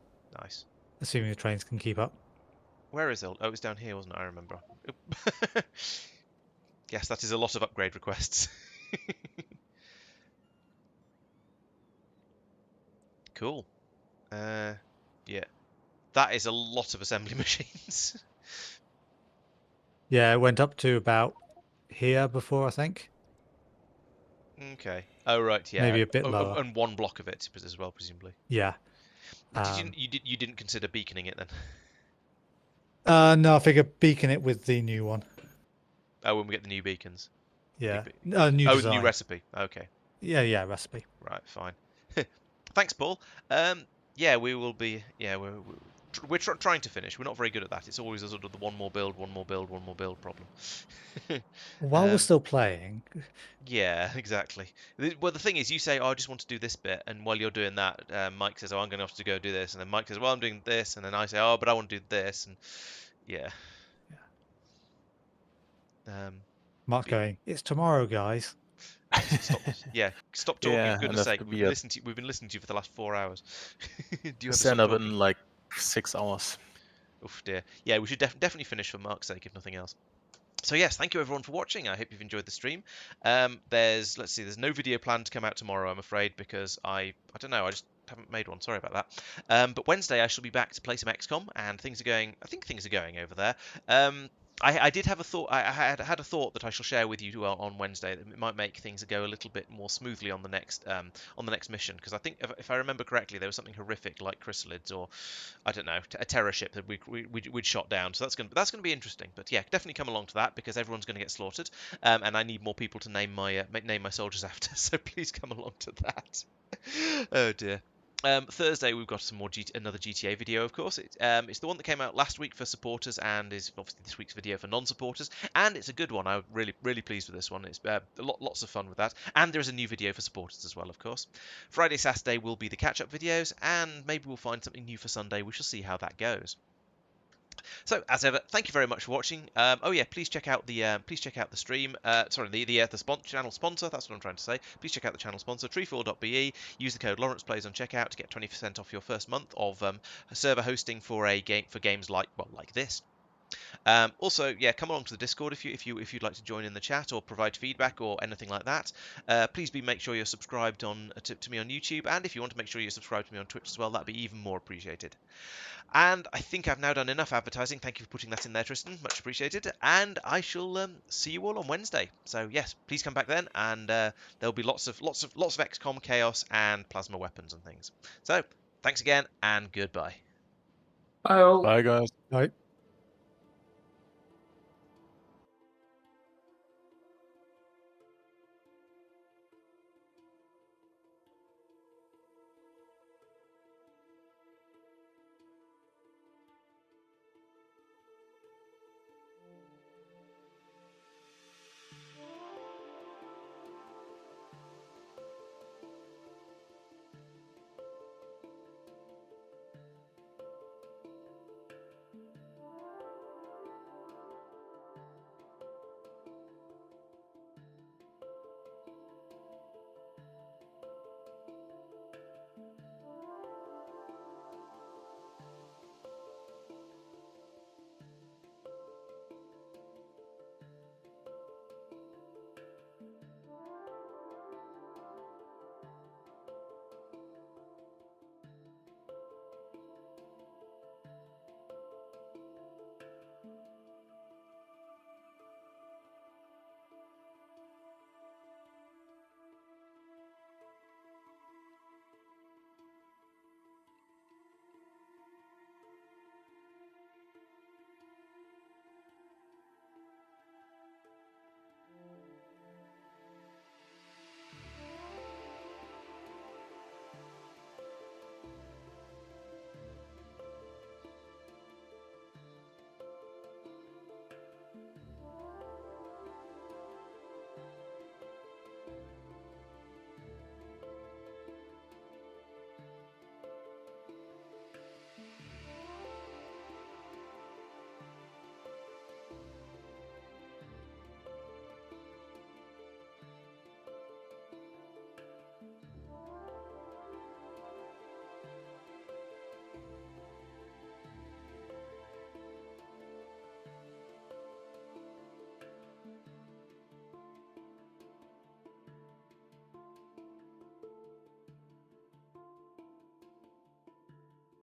Nice. Assuming the trains can keep up. Where is it? Oh, it's down here, wasn't it? I remember. Yes, that is a lot of upgrade requests. Cool. Yeah. That is a lot of assembly machines. Yeah, it went up to about here before, I think. Okay. Oh right, yeah. Maybe a bit lower. And one block of it as well, presumably. Yeah. You didn't consider beaconing it then? No, I figure beacon it with the new one. Oh, when we get the new beacons. Yeah. New design. the new recipe. Okay. Yeah, recipe. Right, fine. Thanks, Paul. Yeah, we will be. Yeah, we're trying to finish. We're not very good at that. It's always a sort of the one more build problem. While we're still playing. Yeah, exactly. Well, the thing is, you say, "Oh, I just want to do this bit," and while you're doing that, Mike says, "Oh, I'm going to have to go do this," and then Mike says, "Well, I'm doing this," and then I say, "Oh, but I want to do this," and yeah. Mark's Yeah. going, "It's tomorrow, guys." Stop. Yeah, stop talking. Yeah, For and goodness have sake, to we've be been at listening to you. We've been listening to you for the last 4 hours. Do you ever stop stand up talking? in like 6 hours. Oof, dear. Yeah, we should definitely finish for Mark's sake, if nothing else. So yes, thank you everyone for watching. I hope you've enjoyed the stream. There's no video planned to come out tomorrow, I'm afraid, because I don't know, I just haven't made one. Sorry about that. But Wednesday I shall be back to play some XCOM, and I think things are going over there. I did have a thought. I had a thought that I shall share with you on Wednesday that might make things go a little bit more smoothly on the next mission, because I think if I remember correctly, there was something horrific like chrysalids or I don't know, a terror ship that we'd shot down. So that's gonna be interesting. But yeah, definitely come along to that because everyone's gonna get slaughtered, and I need more people to name my soldiers after. So please come along to that. Oh dear. Thursday we've got some more another GTA video, of course. It's the one that came out last week for supporters and is obviously this week's video for non-supporters, and it's a good one. I'm really pleased with this one. It's lots of fun with that, and there's a new video for supporters as well, of course. Friday, Saturday will be the catch-up videos, and maybe we'll find something new for Sunday. We shall see how that goes. So as ever, thank you very much for watching. Oh yeah, please check out the stream. Sorry, the channel sponsor. That's what I'm trying to say. Please check out the channel sponsor, treefall.be. Use the code Laurence on checkout to get 20% off your first month of server hosting for games like this. Also, yeah, come along to the Discord if you'd like to join in the chat or provide feedback or anything like that. Please make sure you're subscribed to me on YouTube, and if you want to make sure you're subscribed to me on Twitch as well, that'd be even more appreciated. And I think I've now done enough advertising. Thank you for putting that in there, Tristan. Much appreciated. And I shall see you all on Wednesday. So yes, please come back then, and there'll be lots of XCOM chaos and plasma weapons and things. So thanks again, and goodbye. Bye all. Bye, guys. Right.